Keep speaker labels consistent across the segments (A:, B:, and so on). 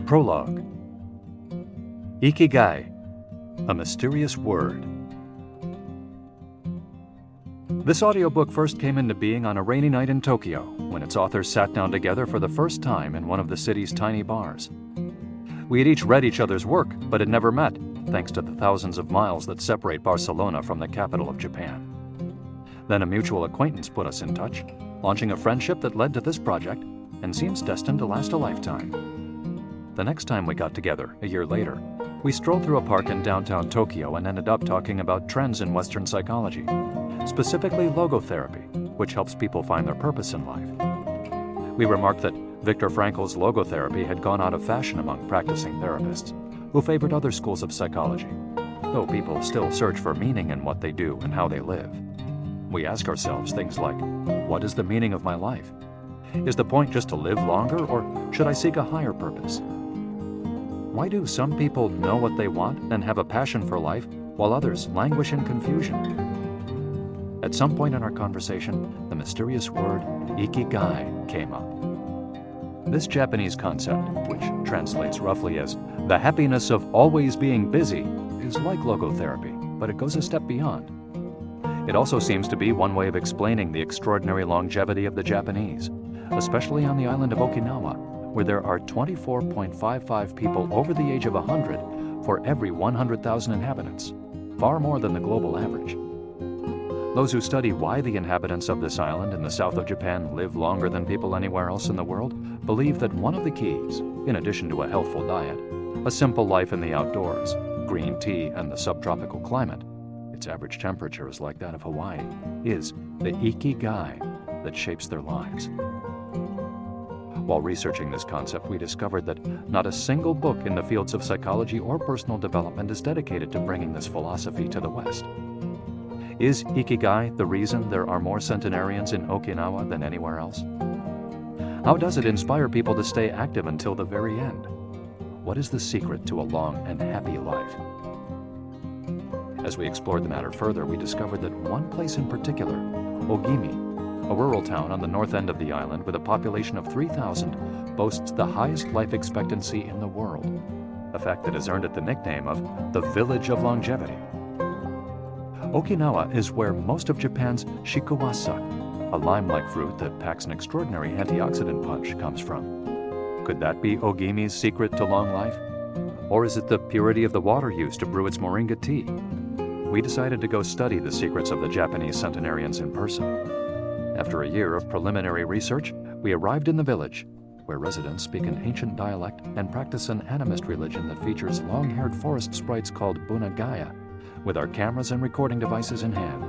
A: Prologue. Ikigai, a mysterious word. This audiobook first came into being on a rainy night in Tokyo, when its authors sat down together for the first time in one of the city's tiny bars. We had each read each other's work, but had never met, thanks to the thousands of miles that separate Barcelona from the capital of Japan. Then a mutual acquaintance put us in touch, launching a friendship that led to this project and seems destined to last a lifetime. The next time we got together, a year later, we strolled through a park in downtown Tokyo and ended up talking about trends in Western psychology, specifically logotherapy, which helps people find their purpose in life. We remarked that Viktor Frankl's logotherapy had gone out of fashion among practicing therapists, who favored other schools of psychology, though people still search for meaning in what they do and how they live. We ask ourselves things like, what is the meaning of my life? Is the point just to live longer, or should I seek a higher purpose? Why do some people know what they want and have a passion for life, while others languish in confusion? At some point in our conversation, the mysterious word ikigai came up. This Japanese concept, which translates roughly as the happiness of always being busy, is like logotherapy, but it goes a step beyond. It also seems to be one way of explaining the extraordinary longevity of the Japanese, especially on the island of Okinawa, where there are 24.55 people over the age of 100 for every 100,000 inhabitants, far more than the global average. Those who study why the inhabitants of this island in the south of Japan live longer than people anywhere else in the world believe that one of the keys, in addition to a healthful diet, a simple life in the outdoors, green tea, and the subtropical climate, its average temperature is like that of Hawaii, is the ikigai that shapes their lives. While researching this concept, we discovered that not a single book in the fields of psychology or personal development is dedicated to bringing this philosophy to the West. Is ikigai the reason there are more centenarians in Okinawa than anywhere else? How does it inspire people to stay active until the very end? What is the secret to a long and happy life? As we explored the matter further, we discovered that one place in particular, Ogimi, a rural town on the north end of the island with a population of 3,000, boasts the highest life expectancy in the world, a fact that has earned it the nickname of the Village of Longevity. Okinawa is where most of Japan's shikuwasa, a lime-like fruit that packs an extraordinary antioxidant punch, comes from. Could that be Ogimi's secret to long life? Or is it the purity of the water used to brew its moringa tea? We decided to go study the secrets of the Japanese centenarians in person. After a year of preliminary research, we arrived in the village, where residents speak an ancient dialect and practice an animist religion that features long-haired forest sprites called bunagaya, with our cameras and recording devices in hand.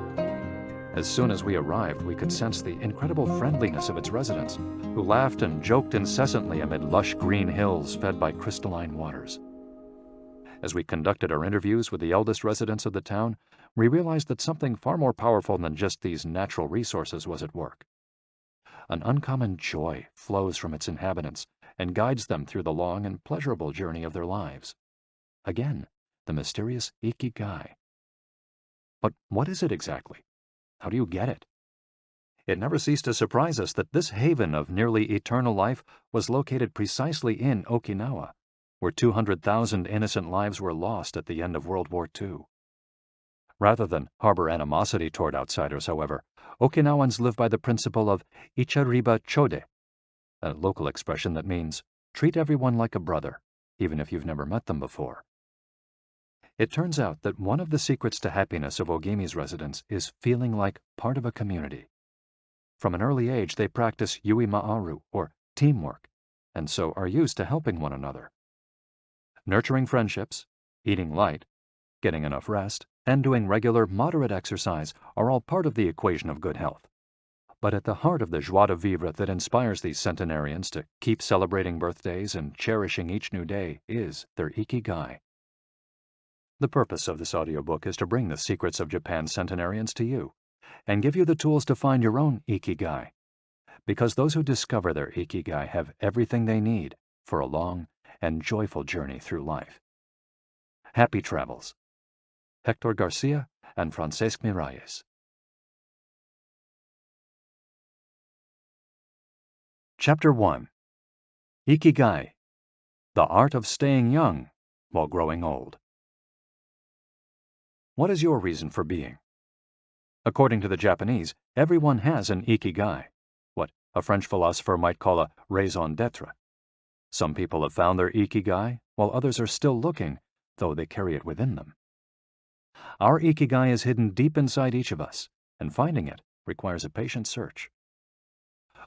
A: As soon as we arrived, we could sense the incredible friendliness of its residents, who laughed and joked incessantly amid lush green hills fed by crystalline waters. As we conducted our interviews with the eldest residents of the town, we realized that something far more powerful than just these natural resources was at work. An uncommon joy flows from its inhabitants and guides them through the long and pleasurable journey of their lives. Again, the mysterious ikigai. But what is it exactly? How do you get it? It never ceased to surprise us that this haven of nearly eternal life was located precisely in Okinawa, where 200,000 innocent lives were lost at the end of World War II. Rather than harbor animosity toward outsiders, however, Okinawans live by the principle of ichariba chode, a local expression that means treat everyone like a brother, even if you've never met them before. It turns out that one of the secrets to happiness of Ogimi's residents is feeling like part of a community. From an early age, they practice yui ma'aru, or teamwork, and so are used to helping one another. Nurturing friendships, eating light, getting enough rest, and doing regular, moderate exercise are all part of the equation of good health. But at the heart of the joie de vivre that inspires these centenarians to keep celebrating birthdays and cherishing each new day is their ikigai. The purpose of this audiobook is to bring the secrets of Japan's centenarians to you and give you the tools to find your own ikigai, because those who discover their ikigai have everything they need for a long and joyful journey through life. Happy travels. Héctor García and Francesc Miralles. Chapter 1. Ikigai, The art of staying young while growing old. What is your reason for being? According to the Japanese, everyone has an ikigai, what a French philosopher might call a raison d'être. Some people have found their ikigai, while others are still looking, though they carry it within them. Our ikigai is hidden deep inside each of us, and finding it requires a patient search.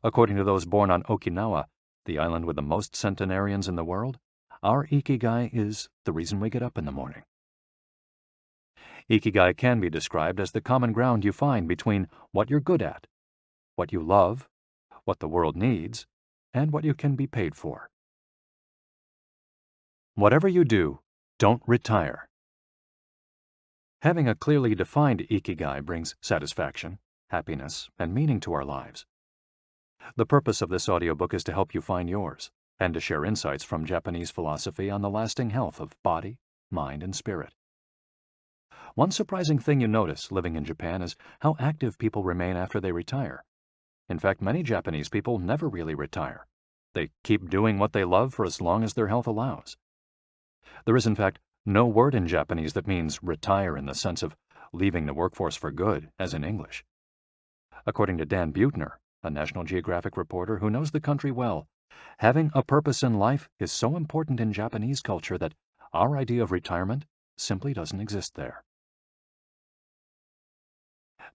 A: According to those born on Okinawa, the island with the most centenarians in the world, our ikigai is the reason we get up in the morning. Ikigai can be described as the common ground you find between what you're good at, what you love, what the world needs, and what you can be paid for. Whatever you do, don't retire. Having a clearly defined ikigai brings satisfaction, happiness, and meaning to our lives. The purpose of this audiobook is to help you find yours, and to share insights from Japanese philosophy on the lasting health of body, mind, and spirit. One surprising thing you notice living in Japan is how active people remain after they retire. In fact, many Japanese people never really retire. They keep doing what they love for as long as their health allows. There is, in fact, no word in Japanese that means retire in the sense of leaving the workforce for good, as in English. According to Dan Buettner, a National Geographic reporter who knows the country well, having a purpose in life is so important in Japanese culture that our idea of retirement simply doesn't exist there.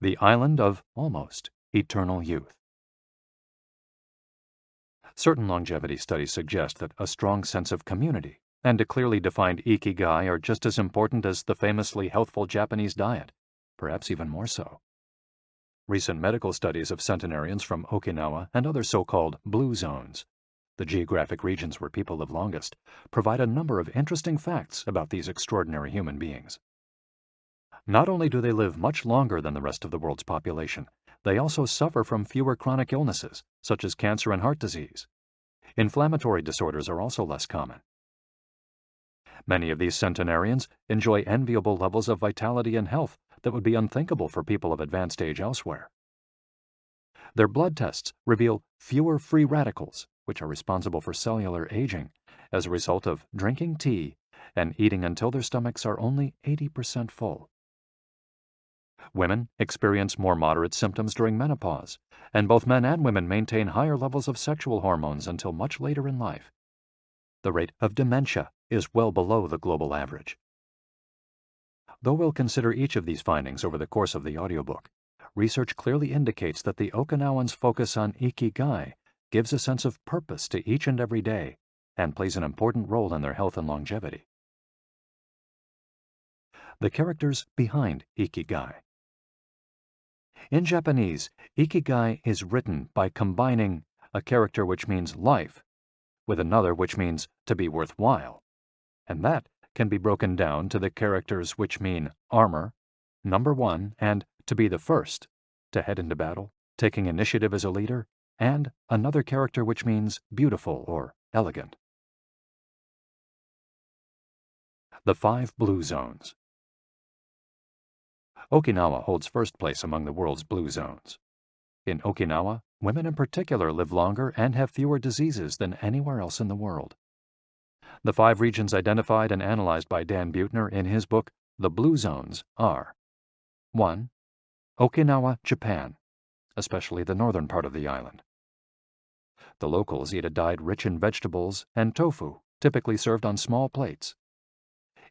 A: The island of almost eternal youth. Certain longevity studies suggest that a strong sense of community and a clearly defined ikigai are just as important as the famously healthful Japanese diet, perhaps even more so. Recent medical studies of centenarians from Okinawa and other so-called blue zones, the geographic regions where people live longest, provide a number of interesting facts about these extraordinary human beings. Not only do they live much longer than the rest of the world's population, they also suffer from fewer chronic illnesses, such as cancer and heart disease. Inflammatory disorders are also less common. Many of these centenarians enjoy enviable levels of vitality and health that would be unthinkable for people of advanced age elsewhere. Their blood tests reveal fewer free radicals, which are responsible for cellular aging, as a result of drinking tea and eating until their stomachs are only 80% full. Women experience more moderate symptoms during menopause, and both men and women maintain higher levels of sexual hormones until much later in life. The rate of dementia is well below the global average. Though we'll consider each of these findings over the course of the audiobook, research clearly indicates that the Okinawans' focus on ikigai gives a sense of purpose to each and every day and plays an important role in their health and longevity. The characters behind ikigai. In Japanese, ikigai is written by combining a character which means life with another which means to be worthwhile, and that can be broken down to the characters which mean armor, number one, and to be the first, to head into battle, taking initiative as a leader, and another character which means beautiful or elegant. The 5 blue zones. Okinawa holds first place among the world's blue zones. In Okinawa, women in particular live longer and have fewer diseases than anywhere else in the world. The 5 regions identified and analyzed by Dan Buettner in his book, The Blue Zones, are 1. Okinawa, Japan, especially the northern part of the island. The locals eat a diet rich in vegetables and tofu, typically served on small plates.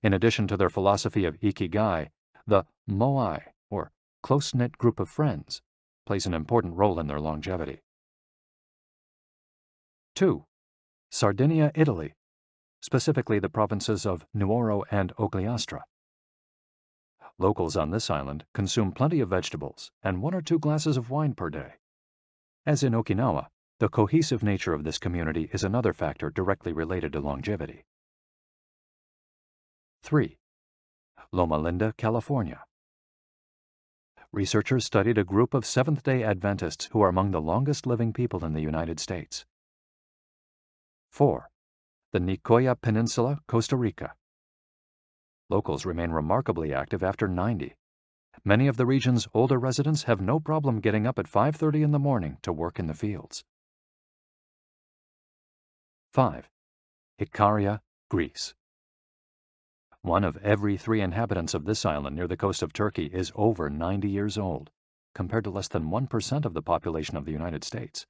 A: In addition to their philosophy of ikigai, the moai, or close-knit group of friends, plays an important role in their longevity. 2. Sardinia, Italy, specifically the provinces of Nuoro and Ogliastra. Locals on this island consume plenty of vegetables and 1 or 2 glasses of wine per day. As in Okinawa, the cohesive nature of this community is another factor directly related to longevity. 3. Loma Linda, California. Researchers studied a group of Seventh-day Adventists who are among the longest living people in the United States. 4. The Nicoya Peninsula, Costa Rica. Locals remain remarkably active after 90. Many of the region's older residents have no problem getting up at 5:30 in the morning to work in the fields. 5. Ikaria, Greece. 1 of every 3 inhabitants of this island near the coast of Turkey is over 90 years old, compared to less than 1% of the population of the United States,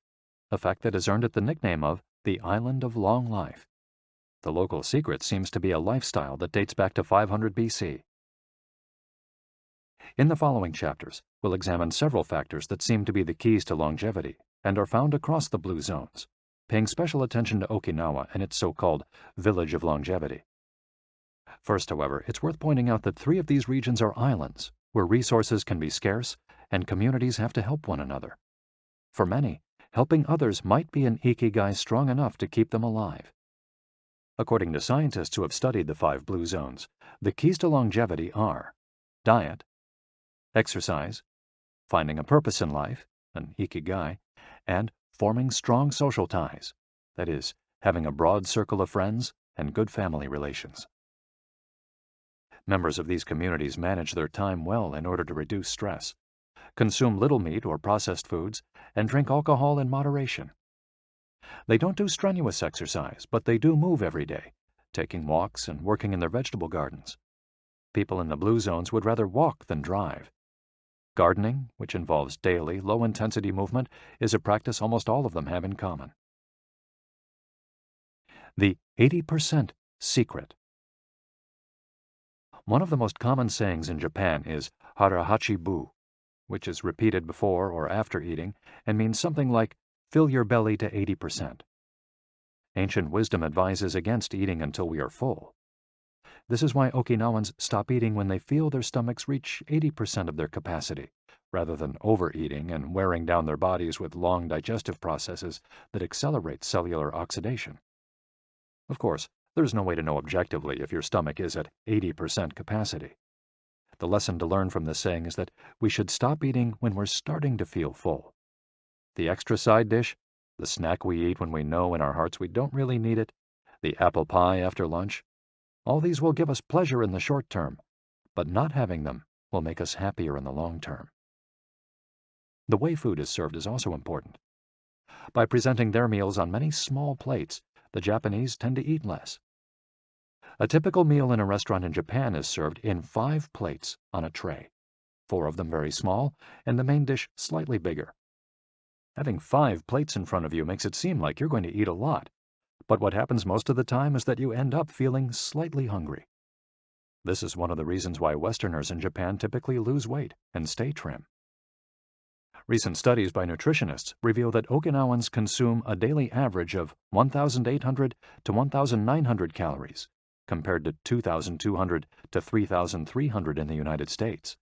A: a fact that has earned it the nickname of the Island of Long Life. The local secret seems to be a lifestyle that dates back to 500 BC. In the following chapters, we'll examine several factors that seem to be the keys to longevity and are found across the blue zones, paying special attention to Okinawa and its so-called Village of Longevity. First, however, it's worth pointing out that 3 of these regions are islands, where resources can be scarce and communities have to help one another. For many, helping others might be an ikigai strong enough to keep them alive. According to scientists who have studied the 5 blue zones, the keys to longevity are diet, exercise, finding a purpose in life, an ikigai, and forming strong social ties, that is, having a broad circle of friends and good family relations. Members of these communities manage their time well in order to reduce stress, consume little meat or processed foods, and drink alcohol in moderation. They don't do strenuous exercise, but they do move every day, taking walks and working in their vegetable gardens. People in the blue zones would rather walk than drive. Gardening, which involves daily, low-intensity movement, is a practice almost all of them have in common. The 80% secret. One of the most common sayings in Japan is harahachi-bu, which is repeated before or after eating and means something like, fill your belly to 80%. Ancient wisdom advises against eating until we are full. This is why Okinawans stop eating when they feel their stomachs reach 80% of their capacity, rather than overeating and wearing down their bodies with long digestive processes that accelerate cellular oxidation. Of course, there's no way to know objectively if your stomach is at 80% capacity. The lesson to learn from this saying is that we should stop eating when we're starting to feel full. The extra side dish, the snack we eat when we know in our hearts we don't really need it, the apple pie after lunch, all these will give us pleasure in the short term, but not having them will make us happier in the long term. The way food is served is also important. By presenting their meals on many small plates, the Japanese tend to eat less. A typical meal in a restaurant in Japan is served in 5 plates on a tray, 4 of them very small, and the main dish slightly bigger. Having 5 plates in front of you makes it seem like you're going to eat a lot, but what happens most of the time is that you end up feeling slightly hungry. This is one of the reasons why Westerners in Japan typically lose weight and stay trim. Recent studies by nutritionists reveal that Okinawans consume a daily average of 1,800 to 1,900 calories, compared to 2,200 to 3,300 in the United States,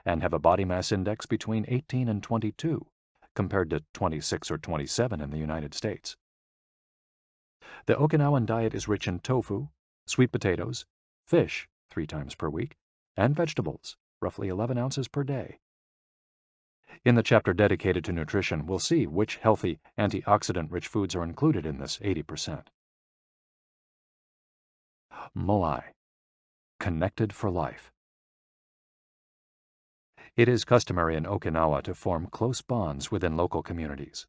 A: and have a body mass index between 18 and 22, compared to 26 or 27 in the United States. The Okinawan diet is rich in tofu, sweet potatoes, fish 3 times per week, and vegetables, roughly 11 ounces per day. In the chapter dedicated to nutrition, we'll see which healthy, antioxidant-rich foods are included in this 80%. Moai, connected for life. It is customary in Okinawa to form close bonds within local communities.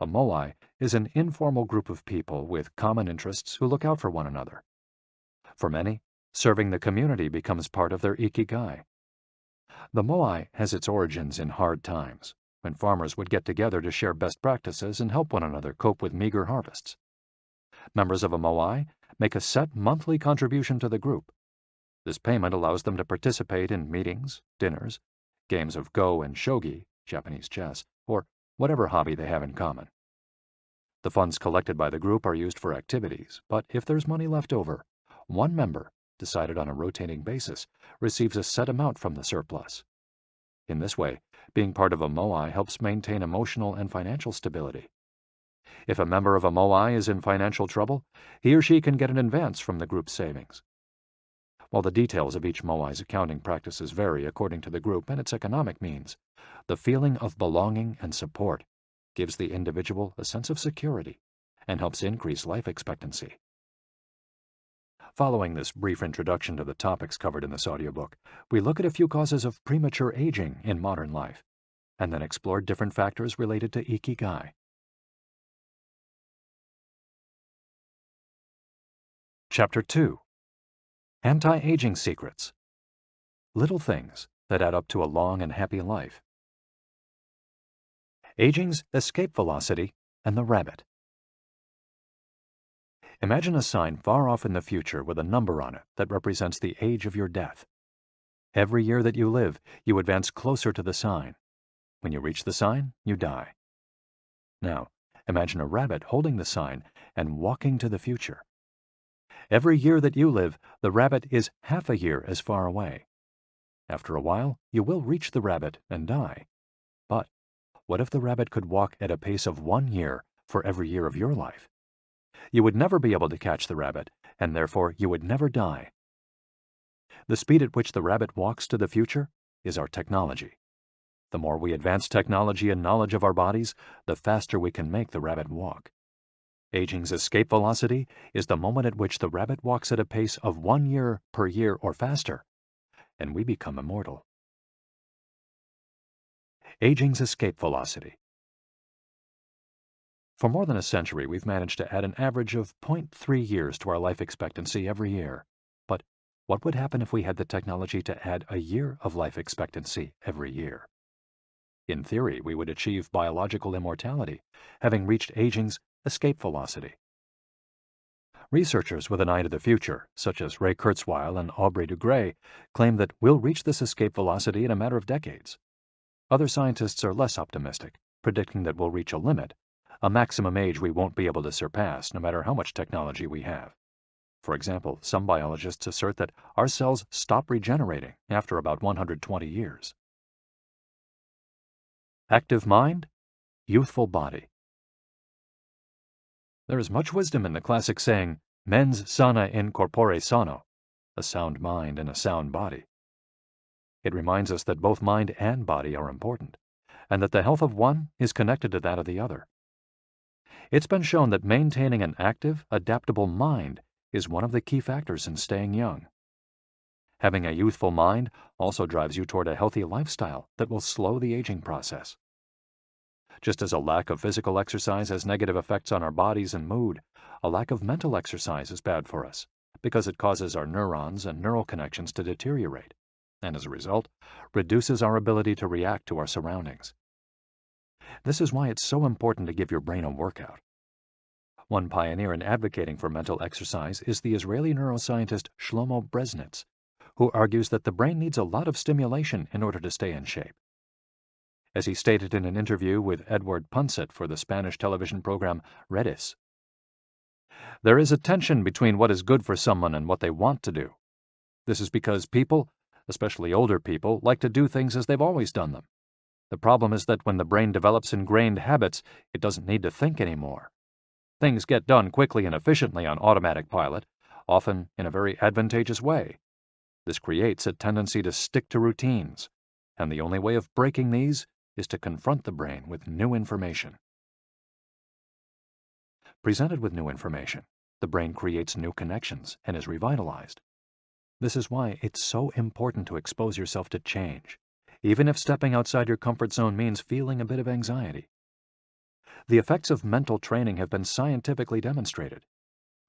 A: A moai is an informal group of people with common interests who look out for one another. For many, serving the community becomes part of their ikigai. The moai has its origins in hard times, when farmers would get together to share best practices and help one another cope with meager harvests. Members of a moai make a set monthly contribution to the group. This payment allows them to participate in meetings, dinners, games of go and shogi, Japanese chess, or whatever hobby they have in common. The funds collected by the group are used for activities, but if there's money left over, one member, decided on a rotating basis, receives a set amount from the surplus. In this way, being part of a moai helps maintain emotional and financial stability. If a member of a moai is in financial trouble, he or she can get an advance from the group's savings. While the details of each moai's accounting practices vary according to the group and its economic means, the feeling of belonging and support gives the individual a sense of security and helps increase life expectancy. Following this brief introduction to the topics covered in this audiobook, we look at a few causes of premature aging in modern life, and then explore different factors related to ikigai. Chapter 2. Anti-Aging Secrets. Little things that add up to a long and happy life. Aging's escape velocity and the rabbit. Imagine a sign far off in the future with a number on it that represents the age of your death. Every year that you live, you advance closer to the sign. When you reach the sign, you die. Now, imagine a rabbit holding the sign and walking to the future. Every year that you live, the rabbit is half a year as far away. After a while, you will reach the rabbit and die. But what if the rabbit could walk at a pace of 1 year for every year of your life? You would never be able to catch the rabbit, and therefore you would never die. The speed at which the rabbit walks to the future is our technology. The more we advance technology and knowledge of our bodies, the faster we can make the rabbit walk. Aging's escape velocity is the moment at which the rabbit walks at a pace of 1 year per year or faster, and we become immortal. Aging's escape velocity. For more than a century, we've managed to add an average of 0.3 years to our life expectancy every year. But what would happen if we had the technology to add a year of life expectancy every year? In theory, we would achieve biological immortality, having reached aging's escape velocity. Researchers with an eye to the future, such as Ray Kurzweil and Aubrey de Grey, claim that we'll reach this escape velocity in a matter of decades. Other scientists are less optimistic, predicting that we'll reach a limit, a maximum age we won't be able to surpass no matter how much technology we have. For example, some biologists assert that our cells stop regenerating after about 120 years. Active mind, youthful body. There is much wisdom in the classic saying, mens sana in corpore sano, a sound mind in a sound body. It reminds us that both mind and body are important, and that the health of one is connected to that of the other. It's been shown that maintaining an active, adaptable mind is one of the key factors in staying young. Having a youthful mind also drives you toward a healthy lifestyle that will slow the aging process. Just as a lack of physical exercise has negative effects on our bodies and mood, a lack of mental exercise is bad for us because it causes our neurons and neural connections to deteriorate, and as a result, reduces our ability to react to our surroundings. This is why it's so important to give your brain a workout. One pioneer in advocating for mental exercise is the Israeli neuroscientist Shlomo Brezhnitz, who argues that the brain needs a lot of stimulation in order to stay in shape. As he stated in an interview with Edward Punset for the Spanish television program Redis, there is a tension between what is good for someone and what they want to do. This is because people, especially older people, like to do things as they've always done them. The problem is that when the brain develops ingrained habits, it doesn't need to think anymore. Things get done quickly and efficiently on automatic pilot, often in a very advantageous way. This creates a tendency to stick to routines, and the only way of breaking these is to confront the brain with new information. Presented with new information, the brain creates new connections and is revitalized. This is why it's so important to expose yourself to change, even if stepping outside your comfort zone means feeling a bit of anxiety. The effects of mental training have been scientifically demonstrated.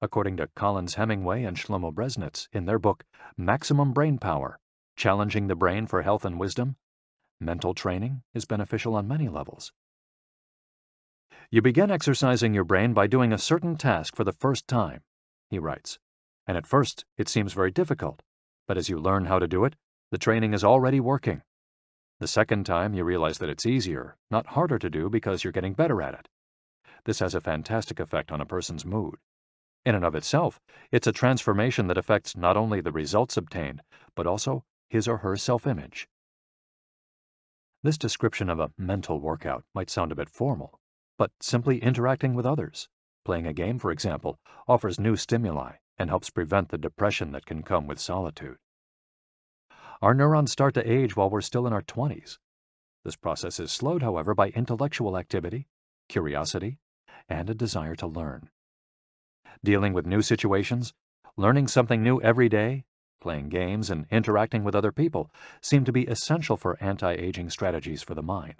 A: According to Collins Hemingway and Shlomo Brezhnitz in their book Maximum Brain Power, Challenging the Brain for Health and Wisdom, mental training is beneficial on many levels. You begin exercising your brain by doing a certain task for the first time, he writes, and at first it seems very difficult, but as you learn how to do it, the training is already working. The second time you realize that it's easier, not harder to do because you're getting better at it. This has a fantastic effect on a person's mood. In and of itself, it's a transformation that affects not only the results obtained, but also his or her self-image. This description of a mental workout might sound a bit formal, but simply interacting with others, playing a game, for example, offers new stimuli and helps prevent the depression that can come with solitude. Our neurons start to age while we're still in our 20s. This process is slowed, however, by intellectual activity, curiosity, and a desire to learn. Dealing with new situations, learning something new every day, playing games, and interacting with other people seem to be essential for anti-aging strategies for the mind.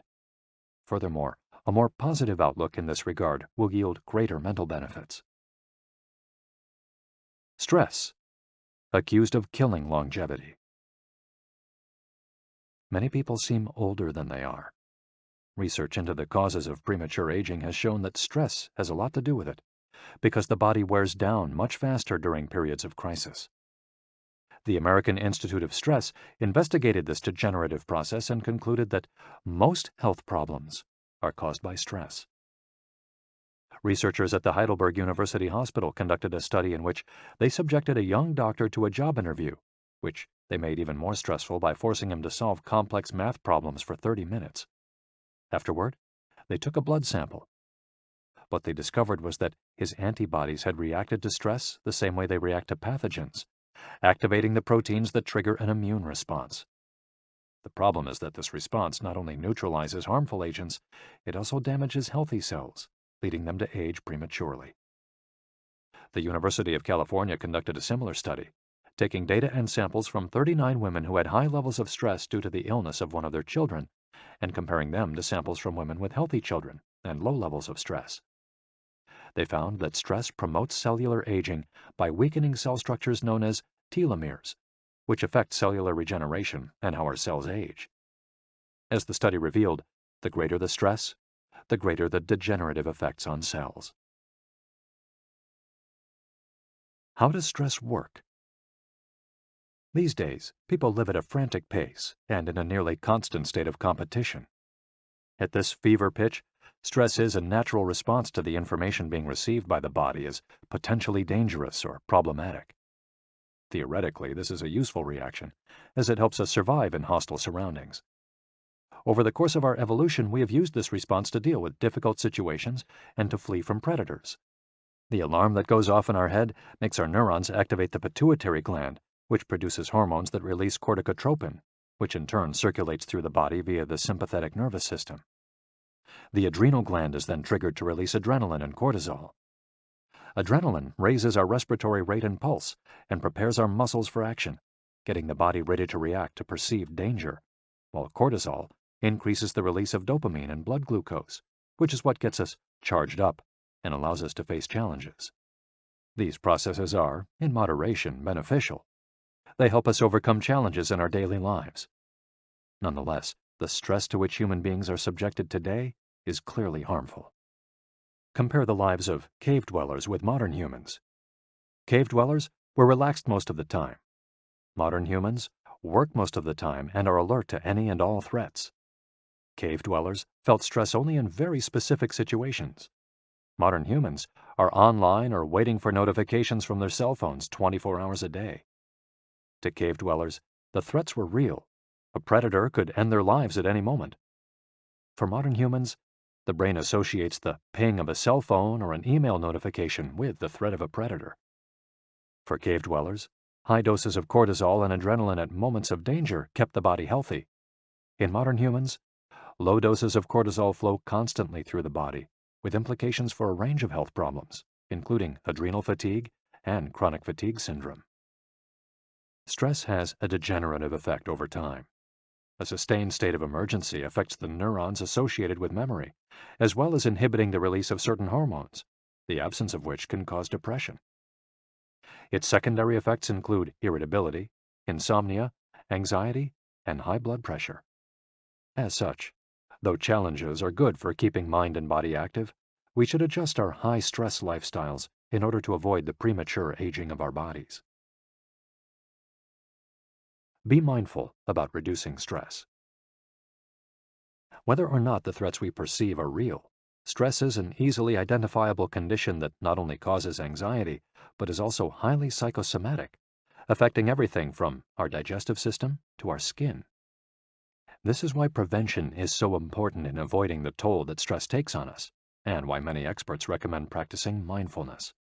A: Furthermore, a more positive outlook in this regard will yield greater mental benefits. Stress, accused of killing longevity. Many people seem older than they are. Research into the causes of premature aging has shown that stress has a lot to do with it, because the body wears down much faster during periods of crisis. The American Institute of Stress investigated this degenerative process and concluded that most health problems are caused by stress. Researchers at the Heidelberg University Hospital conducted a study in which they subjected a young doctor to a job interview, which they made even more stressful by forcing him to solve complex math problems for 30 minutes. Afterward, they took a blood sample. What they discovered was that his antibodies had reacted to stress the same way they react to pathogens, activating the proteins that trigger an immune response. The problem is that this response not only neutralizes harmful agents, it also damages healthy cells, leading them to age prematurely. The University of California conducted a similar study, taking data and samples from 39 women who had high levels of stress due to the illness of one of their children, and comparing them to samples from women with healthy children and low levels of stress. They found that stress promotes cellular aging by weakening cell structures known as telomeres, which affect cellular regeneration and how our cells age. As the study revealed, the greater the stress, the greater the degenerative effects on cells. How does stress work? These days, people live at a frantic pace and in a nearly constant state of competition. At this fever pitch, stress is a natural response to the information being received by the body as potentially dangerous or problematic. Theoretically, this is a useful reaction, as it helps us survive in hostile surroundings. Over the course of our evolution, we have used this response to deal with difficult situations and to flee from predators. The alarm that goes off in our head makes our neurons activate the pituitary gland, which produces hormones that release corticotropin, which in turn circulates through the body via the sympathetic nervous system. The adrenal gland is then triggered to release adrenaline and cortisol. Adrenaline raises our respiratory rate and pulse and prepares our muscles for action, getting the body ready to react to perceived danger, while cortisol increases the release of dopamine and blood glucose, which is what gets us charged up and allows us to face challenges. These processes are, in moderation, beneficial. They help us overcome challenges in our daily lives. Nonetheless, the stress to which human beings are subjected today is clearly harmful. Compare the lives of cave dwellers with modern humans. Cave dwellers were relaxed most of the time. Modern humans work most of the time and are alert to any and all threats. Cave dwellers felt stress only in very specific situations. Modern humans are online or waiting for notifications from their cell phones 24 hours a day. To cave dwellers, the threats were real. A predator could end their lives at any moment. For modern humans, the brain associates the ping of a cell phone or an email notification with the threat of a predator. For cave dwellers, high doses of cortisol and adrenaline at moments of danger kept the body healthy. In modern humans, low doses of cortisol flow constantly through the body, with implications for a range of health problems, including adrenal fatigue and chronic fatigue syndrome. Stress has a degenerative effect over time. A sustained state of emergency affects the neurons associated with memory, as well as inhibiting the release of certain hormones, the absence of which can cause depression. Its secondary effects include irritability, insomnia, anxiety, and high blood pressure. As such, though challenges are good for keeping mind and body active, we should adjust our high-stress lifestyles in order to avoid the premature aging of our bodies. Be mindful about reducing stress. Whether or not the threats we perceive are real, stress is an easily identifiable condition that not only causes anxiety, but is also highly psychosomatic, affecting everything from our digestive system to our skin. This is why prevention is so important in avoiding the toll that stress takes on us, and why many experts recommend practicing mindfulness.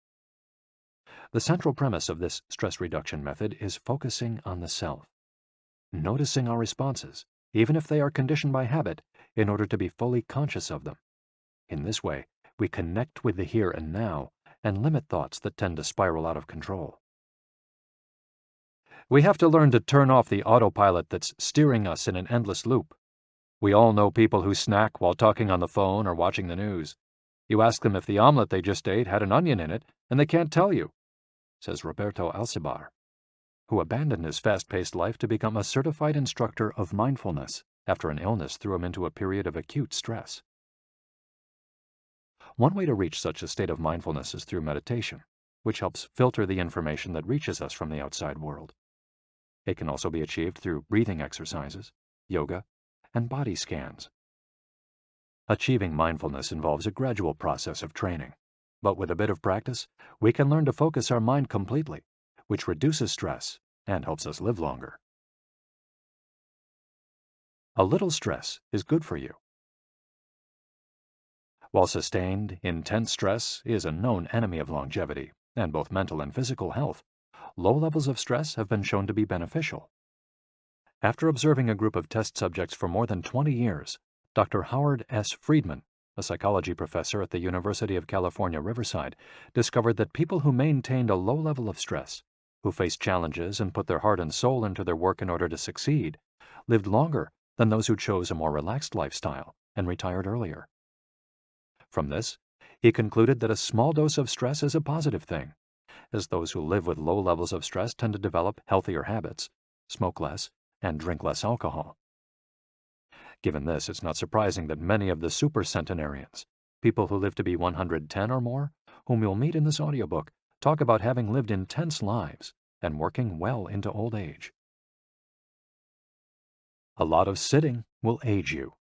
A: The central premise of this stress reduction method is focusing on the self, noticing our responses, even if they are conditioned by habit, in order to be fully conscious of them. In this way, we connect with the here and now and limit thoughts that tend to spiral out of control. We have to learn to turn off the autopilot that's steering us in an endless loop. We all know people who snack while talking on the phone or watching the news. You ask them if the omelet they just ate had an onion in it, and they can't tell you. says Roberto Alcibar, who abandoned his fast-paced life to become a certified instructor of mindfulness after an illness threw him into a period of acute stress. One way to reach such a state of mindfulness is through meditation, which helps filter the information that reaches us from the outside world. It can also be achieved through breathing exercises, yoga, and body scans. Achieving mindfulness involves a gradual process of training, but with a bit of practice, we can learn to focus our mind completely, which reduces stress and helps us live longer. A little stress is good for you. While sustained, intense stress is a known enemy of longevity and both mental and physical health, low levels of stress have been shown to be beneficial. After observing a group of test subjects for more than 20 years, Dr. Howard S. Friedman, a psychology professor at the University of California, Riverside, discovered that people who maintained a low level of stress, who faced challenges and put their heart and soul into their work in order to succeed, lived longer than those who chose a more relaxed lifestyle and retired earlier. From this, he concluded that a small dose of stress is a positive thing, as those who live with low levels of stress tend to develop healthier habits, smoke less, and drink less alcohol. Given this, it's not surprising that many of the supercentenarians, people who live to be 110 or more, whom you'll meet in this audiobook, talk about having lived intense lives and working well into old age. A lot of sitting will age you.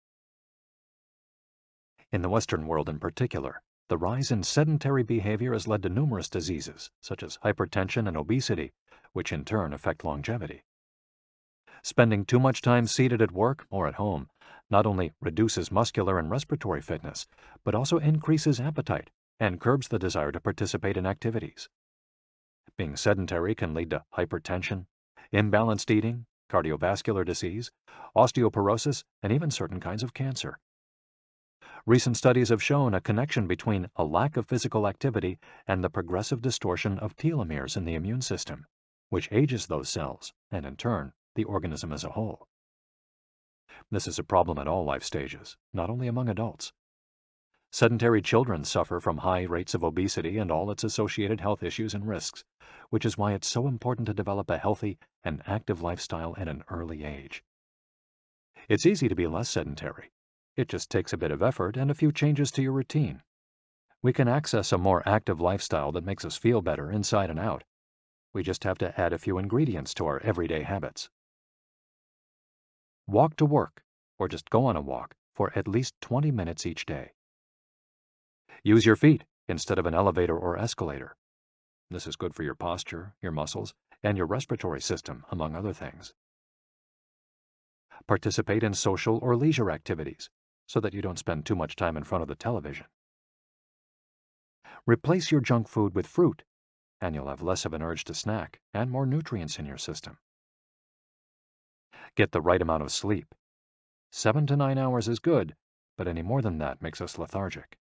A: In the Western world in particular, the rise in sedentary behavior has led to numerous diseases, such as hypertension and obesity, which in turn affect longevity. Spending too much time seated at work or at home not only reduces muscular and respiratory fitness, but also increases appetite and curbs the desire to participate in activities. Being sedentary can lead to hypertension, imbalanced eating, cardiovascular disease, osteoporosis, and even certain kinds of cancer. Recent studies have shown a connection between a lack of physical activity and the progressive distortion of telomeres in the immune system, which ages those cells and, in turn, the organism as a whole. This is a problem at all life stages, not only among adults. Sedentary children suffer from high rates of obesity and all its associated health issues and risks, which is why it's so important to develop a healthy and active lifestyle at an early age. It's easy to be less sedentary. It just takes a bit of effort and a few changes to your routine. We can access a more active lifestyle that makes us feel better inside and out. We just have to add a few ingredients to our everyday habits. Walk to work, or just go on a walk, for at least 20 minutes each day. Use your feet instead of an elevator or escalator. This is good for your posture, your muscles, and your respiratory system, among other things. Participate in social or leisure activities, so that you don't spend too much time in front of the television. Replace your junk food with fruit, and you'll have less of an urge to snack and more nutrients in your system. Get the right amount of sleep. 7 to 9 hours is good, but any more than that makes us lethargic.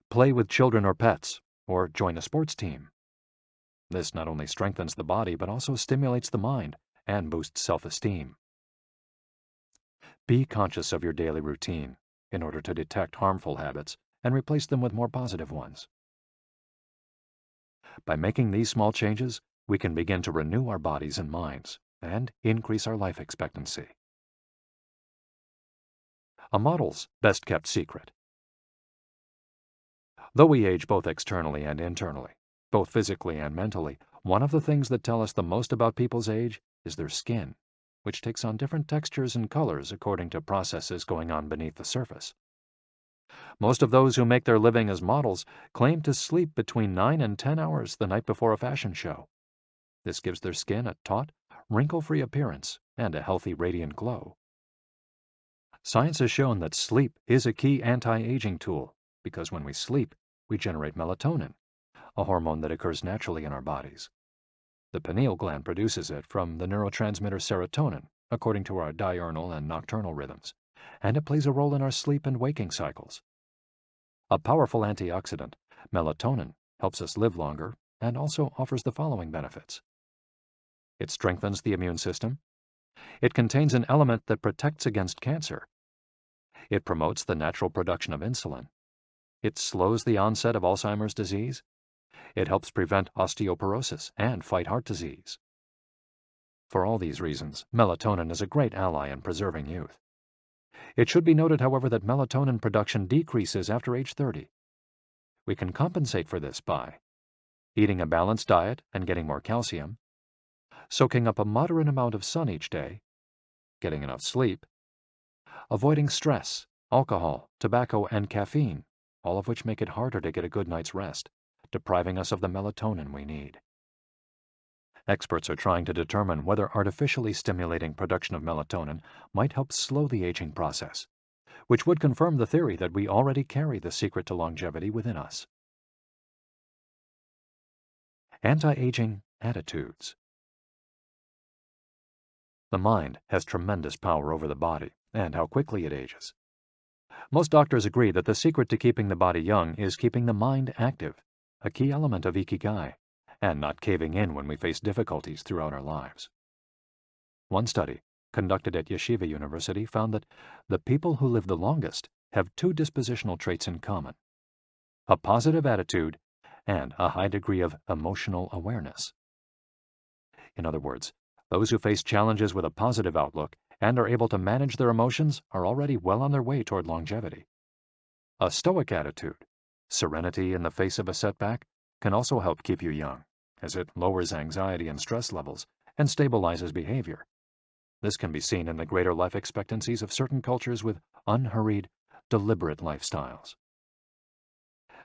A: Play with children or pets, or join a sports team. This not only strengthens the body, but also stimulates the mind and boosts self-esteem. Be conscious of your daily routine in order to detect harmful habits and replace them with more positive ones. By making these small changes, we can begin to renew our bodies and minds and increase our life expectancy. A model's best-kept secret. Though we age both externally and internally, both physically and mentally, one of the things that tell us the most about people's age is their skin, which takes on different textures and colors according to processes going on beneath the surface. Most of those who make their living as models claim to sleep between 9 and 10 hours the night before a fashion show. This gives their skin a taut, wrinkle-free appearance and a healthy, radiant glow. Science has shown that sleep is a key anti-aging tool because when we sleep, we generate melatonin, a hormone that occurs naturally in our bodies. The pineal gland produces it from the neurotransmitter serotonin, according to our diurnal and nocturnal rhythms, and it plays a role in our sleep and waking cycles. A powerful antioxidant, melatonin, helps us live longer and also offers the following benefits. It strengthens the immune system. It contains an element that protects against cancer. It promotes the natural production of insulin. It slows the onset of Alzheimer's disease. It helps prevent osteoporosis and fight heart disease. For all these reasons, melatonin is a great ally in preserving youth. It should be noted, however, that melatonin production decreases after age 30. We can compensate for this by eating a balanced diet and getting more calcium, soaking up a moderate amount of sun each day, getting enough sleep, avoiding stress, alcohol, tobacco, and caffeine, all of which make it harder to get a good night's rest, depriving us of the melatonin we need. Experts are trying to determine whether artificially stimulating production of melatonin might help slow the aging process, which would confirm the theory that we already carry the secret to longevity within us. Anti-aging attitudes. The mind has tremendous power over the body and how quickly it ages. Most doctors agree that the secret to keeping the body young is keeping the mind active, a key element of ikigai, and not caving in when we face difficulties throughout our lives. One study, conducted at Yeshiva University, found that the people who live the longest have two dispositional traits in common: a positive attitude and a high degree of emotional awareness. In other words, those who face challenges with a positive outlook and are able to manage their emotions are already well on their way toward longevity. A stoic attitude, serenity in the face of a setback, can also help keep you young, as it lowers anxiety and stress levels and stabilizes behavior. This can be seen in the greater life expectancies of certain cultures with unhurried, deliberate lifestyles.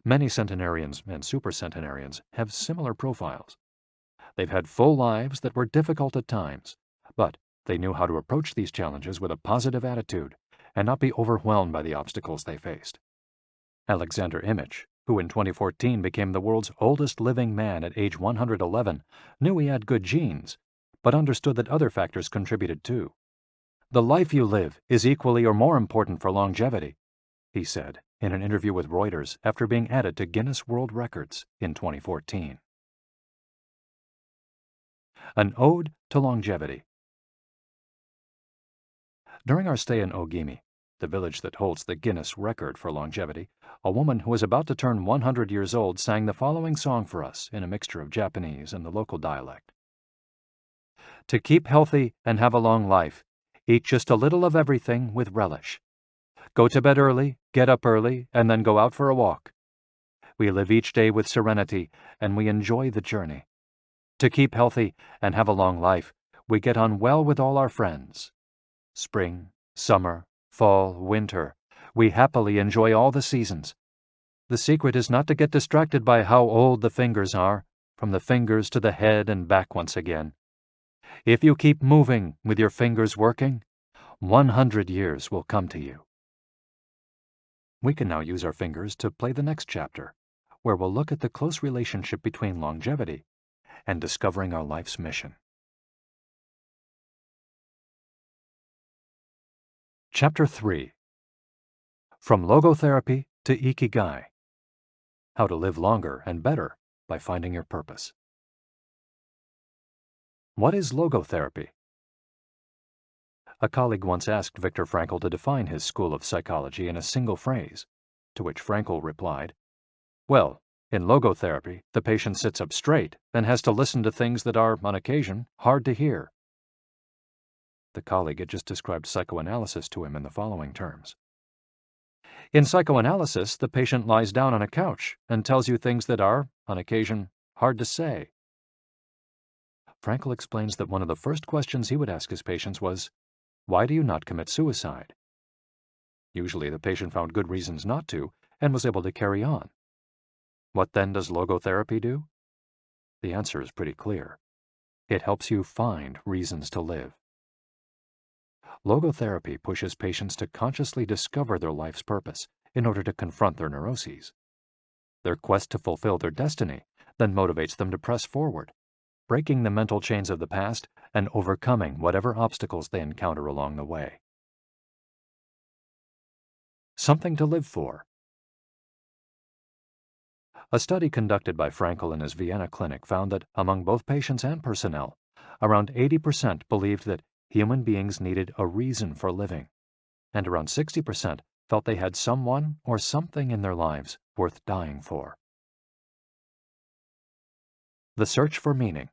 A: Many centenarians and supercentenarians have similar profiles. They've had full lives that were difficult at times, but they knew how to approach these challenges with a positive attitude and not be overwhelmed by the obstacles they faced. Alexander Imich, who in 2014 became the world's oldest living man at age 111, knew he had good genes, but understood that other factors contributed too. "The life you live is equally or more important for longevity," he said in an interview with Reuters after being added to Guinness World Records in 2014. An Ode to Longevity. During our stay in Ogimi, the village that holds the Guinness record for longevity, a woman who was about to turn 100 years old sang the following song for us in a mixture of Japanese and the local dialect. "To keep healthy and have a long life, eat just a little of everything with relish. Go to bed early, get up early, and then go out for a walk. We live each day with serenity, and we enjoy the journey. To keep healthy and have a long life, we get on well with all our friends. Spring, summer, fall, winter, we happily enjoy all the seasons. The secret is not to get distracted by how old the fingers are, from the fingers to the head and back once again. If you keep moving with your fingers working, 100 years will come to you." We can now use our fingers to play the next chapter, where we'll look at the close relationship between longevity and discovering our life's mission. Chapter 3. From Logotherapy to Ikigai. How to live longer and better by finding your purpose. What is logotherapy? A colleague once asked Viktor Frankl to define his school of psychology in a single phrase, to which Frankl replied, "Well, in logotherapy, the patient sits up straight and has to listen to things that are, on occasion, hard to hear." The colleague had just described psychoanalysis to him in the following terms. "In psychoanalysis, the patient lies down on a couch and tells you things that are, on occasion, hard to say." Frankl explains that one of the first questions he would ask his patients was, "Why do you not commit suicide?" Usually the patient found good reasons not to and was able to carry on. What then does logotherapy do? The answer is pretty clear. It helps you find reasons to live. Logotherapy pushes patients to consciously discover their life's purpose in order to confront their neuroses. Their quest to fulfill their destiny then motivates them to press forward, breaking the mental chains of the past and overcoming whatever obstacles they encounter along the way. Something to live for. A study conducted by Frankl in his Vienna clinic found that among both patients and personnel, around 80% believed that human beings needed a reason for living, and around 60% felt they had someone or something in their lives worth dying for. The search for meaning.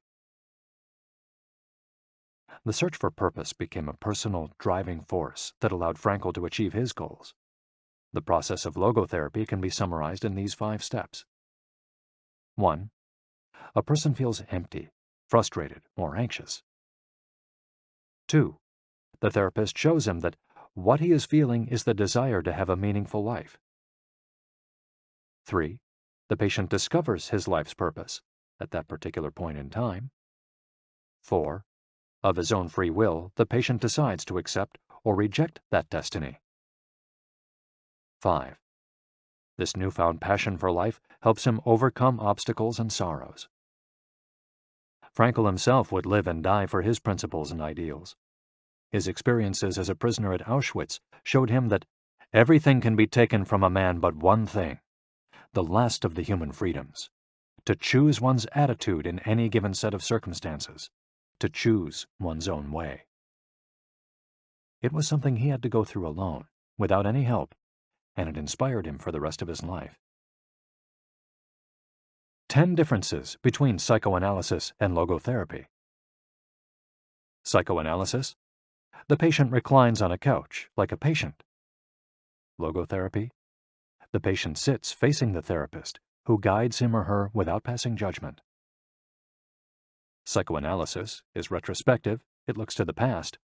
A: The search for purpose became a personal driving force that allowed Frankl to achieve his goals. The process of logotherapy can be summarized in these 5 steps. 1. A person feels empty, frustrated, or anxious. 2. The therapist shows him that what he is feeling is the desire to have a meaningful life. 3. The patient discovers his life's purpose at that particular point in time. 4. Of his own free will, the patient decides to accept or reject that destiny. 5. This newfound passion for life helps him overcome obstacles and sorrows. Frankl himself would live and die for his principles and ideals. His experiences as a prisoner at Auschwitz showed him that everything can be taken from a man but one thing, the last of the human freedoms: to choose one's attitude in any given set of circumstances, to choose one's own way. It was something he had to go through alone, without any help, and it inspired him for the rest of his life. 10 differences between psychoanalysis and logotherapy. Psychoanalysis: the patient reclines on a couch, like a patient. Logotherapy: the patient sits facing the therapist, who guides him or her without passing judgment. Psychoanalysis is retrospective, it looks to the past.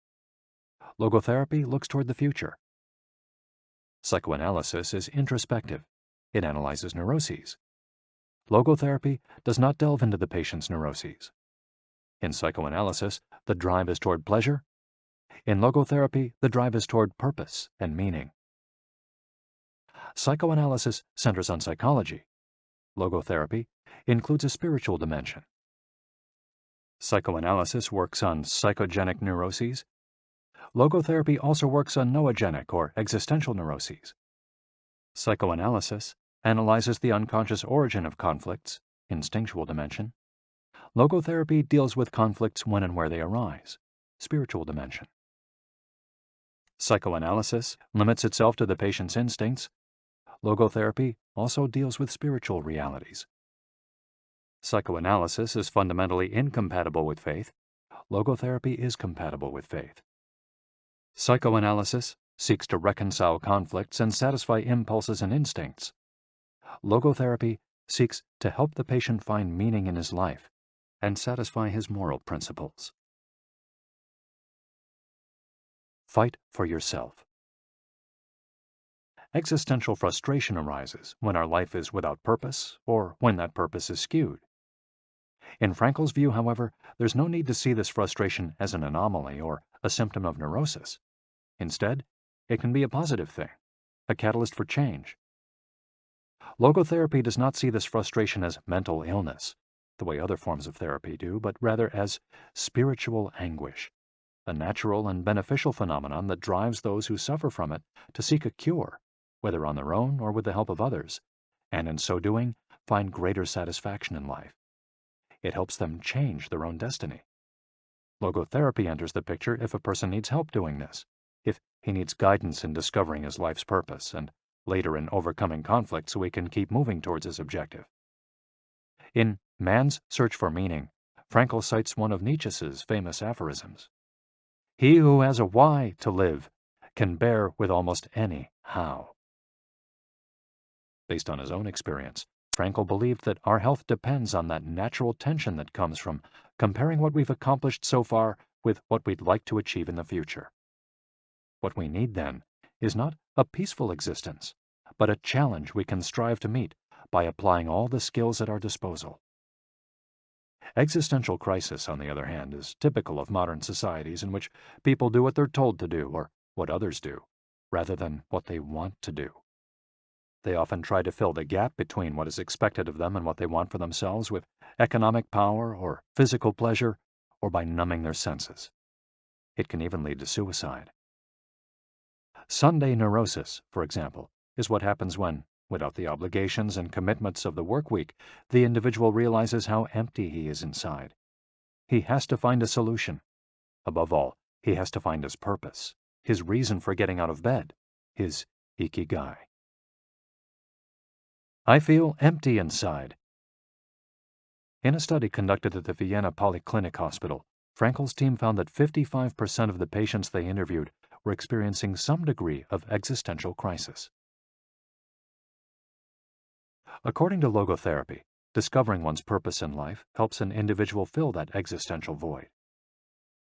A: Logotherapy looks toward the future. Psychoanalysis is introspective, it analyzes neuroses. Logotherapy does not delve into the patient's neuroses. In psychoanalysis, the drive is toward pleasure. In logotherapy, the drive is toward purpose and meaning. Psychoanalysis centers on psychology. Logotherapy includes a spiritual dimension. Psychoanalysis works on psychogenic neuroses. Logotherapy also works on noogenic or existential neuroses. Psychoanalysis analyzes the unconscious origin of conflicts, instinctual dimension. Logotherapy deals with conflicts when and where they arise, spiritual dimension. Psychoanalysis limits itself to the patient's instincts. Logotherapy also deals with spiritual realities. Psychoanalysis is fundamentally incompatible with faith. Logotherapy is compatible with faith. Psychoanalysis seeks to reconcile conflicts and satisfy impulses and instincts. Logotherapy seeks to help the patient find meaning in his life and satisfy his moral principles. Fight for yourself. Existential frustration arises when our life is without purpose or when that purpose is skewed. In Frankl's view, however, there's no need to see this frustration as an anomaly or a symptom of neurosis. Instead, it can be a positive thing, a catalyst for change. Logotherapy does not see this frustration as mental illness, the way other forms of therapy do, but rather as spiritual anguish, a natural and beneficial phenomenon that drives those who suffer from it to seek a cure, whether on their own or with the help of others, and in so doing, find greater satisfaction in life. It helps them change their own destiny. Logotherapy enters the picture if a person needs help doing this, if he needs guidance in discovering his life's purpose, and later in overcoming conflict so he can keep moving towards his objective. In Man's Search for Meaning, Frankl cites one of Nietzsche's famous aphorisms: "He who has a why to live can bear with almost any how." Based on his own experience, Frankl believed that our health depends on that natural tension that comes from comparing what we've accomplished so far with what we'd like to achieve in the future. What we need, then, is not a peaceful existence, but a challenge we can strive to meet by applying all the skills at our disposal. Existential crisis, on the other hand, is typical of modern societies in which people do what they're told to do or what others do, rather than what they want to do. They often try to fill the gap between what is expected of them and what they want for themselves with economic power or physical pleasure, or by numbing their senses. It can even lead to suicide. Sunday neurosis, for example, is what happens when, without the obligations and commitments of the work week, the individual realizes how empty he is inside. He has to find a solution. Above all, he has to find his purpose, his reason for getting out of bed, his ikigai. I feel empty inside. In a study conducted at the Vienna Polyclinic Hospital, Frankel's team found that 55% of the patients they interviewed were experiencing some degree of existential crisis. According to logotherapy, discovering one's purpose in life helps an individual fill that existential void.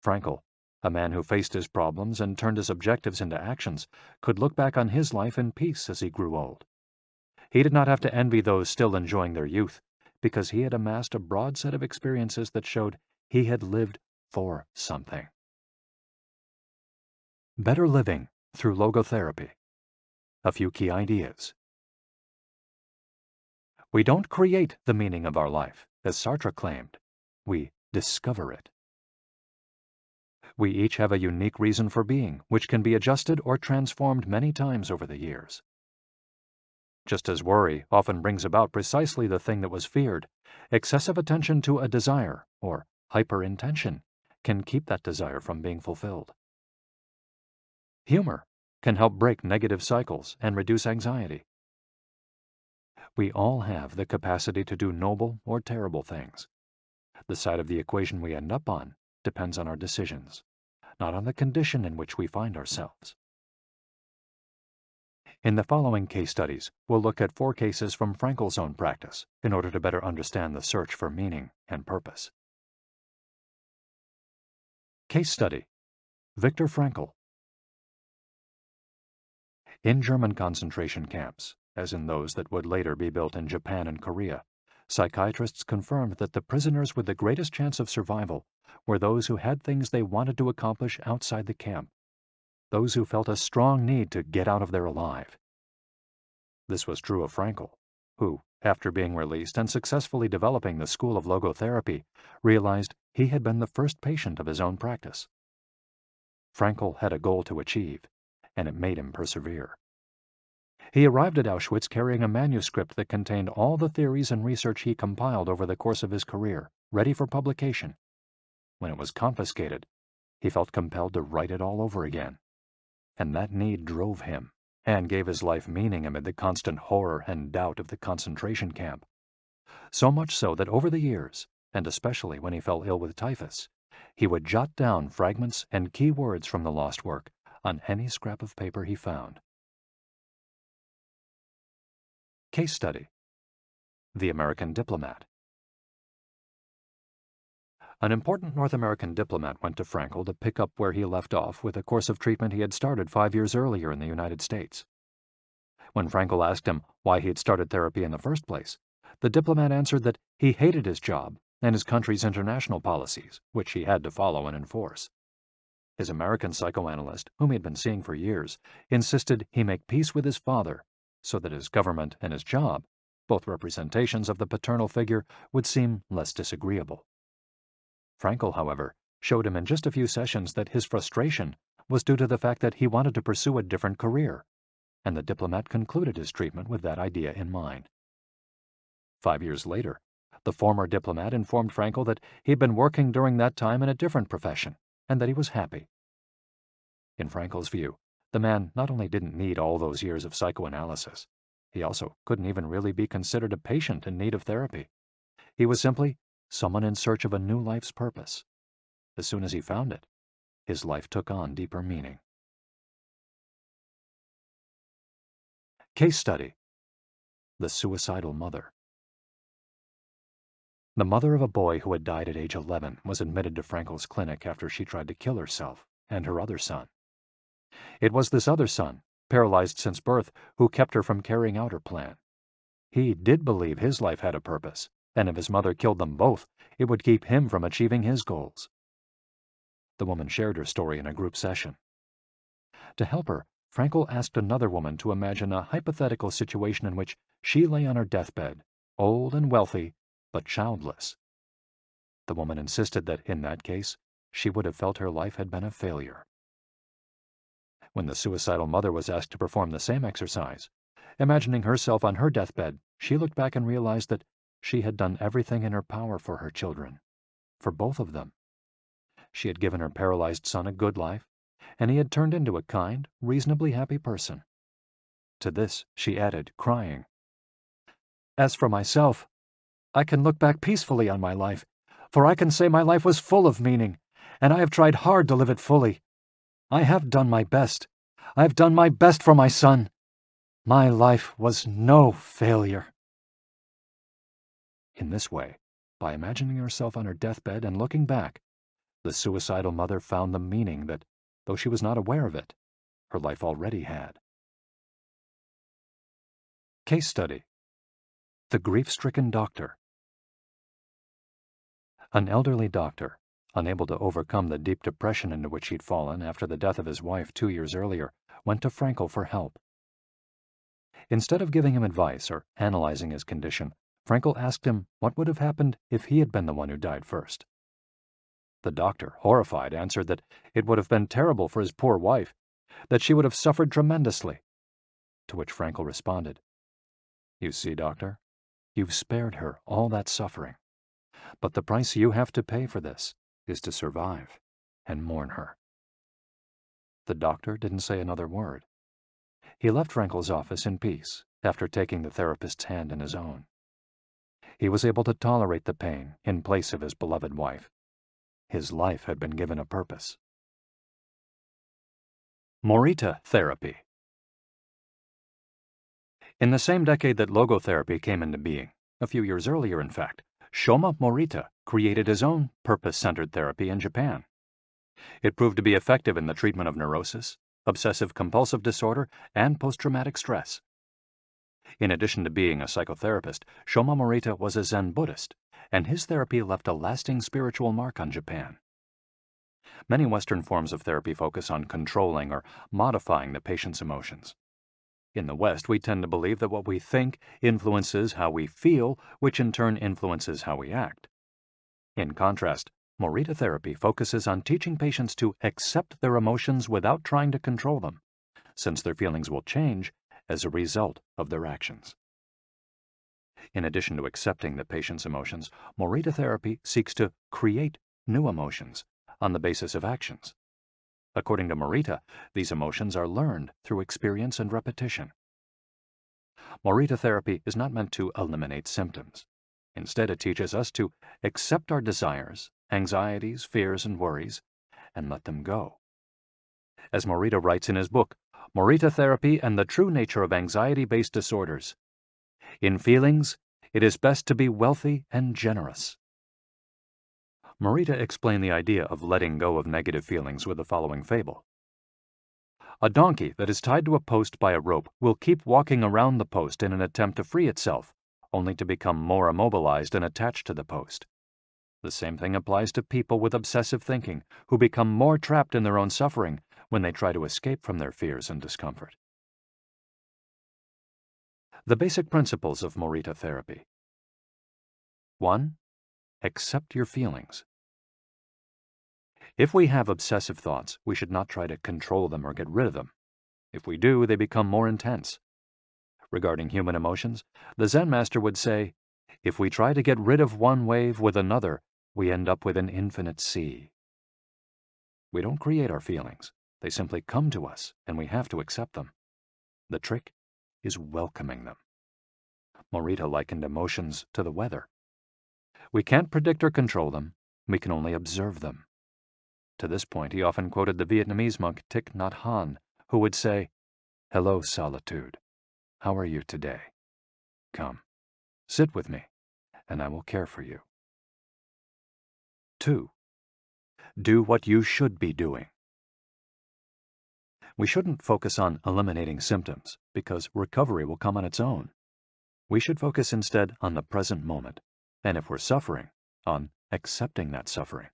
A: Frankel, a man who faced his problems and turned his objectives into actions, could look back on his life in peace as he grew old. He did not have to envy those still enjoying their youth, because he had amassed a broad set of experiences that showed he had lived for something. Better living through logotherapy. A few key ideas. We don't create the meaning of our life, as Sartre claimed. We discover it. We each have a unique reason for being, which can be adjusted or transformed many times over the years. Just as worry often brings about precisely the thing that was feared, excessive attention to a desire, or hyperintention, can keep that desire from being fulfilled. Humor can help break negative cycles and reduce anxiety. We all have the capacity to do noble or terrible things. The side of the equation we end up on depends on our decisions, not on the condition in which we find ourselves. In the following case studies, we'll look at 4 cases from Frankel's own practice in order to better understand the search for meaning and purpose. Case study: Viktor Frankl. In German concentration camps, as in those that would later be built in Japan and Korea, psychiatrists confirmed that the prisoners with the greatest chance of survival were those who had things they wanted to accomplish outside the camp, those who felt a strong need to get out of there alive. This was true of Frankl, who, after being released and successfully developing the school of logotherapy, realized he had been the first patient of his own practice. Frankl had a goal to achieve, and it made him persevere. He arrived at Auschwitz carrying a manuscript that contained all the theories and research he compiled over the course of his career, ready for publication. When it was confiscated, he felt compelled to write it all over again. And that need drove him, and gave his life meaning amid the constant horror and doubt of the concentration camp. So much so that over the years, and especially when he fell ill with typhus, he would jot down fragments and key words from the lost work on any scrap of paper he found. Case study: The American Diplomat. An important North American diplomat went to Frankl to pick up where he left off with a course of treatment he had started 5 years earlier in the United States. When Frankl asked him why he had started therapy in the first place, the diplomat answered that he hated his job and his country's international policies, which he had to follow and enforce. His American psychoanalyst, whom he had been seeing for years, insisted he make peace with his father so that his government and his job, both representations of the paternal figure, would seem less disagreeable. Frankl, however, showed him in just a few sessions that his frustration was due to the fact that he wanted to pursue a different career, and the diplomat concluded his treatment with that idea in mind. 5 years later, the former diplomat informed Frankl that he had been working during that time in a different profession, and that he was happy. In Frankl's view, the man not only didn't need all those years of psychoanalysis, he also couldn't even really be considered a patient in need of therapy. He was simply someone in search of a new life's purpose. As soon as he found it, his life took on deeper meaning. Case study: The Suicidal Mother. The mother of a boy who had died at age 11 was admitted to Frankl's clinic after she tried to kill herself and her other son. It was this other son, paralyzed since birth, who kept her from carrying out her plan. He did believe his life had a purpose, and if his mother killed them both, it would keep him from achieving his goals. The woman shared her story in a group session. To help her, Frankl asked another woman to imagine a hypothetical situation in which she lay on her deathbed, old and wealthy, but childless. The woman insisted that, in that case, she would have felt her life had been a failure. When the suicidal mother was asked to perform the same exercise, imagining herself on her deathbed, she looked back and realized that she had done everything in her power for her children, for both of them. She had given her paralyzed son a good life, and he had turned into a kind, reasonably happy person. To this she added, crying, "As for myself, I can look back peacefully on my life, for I can say my life was full of meaning, and I have tried hard to live it fully. I have done my best. I have done my best for my son. My life was no failure." In this way, by imagining herself on her deathbed and looking back, the suicidal mother found the meaning that, though she was not aware of it, her life already had. Case study: The grief-stricken doctor. An elderly doctor, unable to overcome the deep depression into which he'd fallen after the death of his wife 2 years earlier, went to Frankel for help. Instead of giving him advice or analyzing his condition, Frankel asked him what would have happened if he had been the one who died first. The doctor, horrified, answered that it would have been terrible for his poor wife, that she would have suffered tremendously. To which Frankel responded, "You see, doctor, you've spared her all that suffering, but the price you have to pay for this is to survive and mourn her." The doctor didn't say another word. He left Frankel's office in peace after taking the therapist's hand in his own. He was able to tolerate the pain in place of his beloved wife. His life had been given a purpose. Morita therapy. In the same decade that logotherapy came into being, a few years earlier in fact, Shoma Morita created his own purpose-centered therapy in Japan. It proved to be effective in the treatment of neurosis, obsessive-compulsive disorder, and post-traumatic stress. In addition to being a psychotherapist, Shoma Morita was a Zen Buddhist, and his therapy left a lasting spiritual mark on Japan. Many Western forms of therapy focus on controlling or modifying the patient's emotions. In the West, we tend to believe that what we think influences how we feel, which in turn influences how we act. In contrast, Morita therapy focuses on teaching patients to accept their emotions without trying to control them, since their feelings will change as a result of their actions. In addition to accepting the patient's emotions, Morita therapy seeks to create new emotions on the basis of actions. According to Morita, these emotions are learned through experience and repetition. Morita therapy is not meant to eliminate symptoms. Instead, it teaches us to accept our desires, anxieties, fears, and worries, and let them go. As Morita writes in his book, Morita Therapy and the True Nature of Anxiety-Based Disorders, "In feelings, it is best to be wealthy and generous." Morita explained the idea of letting go of negative feelings with the following fable. A donkey that is tied to a post by a rope will keep walking around the post in an attempt to free itself, only to become more immobilized and attached to the post. The same thing applies to people with obsessive thinking, who become more trapped in their own suffering when they try to escape from their fears and discomfort. The basic principles of Morita therapy. 1. Accept your feelings. If we have obsessive thoughts, we should not try to control them or get rid of them. If we do, they become more intense. Regarding human emotions, the Zen master would say, if we try to get rid of one wave with another, we end up with an infinite sea. We don't create our feelings. They simply come to us, and we have to accept them. The trick is welcoming them. Morita likened emotions to the weather. We can't predict or control them. We can only observe them. To this point, he often quoted the Vietnamese monk Thich Nhat Hanh, who would say, "Hello, solitude. How are you today? Come, sit with me, and I will care for you." 2. Do what you should be doing. We shouldn't focus on eliminating symptoms, because recovery will come on its own. We should focus instead on the present moment, and if we're suffering, on accepting that suffering.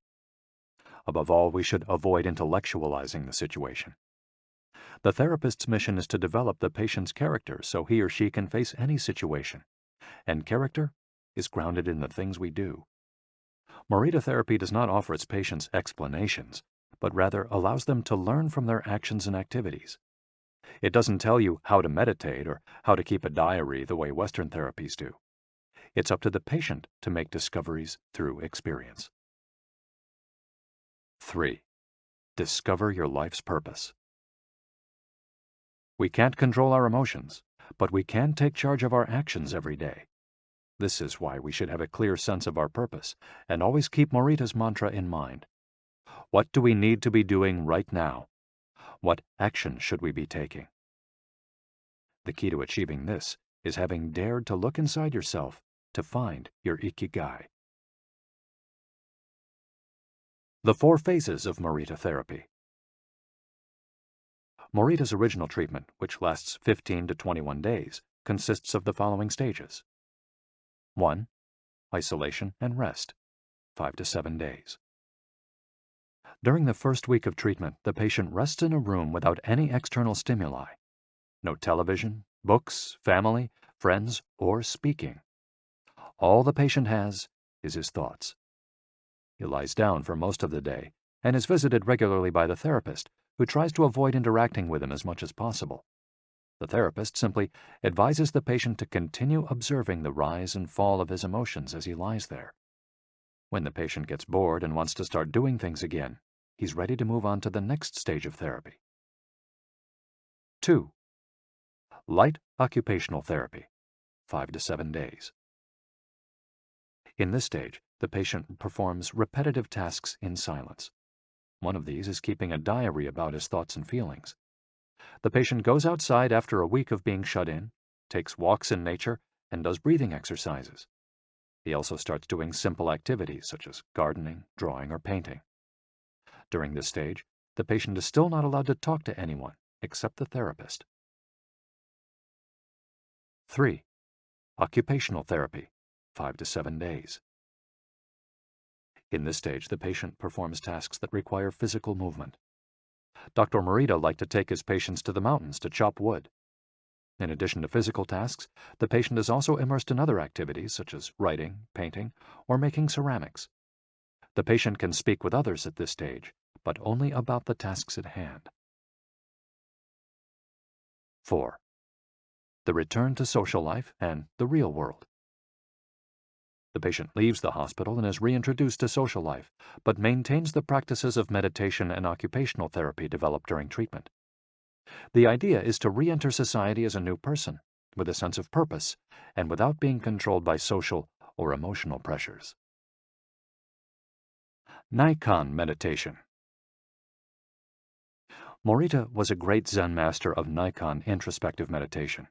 A: Above all, we should avoid intellectualizing the situation. The therapist's mission is to develop the patient's character so he or she can face any situation, and character is grounded in the things we do. Morita therapy does not offer its patients explanations, but rather allows them to learn from their actions and activities. It doesn't tell you how to meditate or how to keep a diary the way Western therapies do. It's up to the patient to make discoveries through experience. 3. Discover your life's purpose. We can't control our emotions, but we can take charge of our actions every day. This is why we should have a clear sense of our purpose and always keep Morita's mantra in mind. What do we need to be doing right now? What action should we be taking? The key to achieving this is having dared to look inside yourself to find your ikigai. The 4 phases of Morita therapy. Morita's original treatment, which lasts 15 to 21 days, consists of the following stages. 1. Isolation and rest, 5 to 7 days. During the first week of treatment, the patient rests in a room without any external stimuli. No television, books, family, friends, or speaking. All the patient has is his thoughts. He lies down for most of the day and is visited regularly by the therapist, who tries to avoid interacting with him as much as possible. The therapist simply advises the patient to continue observing the rise and fall of his emotions as he lies there. When the patient gets bored and wants to start doing things again, he's ready to move on to the next stage of therapy. 2. Light occupational therapy, 5 to 7 days. In this stage, the patient performs repetitive tasks in silence. One of these is keeping a diary about his thoughts and feelings. The patient goes outside after a week of being shut in, takes walks in nature, and does breathing exercises. He also starts doing simple activities such as gardening, drawing, or painting. During this stage, the patient is still not allowed to talk to anyone except the therapist. 3. Occupational therapy, 5 to 7 days. In this stage, the patient performs tasks that require physical movement. Dr. Morita liked to take his patients to the mountains to chop wood. In addition to physical tasks, the patient is also immersed in other activities such as writing, painting, or making ceramics. The patient can speak with others at this stage, but only about the tasks at hand. 4. The return to social life and the real world. The patient leaves the hospital and is reintroduced to social life, but maintains the practices of meditation and occupational therapy developed during treatment. The idea is to re-enter society as a new person, with a sense of purpose, and without being controlled by social or emotional pressures. Nikan meditation. Morita was a great Zen master of Nikan introspective meditation.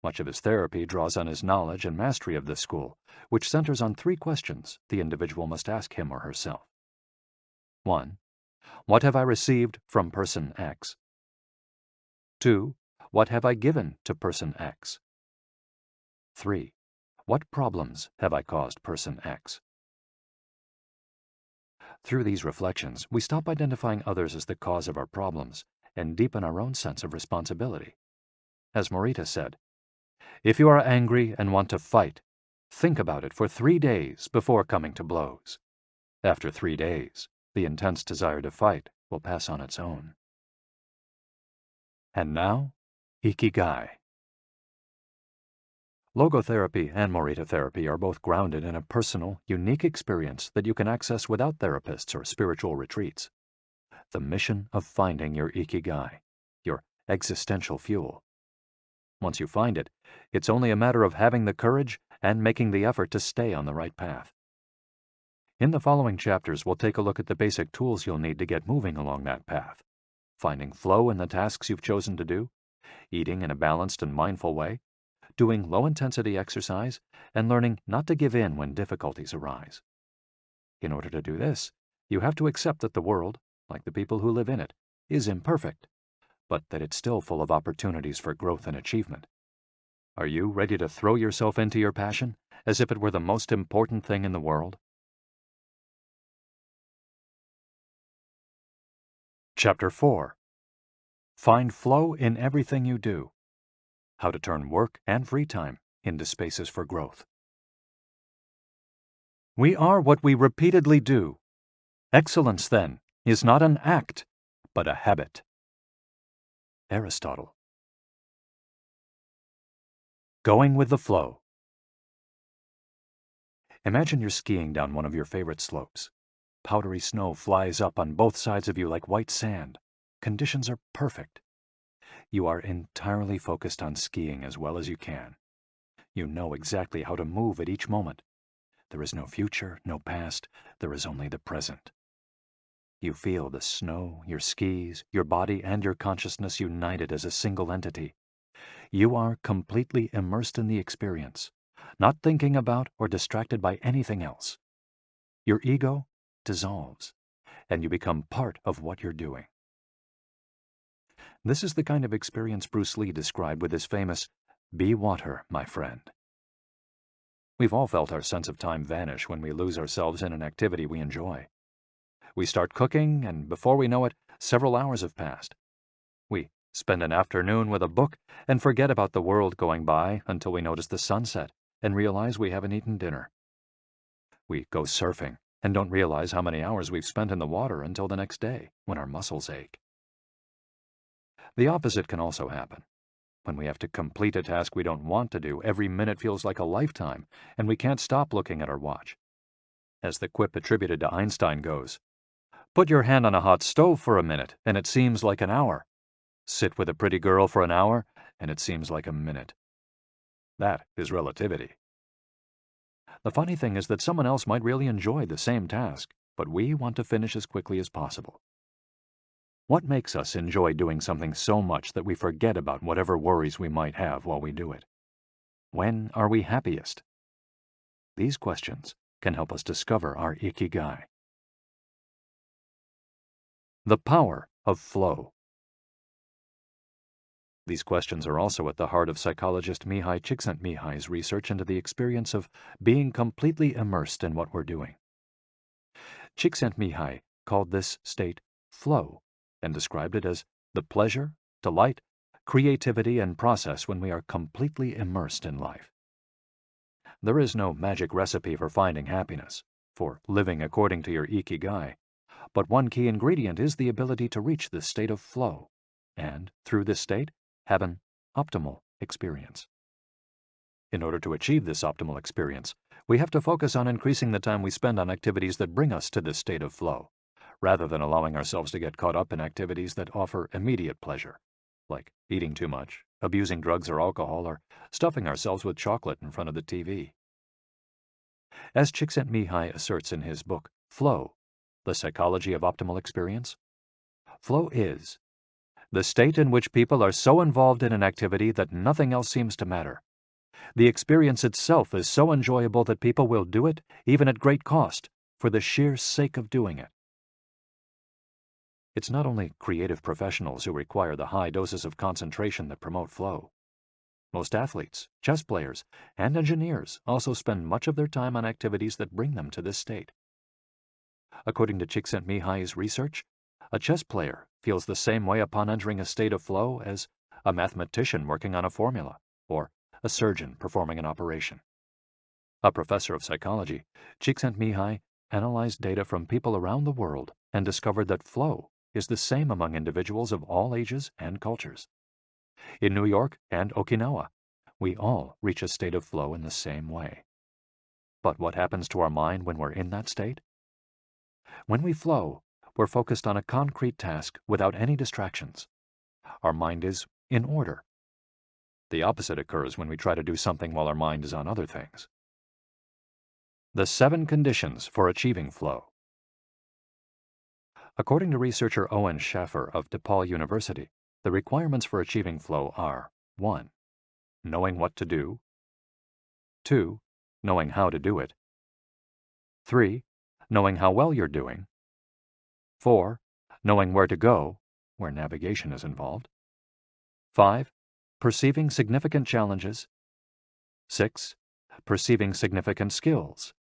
A: Much of his therapy draws on his knowledge and mastery of this school, which centers on 3 questions the individual must ask him or herself. 1. What have I received from person X? 2. What have I given to person X? 3. What problems have I caused person X? Through these reflections, we stop identifying others as the cause of our problems and deepen our own sense of responsibility. As Morita said, if you are angry and want to fight, think about it for 3 days before coming to blows. After 3 days, the intense desire to fight will pass on its own. And now, ikigai. Logotherapy and Morita therapy are both grounded in a personal, unique experience that you can access without therapists or spiritual retreats. The mission of finding your ikigai, your existential fuel. Once you find it, it's only a matter of having the courage and making the effort to stay on the right path. In the following chapters, we'll take a look at the basic tools you'll need to get moving along that path. Finding flow in the tasks you've chosen to do, eating in a balanced and mindful way, doing low-intensity exercise, and learning not to give in when difficulties arise. In order to do this, you have to accept that the world, like the people who live in it, is imperfect, but that it's still full of opportunities for growth and achievement. Are you ready to throw yourself into your passion as if it were the most important thing in the world? Chapter 4. Find flow in everything you do. How to turn work and free time into spaces for growth. We are what we repeatedly do. Excellence, then, is not an act, but a habit. Aristotle. Going with the flow. Imagine you're skiing down one of your favorite slopes. Powdery snow flies up on both sides of you like white sand. Conditions are perfect. You are entirely focused on skiing as well as you can. You know exactly how to move at each moment. There is no future, no past, there is only the present. You feel the snow, your skis, your body, and your consciousness united as a single entity. You are completely immersed in the experience, not thinking about or distracted by anything else. Your ego dissolves, and you become part of what you're doing. This is the kind of experience Bruce Lee described with his famous, "Be water, my friend." We've all felt our sense of time vanish when we lose ourselves in an activity we enjoy. We start cooking, and before we know it, several hours have passed. We spend an afternoon with a book and forget about the world going by until we notice the sunset and realize we haven't eaten dinner. We go surfing and don't realize how many hours we've spent in the water until the next day, when our muscles ache. The opposite can also happen. When we have to complete a task we don't want to do, every minute feels like a lifetime, and we can't stop looking at our watch. As the quip attributed to Einstein goes, "Put your hand on a hot stove for a minute, and it seems like an hour. Sit with a pretty girl for an hour, and it seems like a minute." That is relativity. The funny thing is that someone else might really enjoy the same task, but we want to finish as quickly as possible. What makes us enjoy doing something so much that we forget about whatever worries we might have while we do it? When are we happiest? These questions can help us discover our ikigai. The power of flow. These questions are also at the heart of psychologist Mihai Csikszentmihalyi's research into the experience of being completely immersed in what we're doing. Csikszentmihalyi called this state flow and described it as the pleasure, delight, creativity, and process when we are completely immersed in life. There is no magic recipe for finding happiness, for living according to your ikigai, but one key ingredient is the ability to reach this state of flow, and, through this state, have an optimal experience. In order to achieve this optimal experience, we have to focus on increasing the time we spend on activities that bring us to this state of flow, rather than allowing ourselves to get caught up in activities that offer immediate pleasure, like eating too much, abusing drugs or alcohol, or stuffing ourselves with chocolate in front of the TV. As Csikszentmihalyi asserts in his book, Flow, The Psychology of Optimal Experience, flow is the state in which people are so involved in an activity that nothing else seems to matter. The experience itself is so enjoyable that people will do it, even at great cost, for the sheer sake of doing it. It's not only creative professionals who require the high doses of concentration that promote flow. Most athletes, chess players, and engineers also spend much of their time on activities that bring them to this state. According to Csikszentmihalyi's research, a chess player feels the same way upon entering a state of flow as a mathematician working on a formula, or a surgeon performing an operation. A professor of psychology, Csikszentmihalyi analyzed data from people around the world and discovered that flow is the same among individuals of all ages and cultures. In New York and Okinawa, we all reach a state of flow in the same way. But what happens to our mind when we're in that state? When we flow, we're focused on a concrete task without any distractions. Our mind is in order. The opposite occurs when we try to do something while our mind is on other things. The 7 conditions for achieving flow. According to researcher Owen Schaffer of DePaul University, the requirements for achieving flow are 1. Knowing what to do. 2. Knowing how to do it. 3. Knowing how well you're doing. 4. Knowing where to go, where navigation is involved. 5. Perceiving significant challenges. 6. Perceiving significant skills.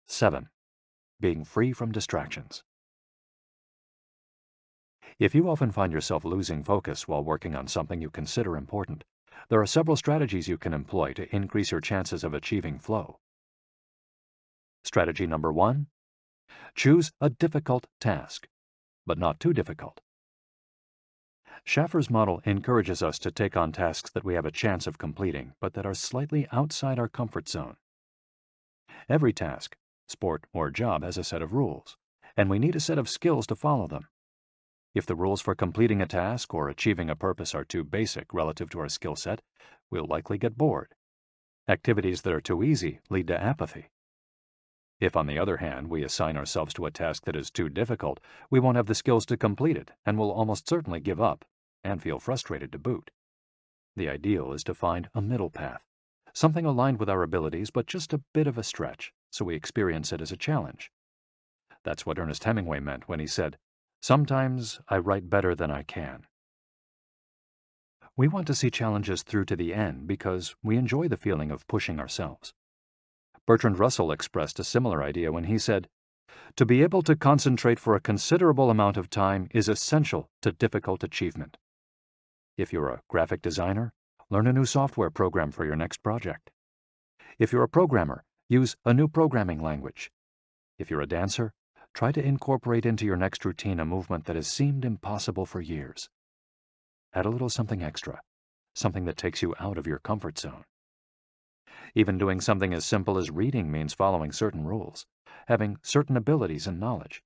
A: 7. Being free from distractions. If you often find yourself losing focus while working on something you consider important, there are several strategies you can employ to increase your chances of achieving flow. Strategy number 1. Choose a difficult task, but not too difficult. Schaffer's model encourages us to take on tasks that we have a chance of completing, but that are slightly outside our comfort zone. Every task, sport or job, has a set of rules, and we need a set of skills to follow them. If the rules for completing a task or achieving a purpose are too basic relative to our skill set, we'll likely get bored. Activities that are too easy lead to apathy. If, on the other hand, we assign ourselves to a task that is too difficult, we won't have the skills to complete it and will almost certainly give up and feel frustrated to boot. The ideal is to find a middle path, something aligned with our abilities but just a bit of a stretch, so we experience it as a challenge. That's what Ernest Hemingway meant when he said, "Sometimes I write better than I can." We want to see challenges through to the end because we enjoy the feeling of pushing ourselves. Bertrand Russell expressed a similar idea when he said, "To be able to concentrate for a considerable amount of time is essential to difficult achievement." If you're a graphic designer, learn a new software program for your next project. If you're a programmer, use a new programming language. If you're a dancer, try to incorporate into your next routine a movement that has seemed impossible for years. Add a little something extra, something that takes you out of your comfort zone. Even doing something as simple as reading means following certain rules, having certain abilities and knowledge.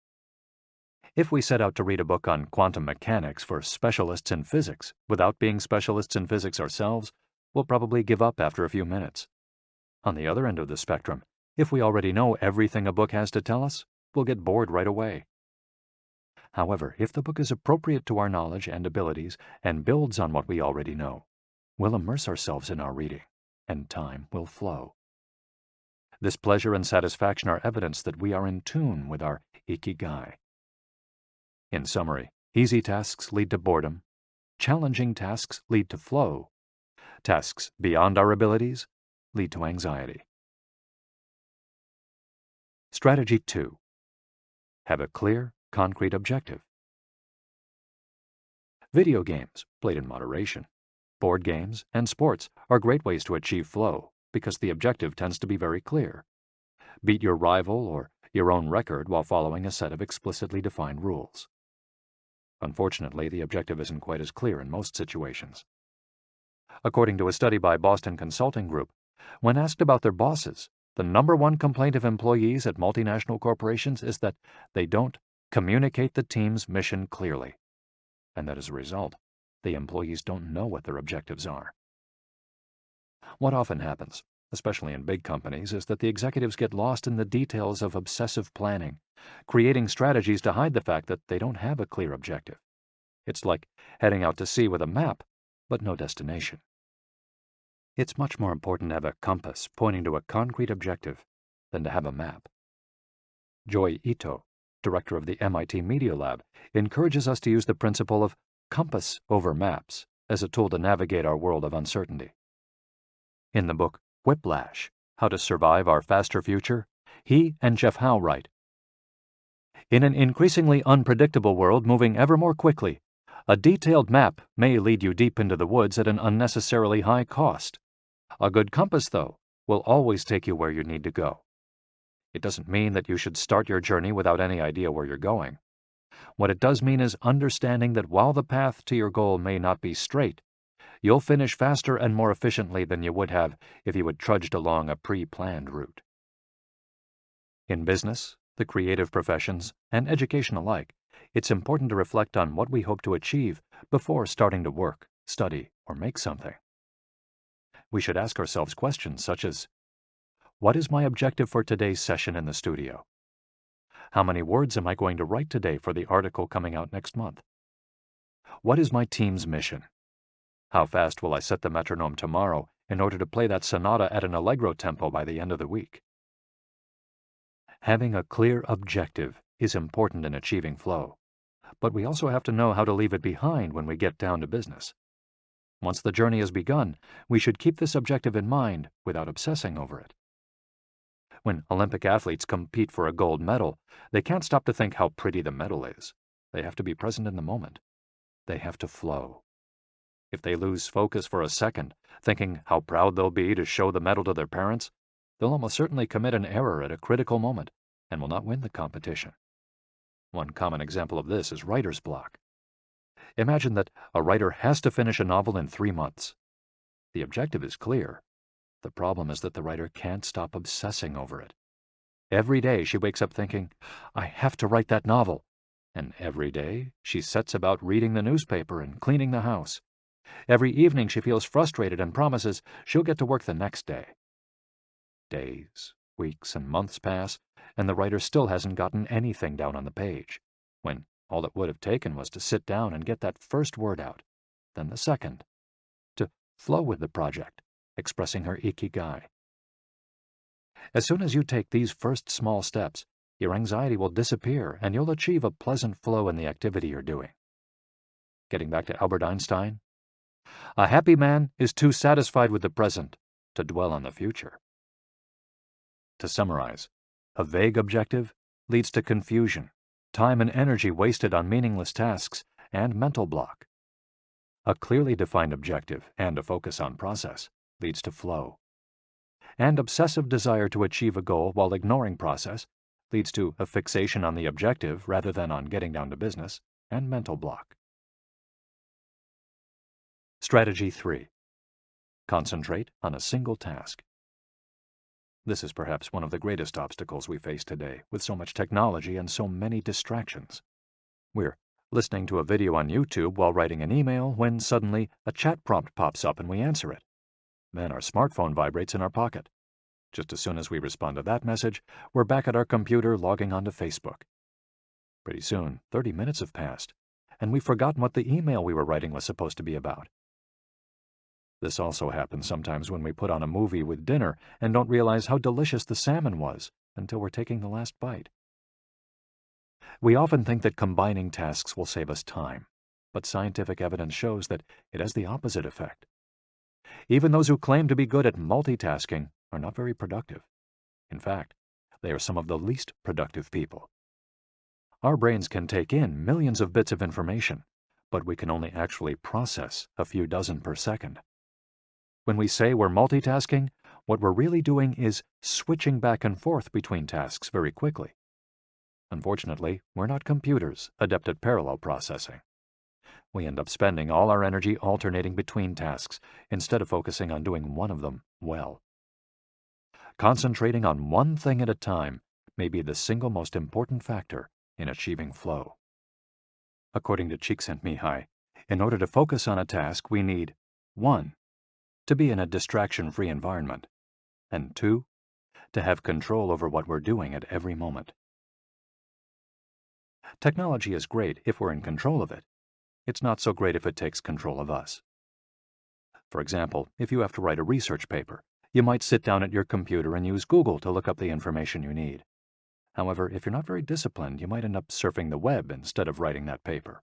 A: If we set out to read a book on quantum mechanics for specialists in physics without being specialists in physics ourselves, we'll probably give up after a few minutes. On the other end of the spectrum, if we already know everything a book has to tell us, we'll get bored right away. However, if the book is appropriate to our knowledge and abilities and builds on what we already know, we'll immerse ourselves in our reading, and time will flow. This pleasure and satisfaction are evidence that we are in tune with our ikigai. In summary, easy tasks lead to boredom, challenging tasks lead to flow, tasks beyond our abilities lead to anxiety. Strategy 2. Have a clear, concrete objective. Video games, played in moderation, board games, and sports are great ways to achieve flow because the objective tends to be very clear. Beat your rival or your own record while following a set of explicitly defined rules. Unfortunately, the objective isn't quite as clear in most situations. According to a study by Boston Consulting Group, when asked about their bosses, the #1 complaint of employees at multinational corporations is that they don't communicate the team's mission clearly, and that as a result, the employees don't know what their objectives are. What often happens, especially in big companies, is that the executives get lost in the details of obsessive planning, creating strategies to hide the fact that they don't have a clear objective. It's like heading out to sea with a map, but no destination. It's much more important to have a compass pointing to a concrete objective than to have a map. Joy Ito, director of the MIT Media Lab, encourages us to use the principle of compass over maps as a tool to navigate our world of uncertainty. In the book Whiplash, How to Survive Our Faster Future, he and Jeff Howe write, "In an increasingly unpredictable world moving ever more quickly, a detailed map may lead you deep into the woods at an unnecessarily high cost. A good compass, though, will always take you where you need to go. It doesn't mean that you should start your journey without any idea where you're going. What it does mean is understanding that while the path to your goal may not be straight, you'll finish faster and more efficiently than you would have if you had trudged along a pre-planned route." In business, the creative professions, and education alike, it's important to reflect on what we hope to achieve before starting to work, study, or make something. We should ask ourselves questions such as, what is my objective for today's session in the studio? How many words am I going to write today for the article coming out next month? What is my team's mission? How fast will I set the metronome tomorrow in order to play that sonata at an allegro tempo by the end of the week? Having a clear objective is important in achieving flow, but we also have to know how to leave it behind when we get down to business. Once the journey has begun, we should keep this objective in mind without obsessing over it. When Olympic athletes compete for a gold medal, they can't stop to think how pretty the medal is. They have to be present in the moment. They have to flow. If they lose focus for a second, thinking how proud they'll be to show the medal to their parents, they'll almost certainly commit an error at a critical moment and will not win the competition. One common example of this is writer's block. Imagine that a writer has to finish a novel in 3 months. The objective is clear. The problem is that the writer can't stop obsessing over it. Every day she wakes up thinking, I have to write that novel. And every day she sets about reading the newspaper and cleaning the house. Every evening she feels frustrated and promises she'll get to work the next day. Days, weeks, and months pass, and the writer still hasn't gotten anything down on the page, when all it would have taken was to sit down and get that first word out, then the second, to flow with the project, expressing her ikigai. As soon as you take these first small steps, your anxiety will disappear and you'll achieve a pleasant flow in the activity you're doing. Getting back to Albert Einstein, a happy man is too satisfied with the present to dwell on the future. To summarize, a vague objective leads to confusion, time and energy wasted on meaningless tasks, and mental block. A clearly defined objective and a focus on process leads to flow. And obsessive desire to achieve a goal while ignoring process leads to a fixation on the objective rather than on getting down to business, and mental block. Strategy 3. Concentrate on a single task. This is perhaps one of the greatest obstacles we face today, with so much technology and so many distractions. We're listening to a video on YouTube while writing an email when suddenly a chat prompt pops up and we answer it. Then our smartphone vibrates in our pocket. Just as soon as we respond to that message, we're back at our computer logging onto Facebook. Pretty soon, 30 minutes have passed, and we've forgotten what the email we were writing was supposed to be about. This also happens sometimes when we put on a movie with dinner and don't realize how delicious the salmon was until we're taking the last bite. We often think that combining tasks will save us time, but scientific evidence shows that it has the opposite effect. Even those who claim to be good at multitasking are not very productive. In fact, they are some of the least productive people. Our brains can take in millions of bits of information, but we can only actually process a few dozen per second. When we say we're multitasking, what we're really doing is switching back and forth between tasks very quickly. Unfortunately, we're not computers adept at parallel processing. We end up spending all our energy alternating between tasks instead of focusing on doing one of them well. Concentrating on one thing at a time may be the single most important factor in achieving flow. According to Csikszentmihalyi, in order to focus on a task, we need 1. To be in a distraction-free environment, and 2. To have control over what we're doing at every moment. Technology is great if we're in control of it. It's not so great if it takes control of us. For example, if you have to write a research paper, you might sit down at your computer and use Google to look up the information you need. However, if you're not very disciplined, you might end up surfing the web instead of writing that paper.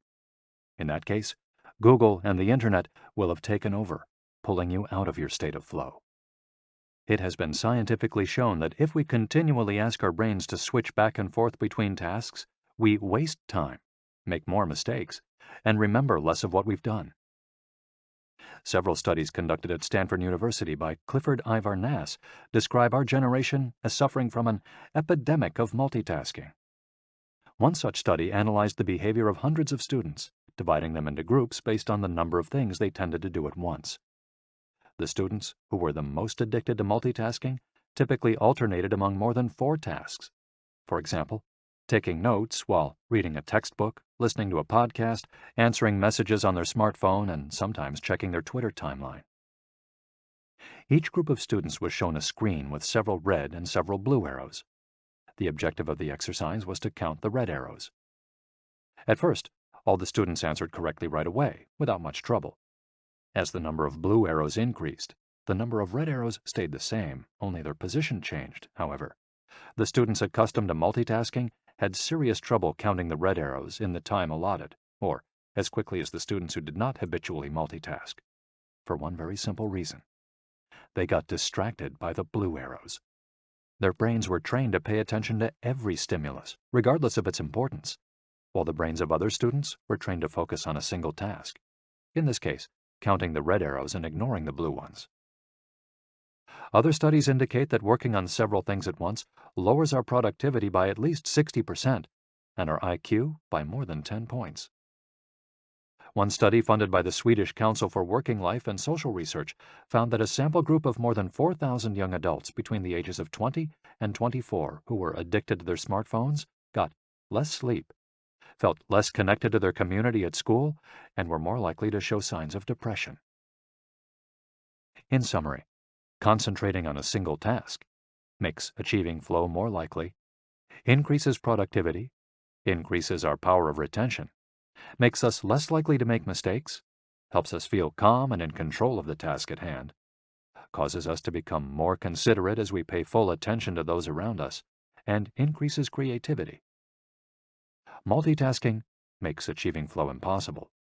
A: In that case, Google and the Internet will have taken over, pulling you out of your state of flow. It has been scientifically shown that if we continually ask our brains to switch back and forth between tasks, we waste time, make more mistakes, and remember less of what we've done. Several studies conducted at Stanford University by Clifford Ivar Nass describe our generation as suffering from an epidemic of multitasking. One such study analyzed the behavior of hundreds of students, dividing them into groups based on the number of things they tended to do at once. The students who were the most addicted to multitasking typically alternated among more than 4 tasks. For example, taking notes while reading a textbook, listening to a podcast, answering messages on their smartphone, and sometimes checking their Twitter timeline. Each group of students was shown a screen with several red and several blue arrows. The objective of the exercise was to count the red arrows. At first, all the students answered correctly right away, without much trouble. As the number of blue arrows increased, the number of red arrows stayed the same, only their position changed, however. The students accustomed to multitasking had serious trouble counting the red arrows in the time allotted, or as quickly as the students who did not habitually multitask, for one very simple reason. They got distracted by the blue arrows. Their brains were trained to pay attention to every stimulus, regardless of its importance, while the brains of other students were trained to focus on a single task. In this case, counting the red arrows and ignoring the blue ones. Other studies indicate that working on several things at once lowers our productivity by at least 60% and our IQ by more than 10 points. One study funded by the Swedish Council for Working Life and Social Research found that a sample group of more than 4,000 young adults between the ages of 20 and 24 who were addicted to their smartphones got less sleep, felt less connected to their community at school, and were more likely to show signs of depression. In summary, concentrating on a single task makes achieving flow more likely, increases productivity, increases our power of retention, makes us less likely to make mistakes, helps us feel calm and in control of the task at hand, causes us to become more considerate as we pay full attention to those around us, and increases creativity. Multitasking makes achieving flow impossible,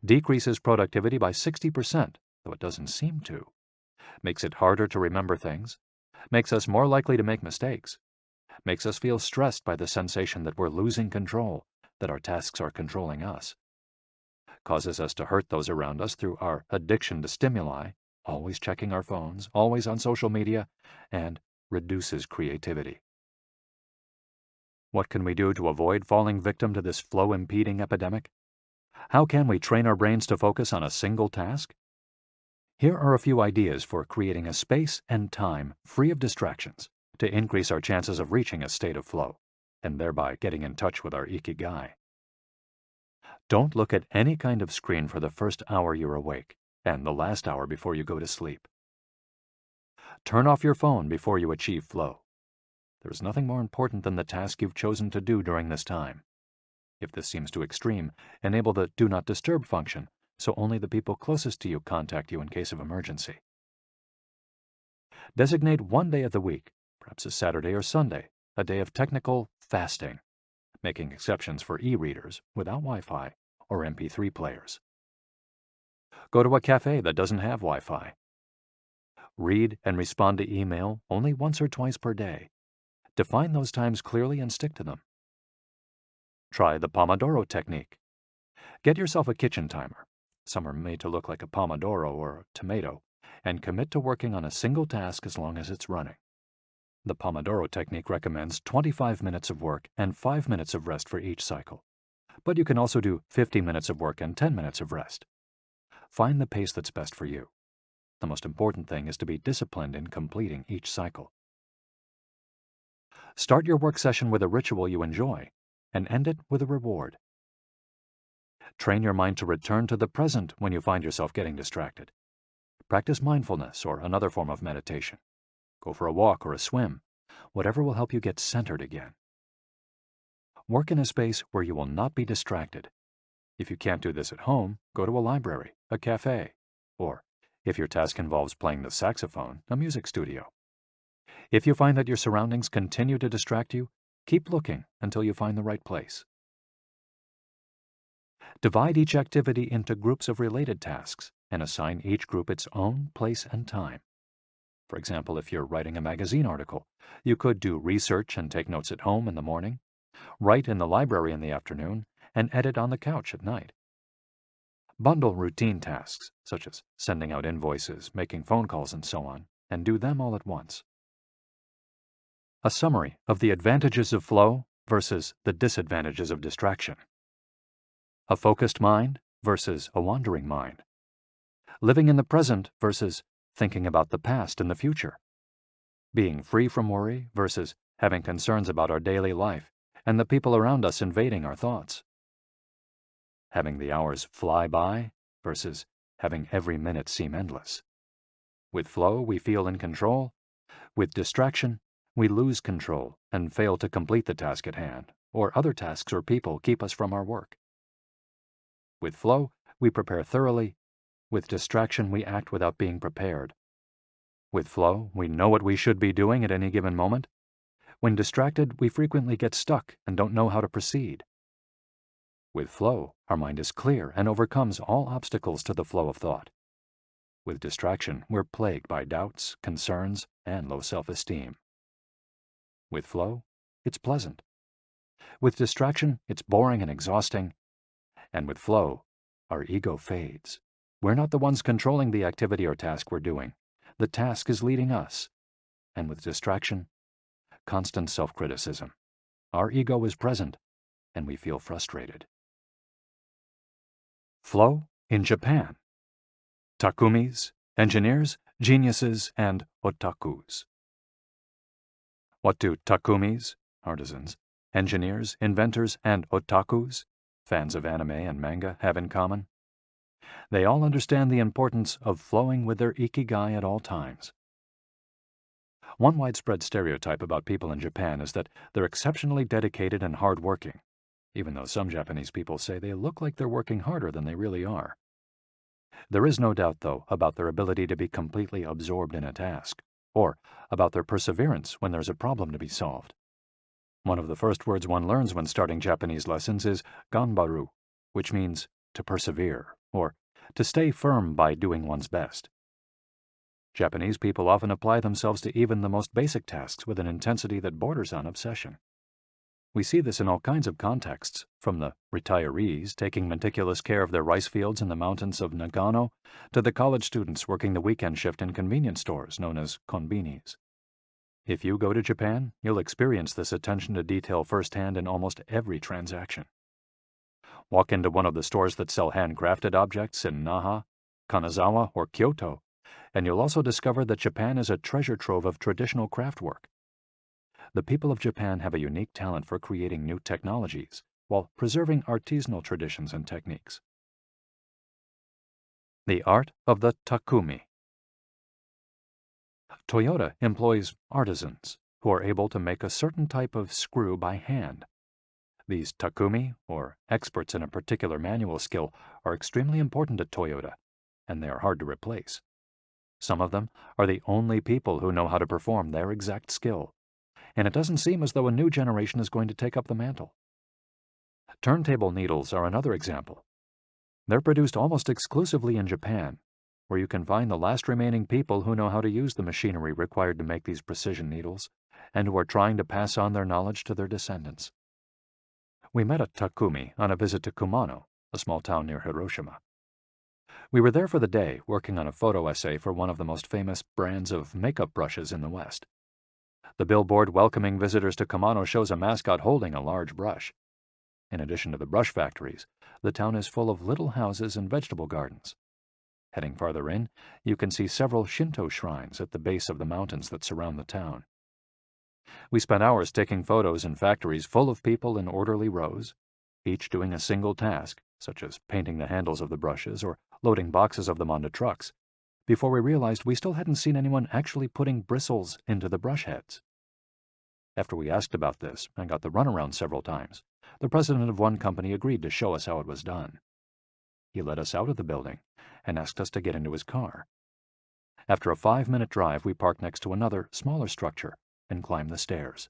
A: decreases productivity by 60%, though it doesn't seem to, makes it harder to remember things, makes us more likely to make mistakes, makes us feel stressed by the sensation that we're losing control, that our tasks are controlling us, causes us to hurt those around us through our addiction to stimuli, always checking our phones, always on social media, and reduces creativity. What can we do to avoid falling victim to this flow-impeding epidemic? How can we train our brains to focus on a single task? Here are a few ideas for creating a space and time free of distractions to increase our chances of reaching a state of flow, and thereby getting in touch with our ikigai. Don't look at any kind of screen for the first hour you're awake and the last hour before you go to sleep. Turn off your phone before you achieve flow. There is nothing more important than the task you've chosen to do during this time. If this seems too extreme, enable the Do Not Disturb function, so only the people closest to you contact you in case of emergency. Designate one day of the week, perhaps a Saturday or Sunday, a day of technical fasting, making exceptions for e-readers without Wi-Fi or MP3 players. Go to a cafe that doesn't have Wi-Fi. Read and respond to email only once or twice per day. Define those times clearly and stick to them. Try the Pomodoro technique. Get yourself a kitchen timer. Some are made to look like a pomodoro or a tomato, and commit to working on a single task as long as it's running. The Pomodoro technique recommends 25 minutes of work and 5 minutes of rest for each cycle, but you can also do 50 minutes of work and 10 minutes of rest. Find the pace that's best for you. The most important thing is to be disciplined in completing each cycle. Start your work session with a ritual you enjoy, and end it with a reward. Train your mind to return to the present when you find yourself getting distracted. Practice mindfulness or another form of meditation. Go for a walk or a swim, whatever will help you get centered again. Work in a space where you will not be distracted. If you can't do this at home, go to a library, a cafe, or, if your task involves playing the saxophone, a music studio. If you find that your surroundings continue to distract you, keep looking until you find the right place. Divide each activity into groups of related tasks and assign each group its own place and time. For example, if you're writing a magazine article, you could do research and take notes at home in the morning, write in the library in the afternoon, and edit on the couch at night. Bundle routine tasks, such as sending out invoices, making phone calls, and so on, and do them all at once. A summary of the advantages of flow versus the disadvantages of distraction. A focused mind versus a wandering mind. Living in the present versus thinking about the past and the future. Being free from worry versus having concerns about our daily life and the people around us invading our thoughts. Having the hours fly by versus having every minute seem endless. With flow, we feel in control. With distraction, we lose control and fail to complete the task at hand, or other tasks or people keep us from our work. With flow, we prepare thoroughly. With distraction, we act without being prepared. With flow, we know what we should be doing at any given moment. When distracted, we frequently get stuck and don't know how to proceed. With flow, our mind is clear and overcomes all obstacles to the flow of thought. With distraction, we're plagued by doubts, concerns, and low self-esteem. With flow, it's pleasant. With distraction, it's boring and exhausting. And with flow, our ego fades. We're not the ones controlling the activity or task we're doing. The task is leading us. And with distraction, constant self-criticism. Our ego is present, and we feel frustrated. Flow in Japan. Takumis, engineers, geniuses, and otakus. What do takumis, artisans, engineers, inventors, and otakus, fans of anime and manga, have in common? They all understand the importance of flowing with their ikigai at all times. One widespread stereotype about people in Japan is that they're exceptionally dedicated and hardworking, even though some Japanese people say they look like they're working harder than they really are. There is no doubt, though, about their ability to be completely absorbed in a task, or about their perseverance when there's a problem to be solved. One of the first words one learns when starting Japanese lessons is ganbaru, which means to persevere, or to stay firm by doing one's best. Japanese people often apply themselves to even the most basic tasks with an intensity that borders on obsession. We see this in all kinds of contexts, from the retirees taking meticulous care of their rice fields in the mountains of Nagano to the college students working the weekend shift in convenience stores known as konbinis. If you go to Japan, you'll experience this attention to detail firsthand in almost every transaction. Walk into one of the stores that sell handcrafted objects in Naha, Kanazawa, or Kyoto, and you'll also discover that Japan is a treasure trove of traditional craftwork. The people of Japan have a unique talent for creating new technologies while preserving artisanal traditions and techniques. The art of the takumi. Toyota employs artisans who are able to make a certain type of screw by hand. These takumi, or experts in a particular manual skill, are extremely important at Toyota, and they are hard to replace. Some of them are the only people who know how to perform their exact skill, and it doesn't seem as though a new generation is going to take up the mantle. Turntable needles are another example. They're produced almost exclusively in Japan, where you can find the last remaining people who know how to use the machinery required to make these precision needles, and who are trying to pass on their knowledge to their descendants. We met a takumi on a visit to Kumano, a small town near Hiroshima. We were there for the day, working on a photo essay for one of the most famous brands of makeup brushes in the West. The billboard welcoming visitors to Kumano shows a mascot holding a large brush. In addition to the brush factories, the town is full of little houses and vegetable gardens. Heading farther in, you can see several Shinto shrines at the base of the mountains that surround the town. We spent hours taking photos in factories full of people in orderly rows, each doing a single task, such as painting the handles of the brushes or loading boxes of them onto trucks, before we realized we still hadn't seen anyone actually putting bristles into the brush heads. After we asked about this and got the runaround several times, the president of one company agreed to show us how it was done. He led us out of the building and asked us to get into his car. After a 5-minute drive, we parked next to another, smaller structure and climbed the stairs.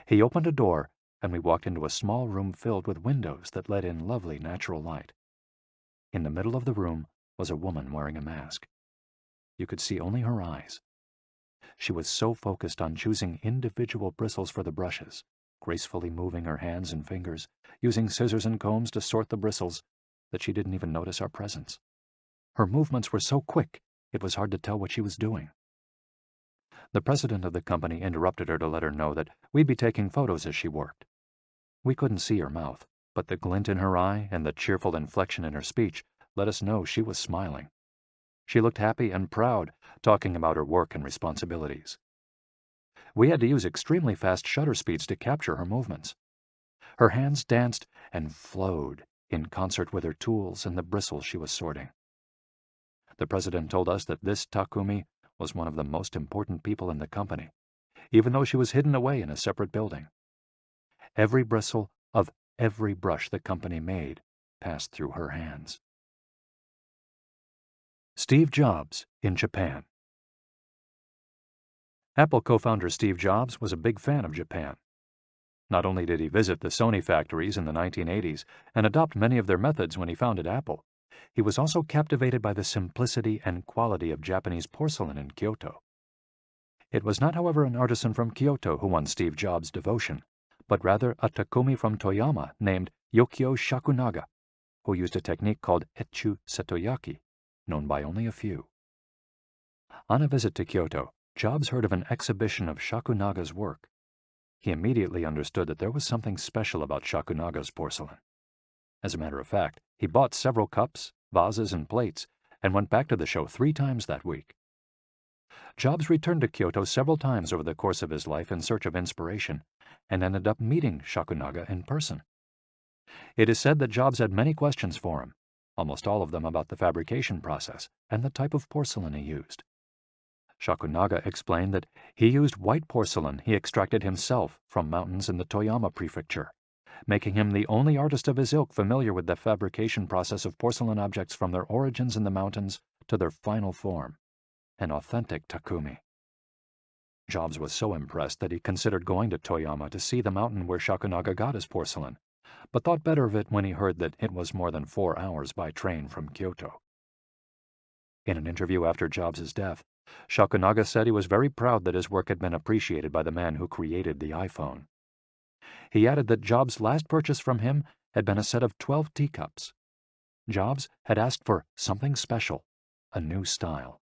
A: He opened a door, and we walked into a small room filled with windows that let in lovely natural light. In the middle of the room was a woman wearing a mask. You could see only her eyes. She was so focused on choosing individual bristles for the brushes, gracefully moving her hands and fingers, using scissors and combs to sort the bristles, that she didn't even notice our presence. Her movements were so quick, it was hard to tell what she was doing. The president of the company interrupted her to let her know that we'd be taking photos as she worked. We couldn't see her mouth, but the glint in her eye and the cheerful inflection in her speech let us know she was smiling. She looked happy and proud, talking about her work and responsibilities. We had to use extremely fast shutter speeds to capture her movements. Her hands danced and flowed in concert with her tools and the bristles she was sorting. The president told us that this takumi was one of the most important people in the company, even though she was hidden away in a separate building. Every bristle of every brush the company made passed through her hands. Steve Jobs in Japan. Apple co-founder Steve Jobs was a big fan of Japan. Not only did he visit the Sony factories in the 1980s and adopt many of their methods when he founded Apple, he was also captivated by the simplicity and quality of Japanese porcelain in Kyoto. It was not, however, an artisan from Kyoto who won Steve Jobs' devotion, but rather a takumi from Toyama named Yokio Shakunaga, who used a technique called etchu setoyaki, known by only a few. On a visit to Kyoto, Jobs heard of an exhibition of Shakunaga's work. He immediately understood that there was something special about Shakunaga's porcelain. As a matter of fact, he bought several cups, vases, and plates, and went back to the show 3 times that week. Jobs returned to Kyoto several times over the course of his life in search of inspiration, and ended up meeting Shakunaga in person. It is said that Jobs had many questions for him, almost all of them about the fabrication process and the type of porcelain he used. Shakunaga explained that he used white porcelain he extracted himself from mountains in the Toyama prefecture, making him the only artist of his ilk familiar with the fabrication process of porcelain objects from their origins in the mountains to their final form, an authentic Takumi. Jobs was so impressed that he considered going to Toyama to see the mountain where Shakunaga got his porcelain, but thought better of it when he heard that it was more than 4 hours by train from Kyoto. In an interview after Jobs' death, Shakunaga said he was very proud that his work had been appreciated by the man who created the iPhone. He added that Jobs' last purchase from him had been a set of 12 teacups. Jobs had asked for something special, a new style.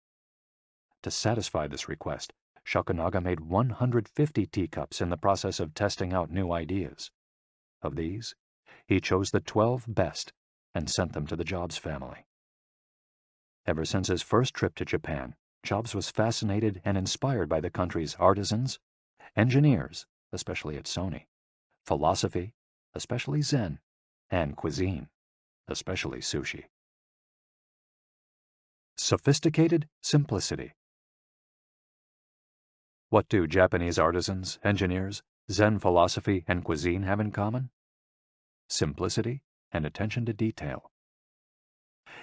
A: To satisfy this request, Shakunaga made 150 teacups in the process of testing out new ideas. Of these, he chose the 12 best and sent them to the Jobs family. Ever since his first trip to Japan, Jobs was fascinated and inspired by the country's artisans, engineers, especially at Sony, philosophy, especially Zen, and cuisine, especially sushi. Sophisticated simplicity. What do Japanese artisans, engineers, Zen philosophy, and cuisine have in common? Simplicity and attention to detail.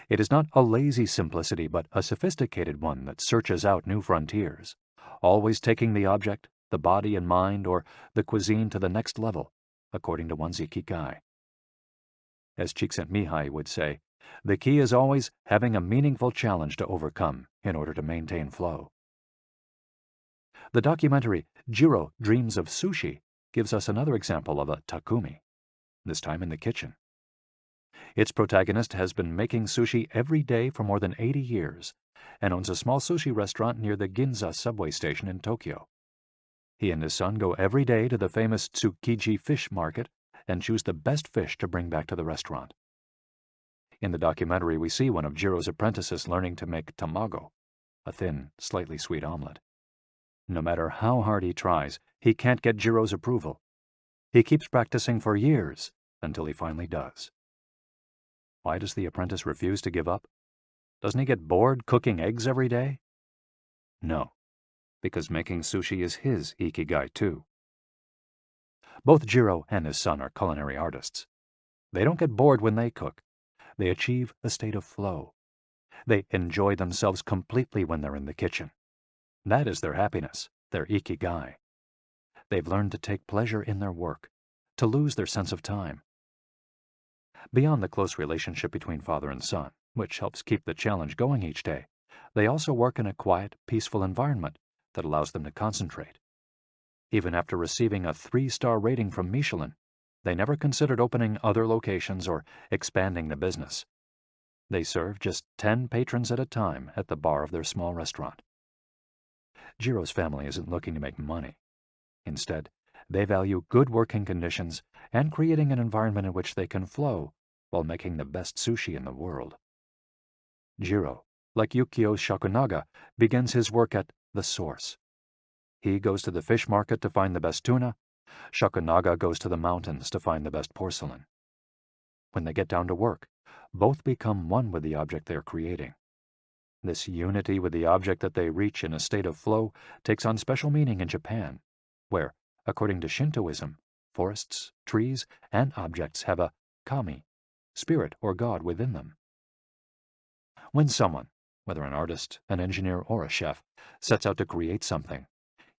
A: It is not a lazy simplicity, but a sophisticated one that searches out new frontiers, always taking the object, the body and mind, or the cuisine to the next level, according to one's ikigai. As Csikszentmihalyi would say, the key is always having a meaningful challenge to overcome in order to maintain flow. The documentary Jiro Dreams of Sushi gives us another example of a Takumi, this time in the kitchen. Its protagonist has been making sushi every day for more than 80 years and owns a small sushi restaurant near the Ginza subway station in Tokyo. He and his son go every day to the famous Tsukiji fish market and choose the best fish to bring back to the restaurant. In the documentary, we see one of Jiro's apprentices learning to make tamago, a thin, slightly sweet omelet. No matter how hard he tries, he can't get Jiro's approval. He keeps practicing for years until he finally does. Why does the apprentice refuse to give up? Doesn't he get bored cooking eggs every day? No, because making sushi is his ikigai too. Both Jiro and his son are culinary artists. They don't get bored when they cook. They achieve a state of flow. They enjoy themselves completely when they're in the kitchen. That is their happiness, their ikigai. They've learned to take pleasure in their work, to lose their sense of time. Beyond the close relationship between father and son, which helps keep the challenge going each day, they also work in a quiet, peaceful environment that allows them to concentrate. Even after receiving a 3-star rating from Michelin, they never considered opening other locations or expanding the business. They serve just 10 patrons at a time at the bar of their small restaurant. Jiro's family isn't looking to make money. Instead, they value good working conditions and creating an environment in which they can flow while making the best sushi in the world. Jiro, like Yukio Shakunaga, begins his work at the source. He goes to the fish market to find the best tuna. Shakunaga goes to the mountains to find the best porcelain. When they get down to work, both become one with the object they're creating. This unity with the object that they reach in a state of flow takes on special meaning in Japan, where, according to Shintoism, forests, trees, and objects have a kami, spirit or god within them. When someone, whether an artist, an engineer, or a chef, sets out to create something,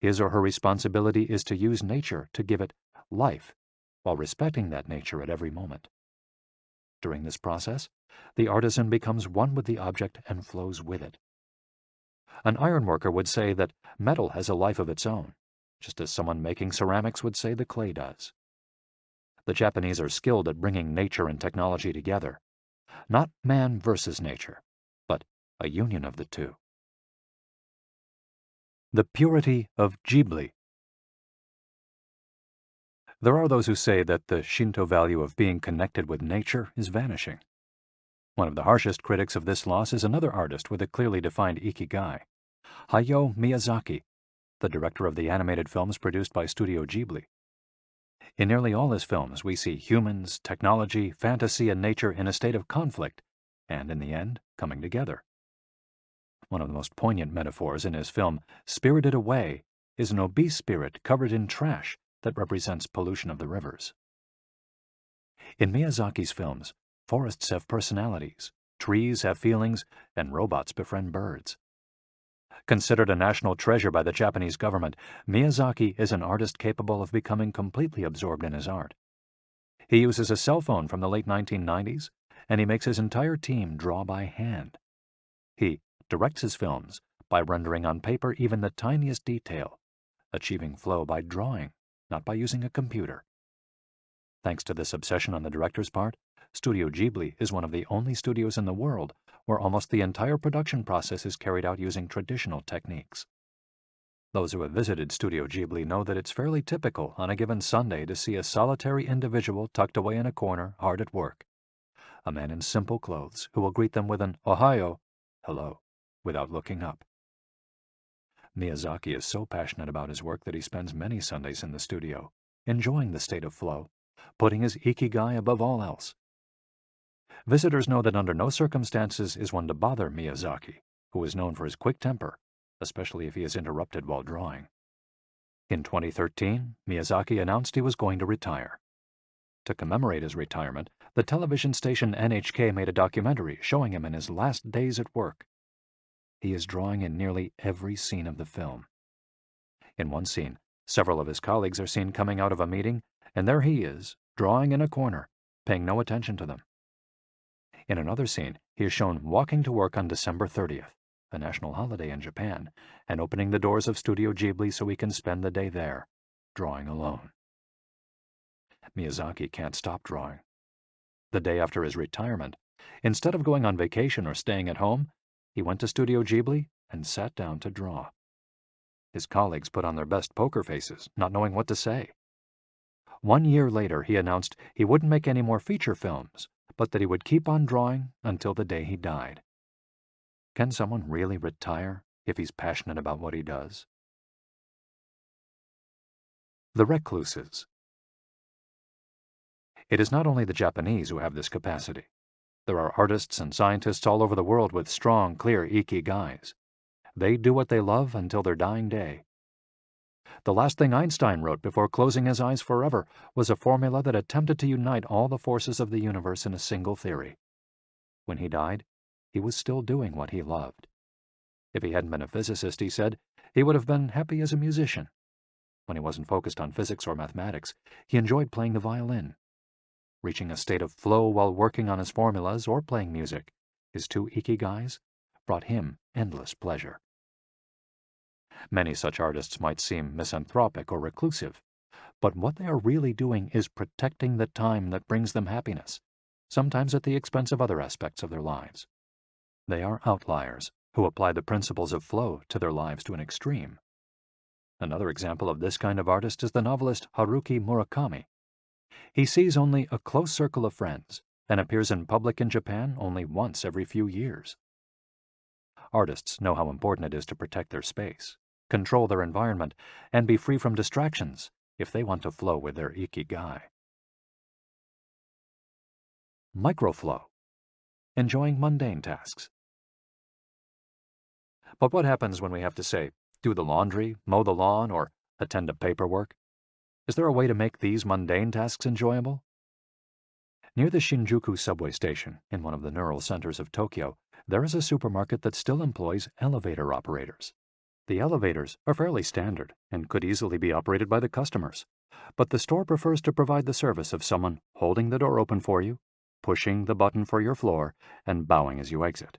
A: his or her responsibility is to use nature to give it life, while respecting that nature at every moment. During this process, the artisan becomes one with the object and flows with it. An ironworker would say that metal has a life of its own, just as someone making ceramics would say the clay does. The Japanese are skilled at bringing nature and technology together, not man versus nature, but a union of the two. The purity of Ghibli. There are those who say that the Shinto value of being connected with nature is vanishing. One of the harshest critics of this loss is another artist with a clearly defined ikigai, Hayao Miyazaki, the director of the animated films produced by Studio Ghibli. In nearly all his films, we see humans, technology, fantasy, and nature in a state of conflict, and in the end, coming together. One of the most poignant metaphors in his film, Spirited Away, is an obese spirit covered in trash that represents pollution of the rivers. In Miyazaki's films, forests have personalities, trees have feelings, and robots befriend birds. Considered a national treasure by the Japanese government, Miyazaki is an artist capable of becoming completely absorbed in his art. He uses a cell phone from the late 1990s, and he makes his entire team draw by hand. He directs his films by rendering on paper even the tiniest detail, achieving flow by drawing, not by using a computer. Thanks to this obsession on the director's part, Studio Ghibli is one of the only studios in the world where almost the entire production process is carried out using traditional techniques. Those who have visited Studio Ghibli know that it's fairly typical on a given Sunday to see a solitary individual tucked away in a corner, hard at work. A man in simple clothes who will greet them with an "Ohayo," hello, without looking up. Miyazaki is so passionate about his work that he spends many Sundays in the studio, enjoying the state of flow, putting his ikigai above all else. Visitors know that under no circumstances is one to bother Miyazaki, who is known for his quick temper, especially if he is interrupted while drawing. In 2013, Miyazaki announced he was going to retire. To commemorate his retirement, the television station NHK made a documentary showing him in his last days at work. He is drawing in nearly every scene of the film. In one scene, several of his colleagues are seen coming out of a meeting, and there he is, drawing in a corner, paying no attention to them. In another scene, he is shown walking to work on December 30th, a national holiday in Japan, and opening the doors of Studio Ghibli so he can spend the day there, drawing alone. Miyazaki can't stop drawing. The day after his retirement, instead of going on vacation or staying at home, he went to Studio Ghibli and sat down to draw. His colleagues put on their best poker faces, not knowing what to say. 1 year later, he announced he wouldn't make any more feature films, but that he would keep on drawing until the day he died. Can someone really retire if he's passionate about what he does? The Recluses. It is not only the Japanese who have this capacity. There are artists and scientists all over the world with strong, clear ikigais. They do what they love until their dying day. The last thing Einstein wrote before closing his eyes forever was a formula that attempted to unite all the forces of the universe in a single theory. When he died, he was still doing what he loved. If he hadn't been a physicist, he said, he would have been happy as a musician. When he wasn't focused on physics or mathematics, he enjoyed playing the violin. Reaching a state of flow while working on his formulas or playing music, his two ikigais, brought him endless pleasure. Many such artists might seem misanthropic or reclusive, but what they are really doing is protecting the time that brings them happiness, sometimes at the expense of other aspects of their lives. They are outliers who apply the principles of flow to their lives to an extreme. Another example of this kind of artist is the novelist Haruki Murakami. He sees only a close circle of friends and appears in public in Japan only once every few years. Artists know how important it is to protect their space, control their environment, and be free from distractions if they want to flow with their ikigai. Microflow. Enjoying mundane tasks. But what happens when we have to, say, do the laundry, mow the lawn, or attend to paperwork? Is there a way to make these mundane tasks enjoyable? Near the Shinjuku subway station, in one of the neural centers of Tokyo, there is a supermarket that still employs elevator operators. The elevators are fairly standard and could easily be operated by the customers, but the store prefers to provide the service of someone holding the door open for you, pushing the button for your floor, and bowing as you exit.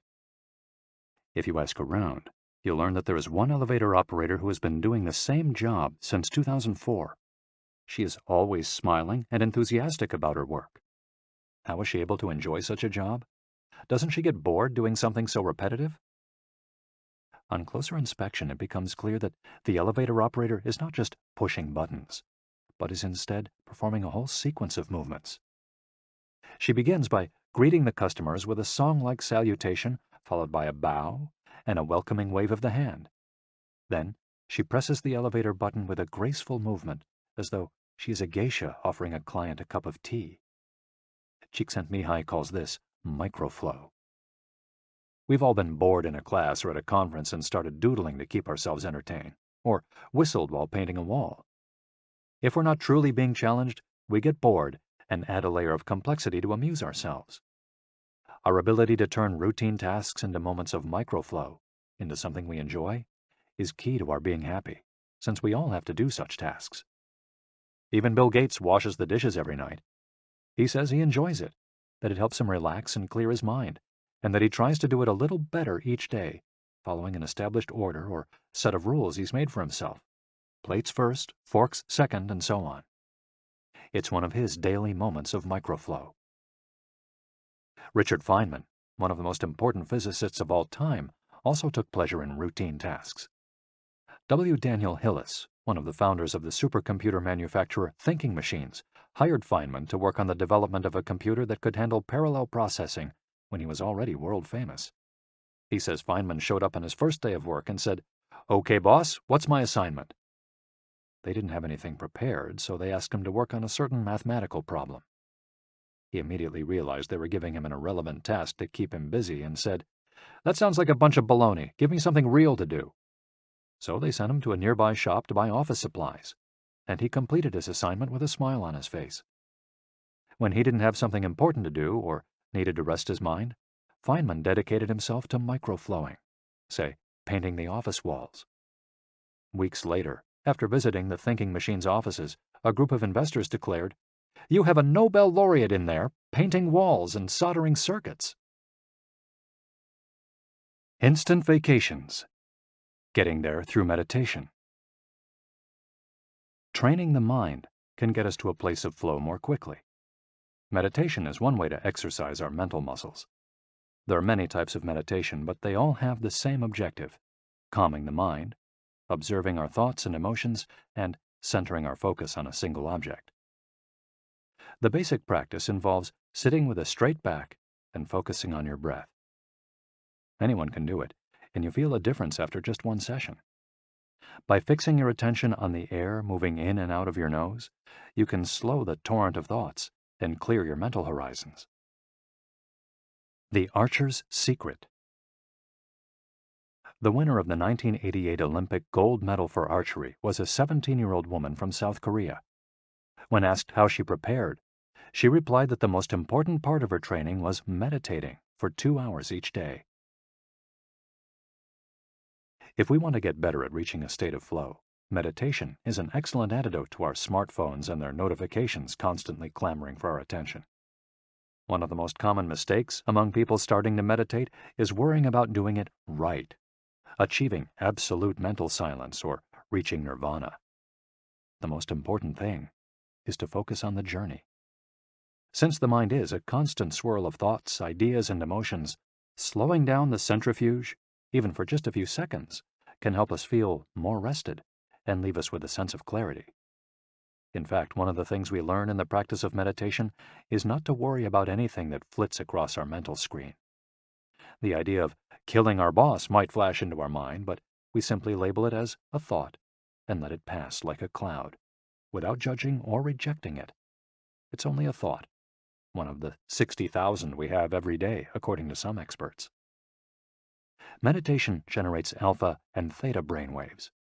A: If you ask around, you'll learn that there is one elevator operator who has been doing the same job since 2004. She is always smiling and enthusiastic about her work. How is she able to enjoy such a job? Doesn't she get bored doing something so repetitive? On closer inspection, it becomes clear that the elevator operator is not just pushing buttons, but is instead performing a whole sequence of movements. She begins by greeting the customers with a song-like salutation, followed by a bow and a welcoming wave of the hand. Then she presses the elevator button with a graceful movement, as though she is a geisha offering a client a cup of tea. Csikszentmihalyi calls this microflow. We've all been bored in a class or at a conference and started doodling to keep ourselves entertained, or whistled while painting a wall. If we're not truly being challenged, we get bored and add a layer of complexity to amuse ourselves. Our ability to turn routine tasks into moments of microflow, into something we enjoy, is key to our being happy, since we all have to do such tasks. Even Bill Gates washes the dishes every night. He says he enjoys it, that it helps him relax and clear his mind, and that he tries to do it a little better each day, following an established order or set of rules he's made for himself. Plates first, forks second, and so on. It's one of his daily moments of microflow. Richard Feynman, one of the most important physicists of all time, also took pleasure in routine tasks. W. Daniel Hillis, one of the founders of the supercomputer manufacturer Thinking Machines, hired Feynman to work on the development of a computer that could handle parallel processing when he was already world famous. He says Feynman showed up on his first day of work and said, "Okay, boss, what's my assignment?" They didn't have anything prepared, so they asked him to work on a certain mathematical problem. He immediately realized they were giving him an irrelevant task to keep him busy and said, "That sounds like a bunch of baloney. Give me something real to do." So they sent him to a nearby shop to buy office supplies, and he completed his assignment with a smile on his face. When he didn't have something important to do or needed to rest his mind, Feynman dedicated himself to microflowing, say, painting the office walls. Weeks later, after visiting the Thinking Machines offices, a group of investors declared, "You have a Nobel laureate in there, painting walls and soldering circuits." Instant vacations. Getting there through meditation. Training the mind can get us to a place of flow more quickly. Meditation is one way to exercise our mental muscles. There are many types of meditation, but they all have the same objective: calming the mind, observing our thoughts and emotions, and centering our focus on a single object. The basic practice involves sitting with a straight back and focusing on your breath. Anyone can do it, and you feel a difference after just one session. By fixing your attention on the air moving in and out of your nose, you can slow the torrent of thoughts and clear your mental horizons. The Archer's Secret. The winner of the 1988 Olympic gold medal for archery was a 17-year-old woman from South Korea. When asked how she prepared, she replied that the most important part of her training was meditating for 2 hours each day. If we want to get better at reaching a state of flow, meditation is an excellent antidote to our smartphones and their notifications constantly clamoring for our attention. One of the most common mistakes among people starting to meditate is worrying about doing it right, achieving absolute mental silence or reaching nirvana. The most important thing is to focus on the journey. Since the mind is a constant swirl of thoughts, ideas, and emotions, slowing down the centrifuge, even for just a few seconds, can help us feel more rested and leave us with a sense of clarity. In fact, one of the things we learn in the practice of meditation is not to worry about anything that flits across our mental screen. The idea of killing our boss might flash into our mind, but we simply label it as a thought and let it pass like a cloud, without judging or rejecting it. It's only a thought, one of the 60,000 we have every day, according to some experts. Meditation generates alpha and theta brainwaves.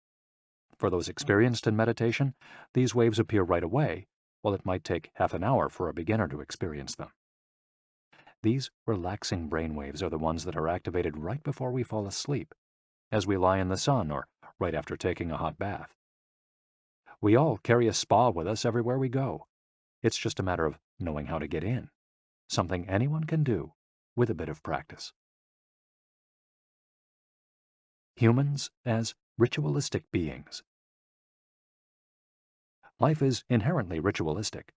A: For those experienced in meditation, these waves appear right away, while it might take half an hour for a beginner to experience them. These relaxing brainwaves are the ones that are activated right before we fall asleep, as we lie in the sun or right after taking a hot bath. We all carry a spa with us everywhere we go. It's just a matter of knowing how to get in, something anyone can do with a bit of practice. Humans as ritualistic beings. Life is inherently ritualistic.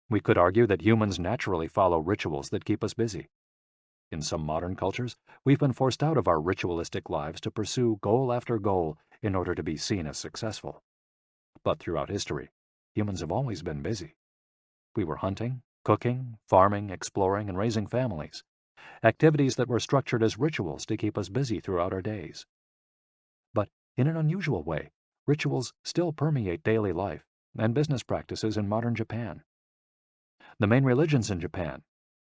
A: We could argue that humans naturally follow rituals that keep us busy. In some modern cultures, we've been forced out of our ritualistic lives to pursue goal after goal in order to be seen as successful. But throughout history, humans have always been busy. We were hunting, cooking, farming, exploring, and raising families, activities that were structured as rituals to keep us busy throughout our days. But in an unusual way, rituals still permeate daily life and business practices in modern Japan. The main religions in Japan,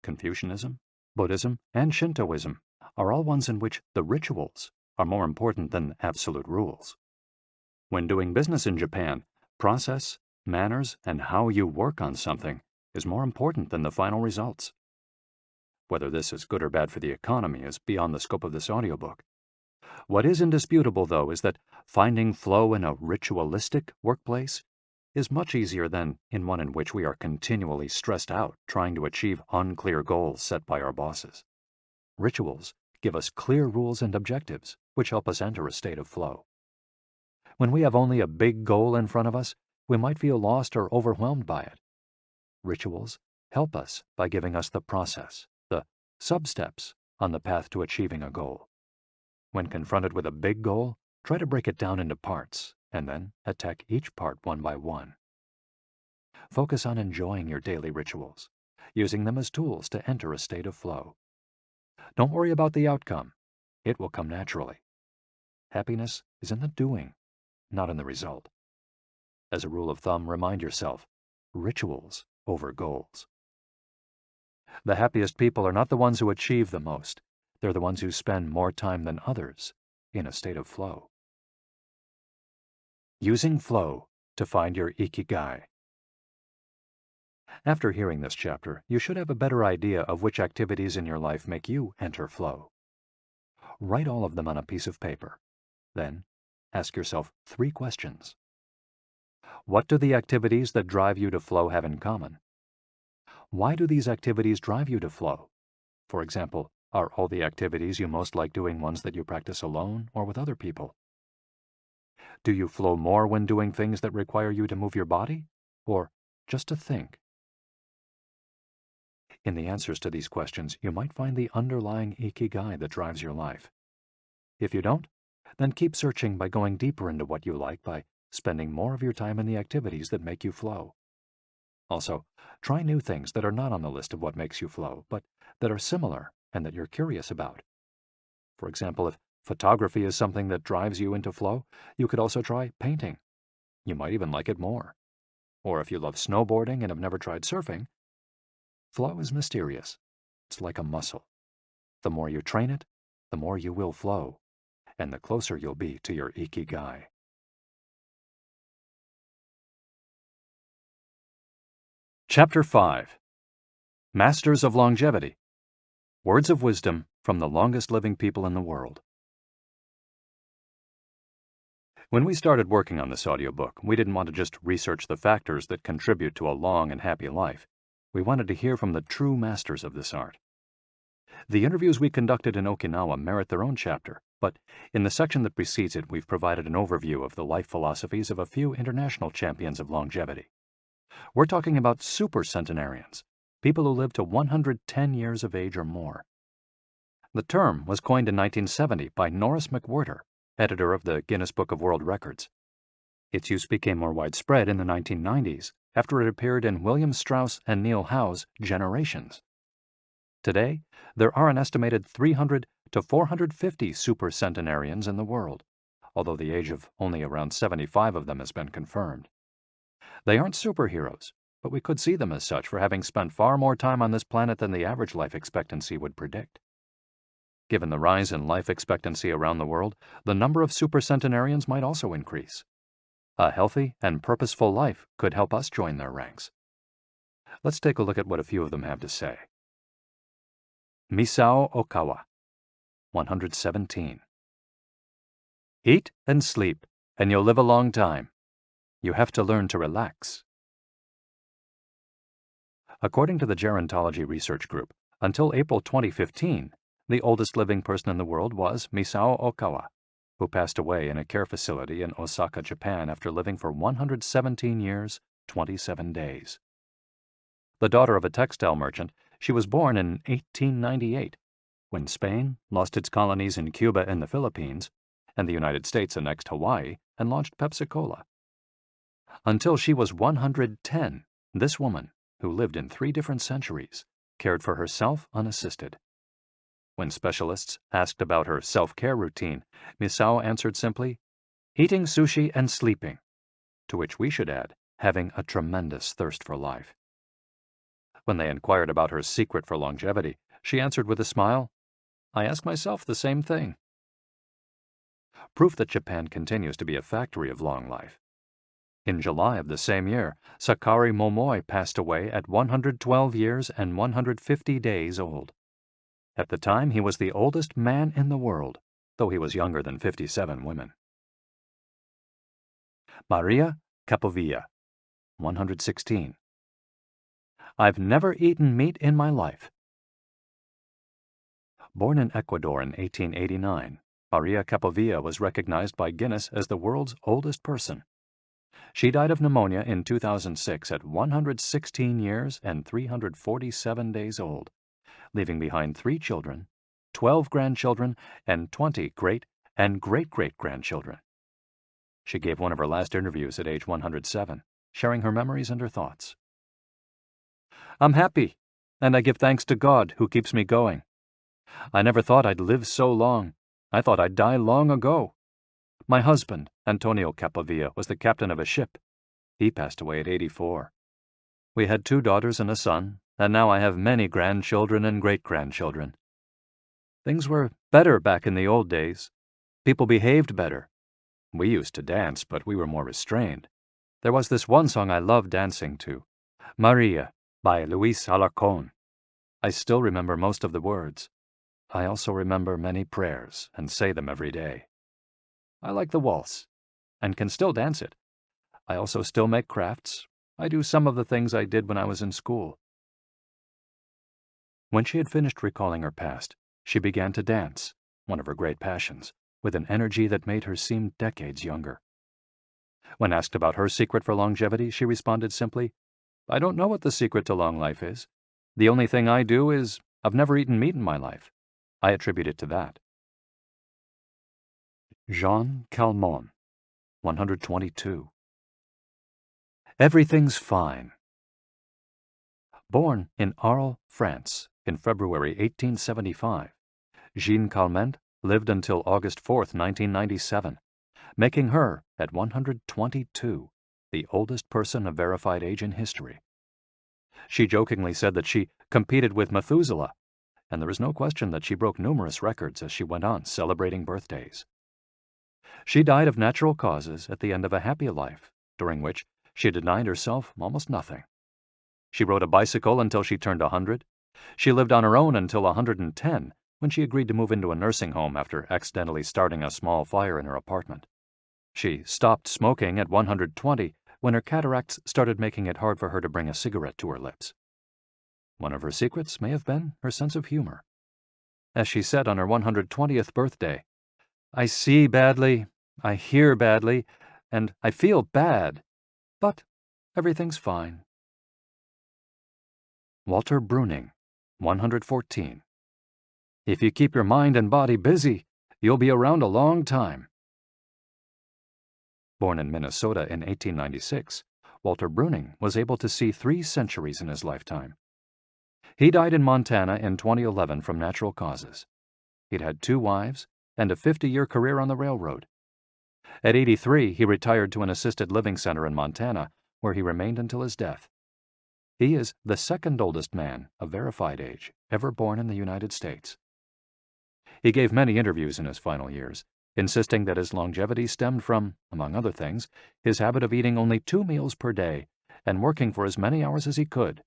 A: Confucianism, Buddhism, and Shintoism, are all ones in which the rituals are more important than absolute rules. When doing business in Japan, process, manners, and how you work on something is more important than the final results. Whether this is good or bad for the economy is beyond the scope of this audiobook. What is indisputable, though, is that finding flow in a ritualistic workplace is much easier than in one in which we are continually stressed out trying to achieve unclear goals set by our bosses. Rituals give us clear rules and objectives, which help us enter a state of flow. When we have only a big goal in front of us, we might feel lost or overwhelmed by it. Rituals help us by giving us the process, the sub-steps on the path to achieving a goal. When confronted with a big goal, try to break it down into parts, and then attack each part one by one. Focus on enjoying your daily rituals, using them as tools to enter a state of flow. Don't worry about the outcome. It will come naturally. Happiness is in the doing, not in the result. As a rule of thumb, remind yourself, rituals over goals. The happiest people are not the ones who achieve the most. They're the ones who spend more time than others in a state of flow. Using flow to find your ikigai. After hearing this chapter, you should have a better idea of which activities in your life make you enter flow. Write all of them on a piece of paper. Then, ask yourself 3 questions. What do the activities that drive you to flow have in common? Why do these activities drive you to flow? For example, are all the activities you most like doing ones that you practice alone or with other people? Do you flow more when doing things that require you to move your body, or just to think? In the answers to these questions, you might find the underlying ikigai that drives your life. If you don't, then keep searching by going deeper into what you like by spending more of your time in the activities that make you flow. Also, try new things that are not on the list of what makes you flow, but that are similar and that you're curious about. For example, if photography is something that drives you into flow, you could also try painting. You might even like it more. Or if you love snowboarding and have never tried surfing, flow is mysterious. It's like a muscle. The more you train it, the more you will flow, and the closer you'll be to your ikigai. Chapter 5. Masters of Longevity. Words of wisdom from the longest living people in the world. When we started working on this audiobook, we didn't want to just research the factors that contribute to a long and happy life. We wanted to hear from the true masters of this art. The interviews we conducted in Okinawa merit their own chapter, but in the section that precedes it, we've provided an overview of the life philosophies of a few international champions of longevity. We're talking about supercentenarians, people who live to 110 years of age or more. The term was coined in 1970 by Norris McWhirter, editor of the Guinness Book of World Records. Its use became more widespread in the 1990s after it appeared in William Strauss and Neil Howe's Generations. Today, there are an estimated 300 to 450 supercentenarians in the world, although the age of only around 75 of them has been confirmed. They aren't superheroes, but we could see them as such for having spent far more time on this planet than the average life expectancy would predict. Given the rise in life expectancy around the world, the number of supercentenarians might also increase. A healthy and purposeful life could help us join their ranks. Let's take a look at what a few of them have to say. Misao Okawa, 117. Eat and sleep, and you'll live a long time. You have to learn to relax. According to the Gerontology Research Group, until April 2015, the oldest living person in the world was Misao Okawa, who passed away in a care facility in Osaka, Japan after living for 117 years, 27 days. The daughter of a textile merchant, she was born in 1898, when Spain lost its colonies in Cuba and the Philippines, and the United States annexed Hawaii and launched Pepsi-Cola. Until she was 110, this woman, who lived in 3 different centuries, cared for herself unassisted. When specialists asked about her self-care routine, Misao answered simply, eating sushi and sleeping, to which we should add, having a tremendous thirst for life. When they inquired about her secret for longevity, she answered with a smile, I ask myself the same thing. Proof that Japan continues to be a factory of long life. In July of the same year, Sakari Momoi passed away at 112 years and 150 days old. At the time, he was the oldest man in the world, though he was younger than 57 women. Maria Capovilla, 116. I've never eaten meat in my life. Born in Ecuador in 1889, Maria Capovilla was recognized by Guinness as the world's oldest person. She died of pneumonia in 2006 at 116 years and 347 days old, leaving behind 3 children, 12 grandchildren, and 20 great and great-great-grandchildren. She gave one of her last interviews at age 107, sharing her memories and her thoughts. I'm happy, and I give thanks to God who keeps me going. I never thought I'd live so long. I thought I'd die long ago. My husband, Antonio Capovilla, was the captain of a ship. He passed away at 84. We had 2 daughters and a son, and now I have many grandchildren and great-grandchildren. Things were better back in the old days. People behaved better. We used to dance, but we were more restrained. There was this one song I loved dancing to, Maria by Luis Alarcón. I still remember most of the words. I also remember many prayers and say them every day. I like the waltz, and can still dance it. I also still make crafts. I do some of the things I did when I was in school. When she had finished recalling her past, she began to dance, one of her great passions, with an energy that made her seem decades younger. When asked about her secret for longevity, she responded simply, I don't know what the secret to long life is. The only thing I do is I've never eaten meat in my life. I attribute it to that. Jean Calment, 122. Everything's fine. Born in Arles, France, in February 1875, Jean Calment lived until August 4, 1997, making her, at 122, the oldest person of verified age in history. She jokingly said that she competed with Methuselah, and there is no question that she broke numerous records as she went on celebrating birthdays. She died of natural causes at the end of a happy life, during which she denied herself almost nothing. She rode a bicycle until she turned 100. She lived on her own until 110, when she agreed to move into a nursing home after accidentally starting a small fire in her apartment. She stopped smoking at 120 when her cataracts started making it hard for her to bring a cigarette to her lips. One of her secrets may have been her sense of humor. As she said on her 120th birthday, I see badly, I hear badly, and I feel bad, but everything's fine. Walter Bruning, 114. If you keep your mind and body busy, you'll be around a long time. Born in Minnesota in 1896, Walter Bruning was able to see 3 centuries in his lifetime. He died in Montana in 2011 from natural causes. He'd had 2 wives and a 50-year career on the railroad. At 83, he retired to an assisted living center in Montana, where he remained until his death. He is the second oldest man of verified age ever born in the United States. He gave many interviews in his final years, insisting that his longevity stemmed from, among other things, his habit of eating only 2 meals per day and working for as many hours as he could.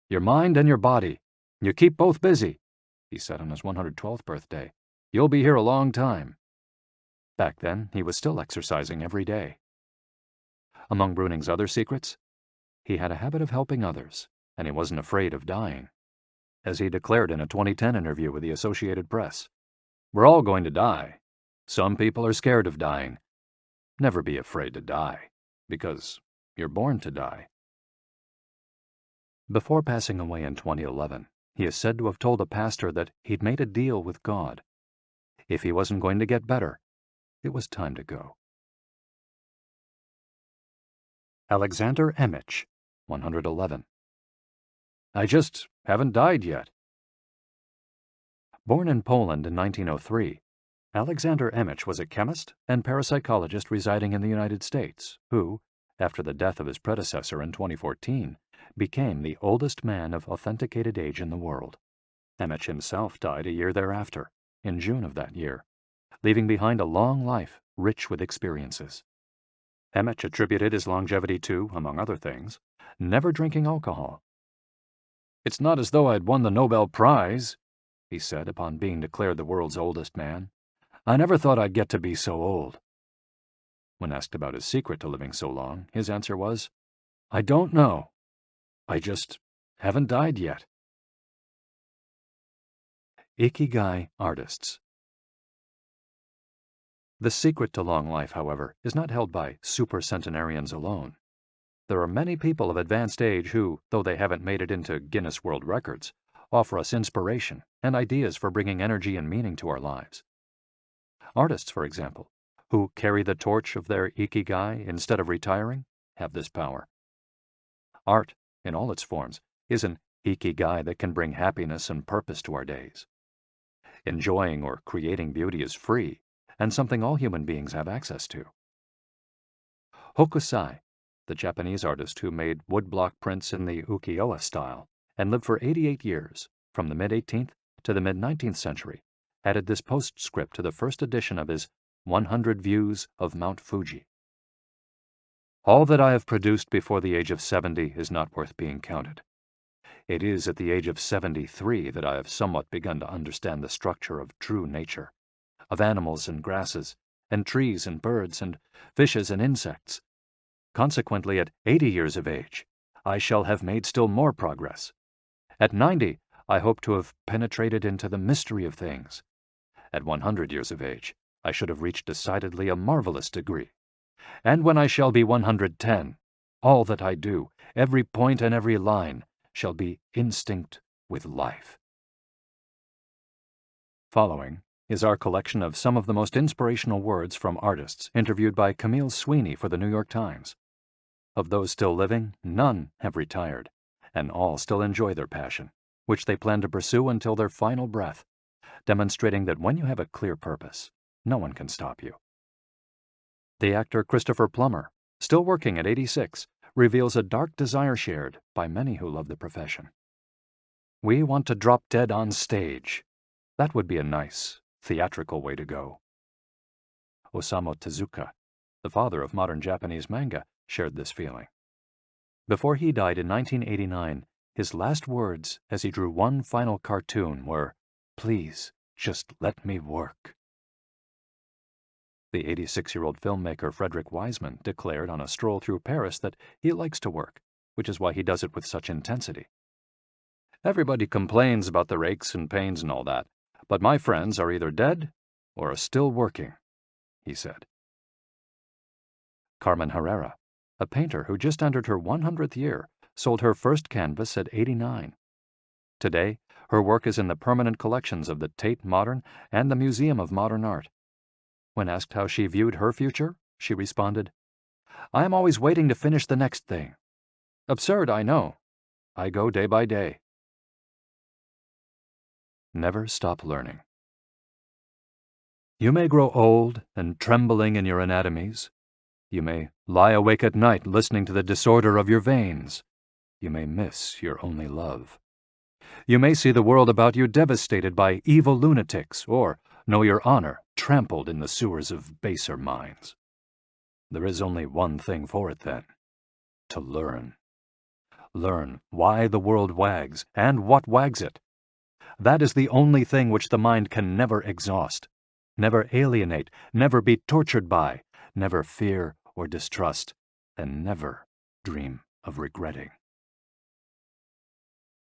A: Your mind and your body, you keep both busy, he said on his 112th birthday. You'll be here a long time. Back then, he was still exercising every day. Among Bruning's other secrets, he had a habit of helping others, and he wasn't afraid of dying. As he declared in a 2010 interview with the Associated Press, we're all going to die. Some people are scared of dying. Never be afraid to die, because you're born to die. Before passing away in 2011, he is said to have told a pastor that he'd made a deal with God. If he wasn't going to get better, it was time to go. Alexander Emich, 111. I just haven't died yet. Born in Poland in 1903, Alexander Emich was a chemist and parapsychologist residing in the United States who, after the death of his predecessor in 2014, became the oldest man of authenticated age in the world. Emmett himself died a year thereafter, in June of that year, leaving behind a long life rich with experiences. Emmett attributed his longevity to, among other things, never drinking alcohol. "It's not as though I'd won the Nobel Prize," he said upon being declared the world's oldest man. "I never thought I'd get to be so old." When asked about his secret to living so long, his answer was, "I don't know. I just haven't died yet." Ikigai artists. The secret to long life, however, is not held by supercentenarians alone. There are many people of advanced age who, though they haven't made it into Guinness World Records, offer us inspiration and ideas for bringing energy and meaning to our lives. Artists, for example, who carry the torch of their ikigai instead of retiring, have this power. Art, in all its forms, is an ikigai that can bring happiness and purpose to our days. Enjoying or creating beauty is free, and something all human beings have access to. Hokusai, the Japanese artist who made woodblock prints in the ukiyo-e style and lived for 88 years, from the mid-18th to the mid-19th century, added this postscript to the first edition of his 100 Views of Mount Fuji. "All that I have produced before the age of 70 is not worth being counted. It is at the age of 73 that I have somewhat begun to understand the structure of true nature, of animals and grasses, and trees and birds, and fishes and insects. Consequently, at 80 years of age, I shall have made still more progress. At 90, I hope to have penetrated into the mystery of things. At 100 years of age, I should have reached decidedly a marvelous degree. And when I shall be 110, all that I do, every point and every line, shall be instinct with life." Following is our collection of some of the most inspirational words from artists interviewed by Camille Sweeney for the New York Times. Of those still living, none have retired, and all still enjoy their passion, which they plan to pursue until their final breath, demonstrating that when you have a clear purpose, no one can stop you. The actor Christopher Plummer, still working at 86, reveals a dark desire shared by many who love the profession. "We want to drop dead on stage. That would be a nice, theatrical way to go." Osamu Tezuka, the father of modern Japanese manga, shared this feeling. Before he died in 1989, his last words as he drew one final cartoon were, "Please, just let me work." The 86-year-old filmmaker Frederick Wiseman declared on a stroll through Paris that he likes to work, which is why he does it with such intensity. "Everybody complains about their aches and pains and all that, but my friends are either dead or are still working," he said. Carmen Herrera, a painter who just entered her 100th year, sold her first canvas at 89. Today, her work is in the permanent collections of the Tate Modern and the Museum of Modern Art. When asked how she viewed her future, she responded, "I am always waiting to finish the next thing. Absurd, I know. I go day by day." Never stop learning. You may grow old and trembling in your anatomies. You may lie awake at night listening to the disorder of your veins. You may miss your only love. You may see the world about you devastated by evil lunatics, or know your honor trampled in the sewers of baser minds. There is only one thing for it then: to learn. Learn why the world wags and what wags it. That is the only thing which the mind can never exhaust, never alienate, never be tortured by, never fear or distrust, and never dream of regretting.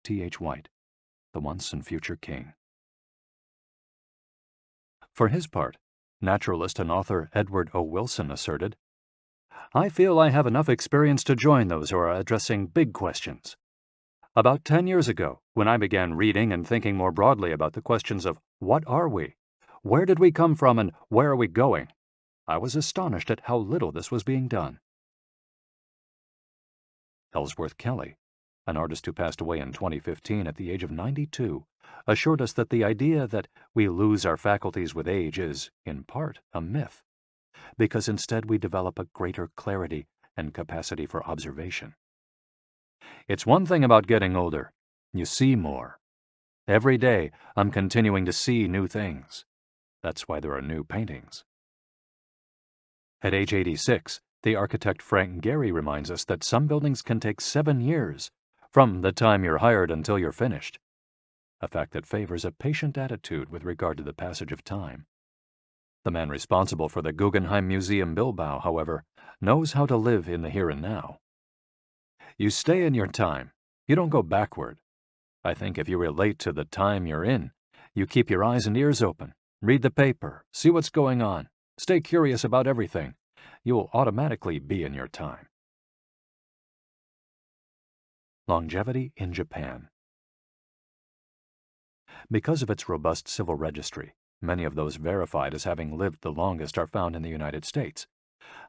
A: T.H. White, The Once and Future King. For his part, naturalist and author Edward O. Wilson asserted, "I feel I have enough experience to join those who are addressing big questions. About 10 years ago, when I began reading and thinking more broadly about the questions of what are we, where did we come from, and where are we going, I was astonished at how little this was being done." Ellsworth Kelly, an artist who passed away in 2015 at the age of 92, assured us that the idea that we lose our faculties with age is, in part, a myth, because instead we develop a greater clarity and capacity for observation. "It's one thing about getting older. You see more. Every day, I'm continuing to see new things. That's why there are new paintings. At age 86, the architect Frank Gehry reminds us that some buildings can take 7 years, from the time you're hired until you're finished, a fact that favors a patient attitude with regard to the passage of time. The man responsible for the Guggenheim Museum Bilbao, however, knows how to live in the here and now. You stay in your time. You don't go backward. I think if you relate to the time you're in, you keep your eyes and ears open, read the paper, see what's going on, stay curious about everything, you will automatically be in your time. Longevity in Japan. Because of its robust civil registry, many of those verified as having lived the longest are found in the United States.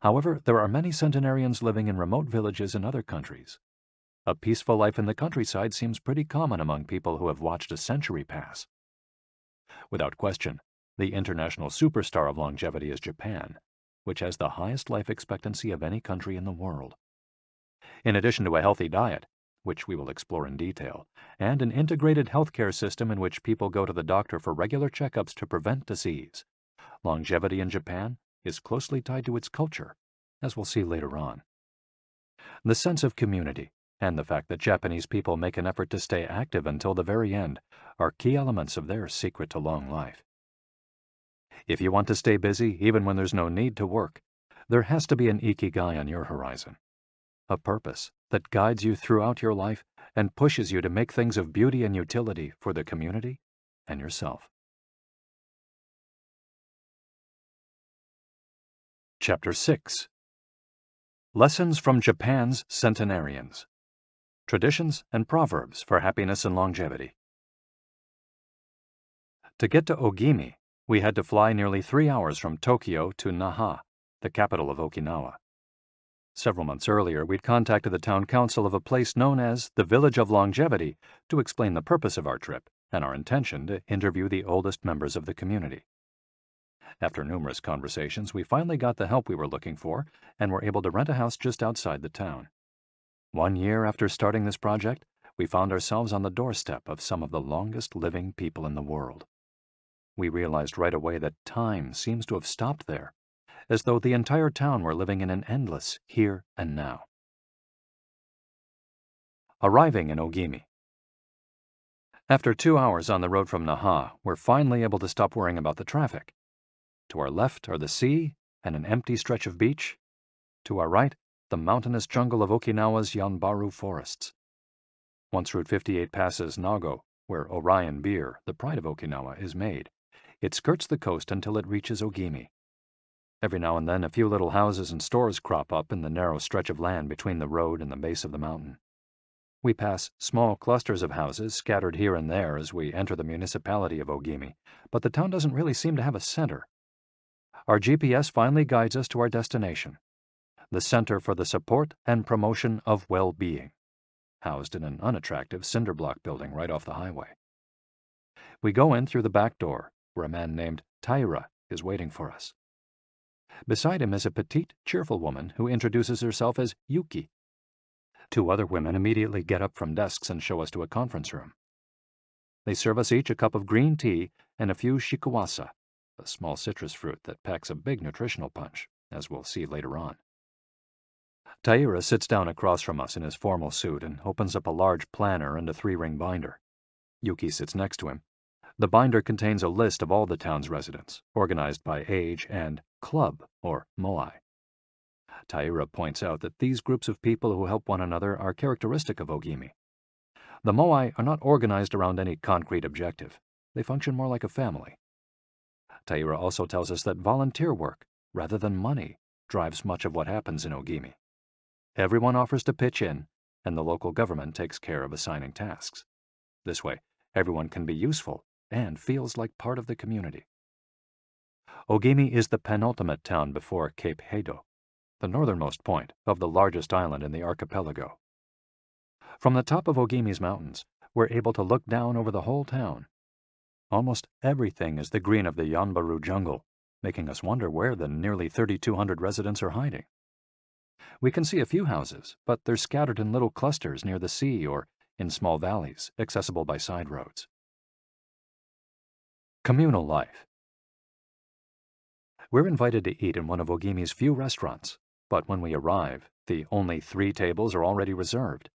A: However, there are many centenarians living in remote villages in other countries. A peaceful life in the countryside seems pretty common among people who have watched a century pass. Without question, the international superstar of longevity is Japan, which has the highest life expectancy of any country in the world. In addition to a healthy diet, which we will explore in detail, and an integrated healthcare system in which people go to the doctor for regular checkups to prevent disease, longevity in Japan is closely tied to its culture, as we'll see later on. The sense of community and the fact that Japanese people make an effort to stay active until the very end are key elements of their secret to long life. If you want to stay busy even when there's no need to work, there has to be an ikigai on your horizon, a purpose that guides you throughout your life and pushes you to make things of beauty and utility for the community and yourself. Chapter 6. Lessons from Japan's Centenarians. Traditions and Proverbs for Happiness and Longevity. To get to Ogimi, we had to fly nearly 3 hours from Tokyo to Naha, the capital of Okinawa. Several months earlier, we'd contacted the town council of a place known as the Village of Longevity to explain the purpose of our trip and our intention to interview the oldest members of the community. After numerous conversations, we finally got the help we were looking for and were able to rent a house just outside the town. 1 year after starting this project, we found ourselves on the doorstep of some of the longest living people in the world. We realized right away that time seems to have stopped there, as though the entire town were living in an endless here and now. Arriving in Ogimi. After 2 hours on the road from Naha, we're finally able to stop worrying about the traffic. To our left are the sea and an empty stretch of beach. To our right, the mountainous jungle of Okinawa's Yanbaru forests. Once Route 58 passes Nago, where Orion beer, the pride of Okinawa, is made, it skirts the coast until it reaches Ogimi. Every now and then a few little houses and stores crop up in the narrow stretch of land between the road and the base of the mountain. We pass small clusters of houses scattered here and there as we enter the municipality of Ogimi, but the town doesn't really seem to have a center. Our GPS finally guides us to our destination, the Center for the Support and Promotion of Well-Being, housed in an unattractive cinder block building right off the highway. We go in through the back door, where a man named Taira is waiting for us. Beside him is a petite, cheerful woman who introduces herself as Yuki. 2 other women immediately get up from desks and show us to a conference room. They serve us each a cup of green tea and a few shikuwasa, a small citrus fruit that packs a big nutritional punch, as we'll see later on. Taira sits down across from us in his formal suit and opens up a large planner and a 3-ring binder. Yuki sits next to him. The binder contains a list of all the town's residents, organized by age and club, or moai. Taira points out that these groups of people who help one another are characteristic of Ogimi. The moai are not organized around any concrete objective. They function more like a family. Taira also tells us that volunteer work, rather than money, drives much of what happens in Ogimi. Everyone offers to pitch in, and the local government takes care of assigning tasks. This way, everyone can be useful and feels like part of the community. Ogimi is the penultimate town before Cape Heido, the northernmost point of the largest island in the archipelago. From the top of Ogimi's mountains, we're able to look down over the whole town. Almost everything is the green of the Yanbaru jungle, making us wonder where the nearly 3,200 residents are hiding. We can see a few houses, but they're scattered in little clusters near the sea or in small valleys, accessible by side roads. Communal life. We're invited to eat in one of Ogimi's few restaurants, but when we arrive, the only 3 tables are already reserved.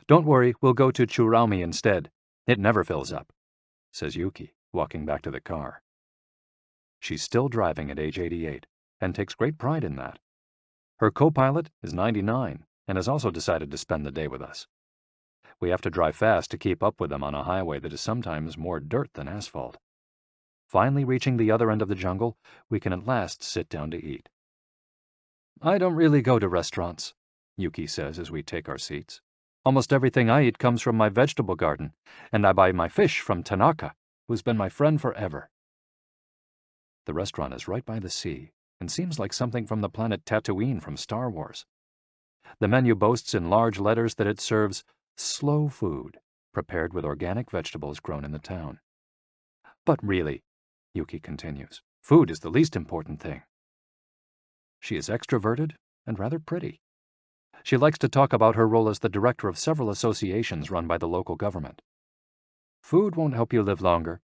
A: "Don't worry, we'll go to Churaumi instead. It never fills up," says Yuki, walking back to the car. She's still driving at age 88 and takes great pride in that. Her co-pilot is 99 and has also decided to spend the day with us. We have to drive fast to keep up with them on a highway that is sometimes more dirt than asphalt. Finally reaching the other end of the jungle, we can at last sit down to eat. "I don't really go to restaurants," Yuki says as we take our seats. "Almost everything I eat comes from my vegetable garden, and I buy my fish from Tanaka, who's been my friend forever." The restaurant is right by the sea and seems like something from the planet Tatooine from Star Wars. The menu boasts in large letters that it serves slow food prepared with organic vegetables grown in the town. "But really," Yuki continues, "food is the least important thing." She is extroverted and rather pretty. She likes to talk about her role as the director of several associations run by the local government. "Food won't help you live longer,"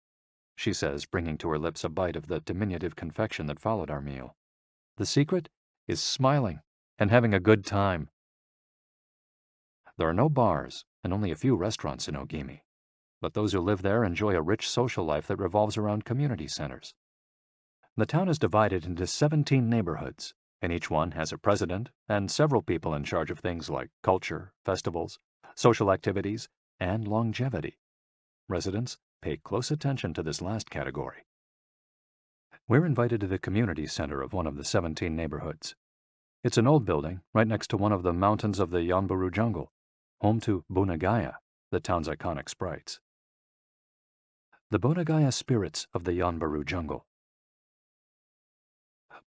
A: she says, bringing to her lips a bite of the diminutive confection that followed our meal. "The secret is smiling and having a good time." There are no bars and only a few restaurants in Ogimi, but those who live there enjoy a rich social life that revolves around community centers. The town is divided into 17 neighborhoods, and each one has a president and several people in charge of things like culture, festivals, social activities, and longevity. Residents pay close attention to this last category. We're invited to the community center of one of the 17 neighborhoods. It's an old building right next to one of the mountains of the Yanbaru jungle, home to Bunagaya, the town's iconic sprites. The Bunagaya spirits of the Yanbaru jungle.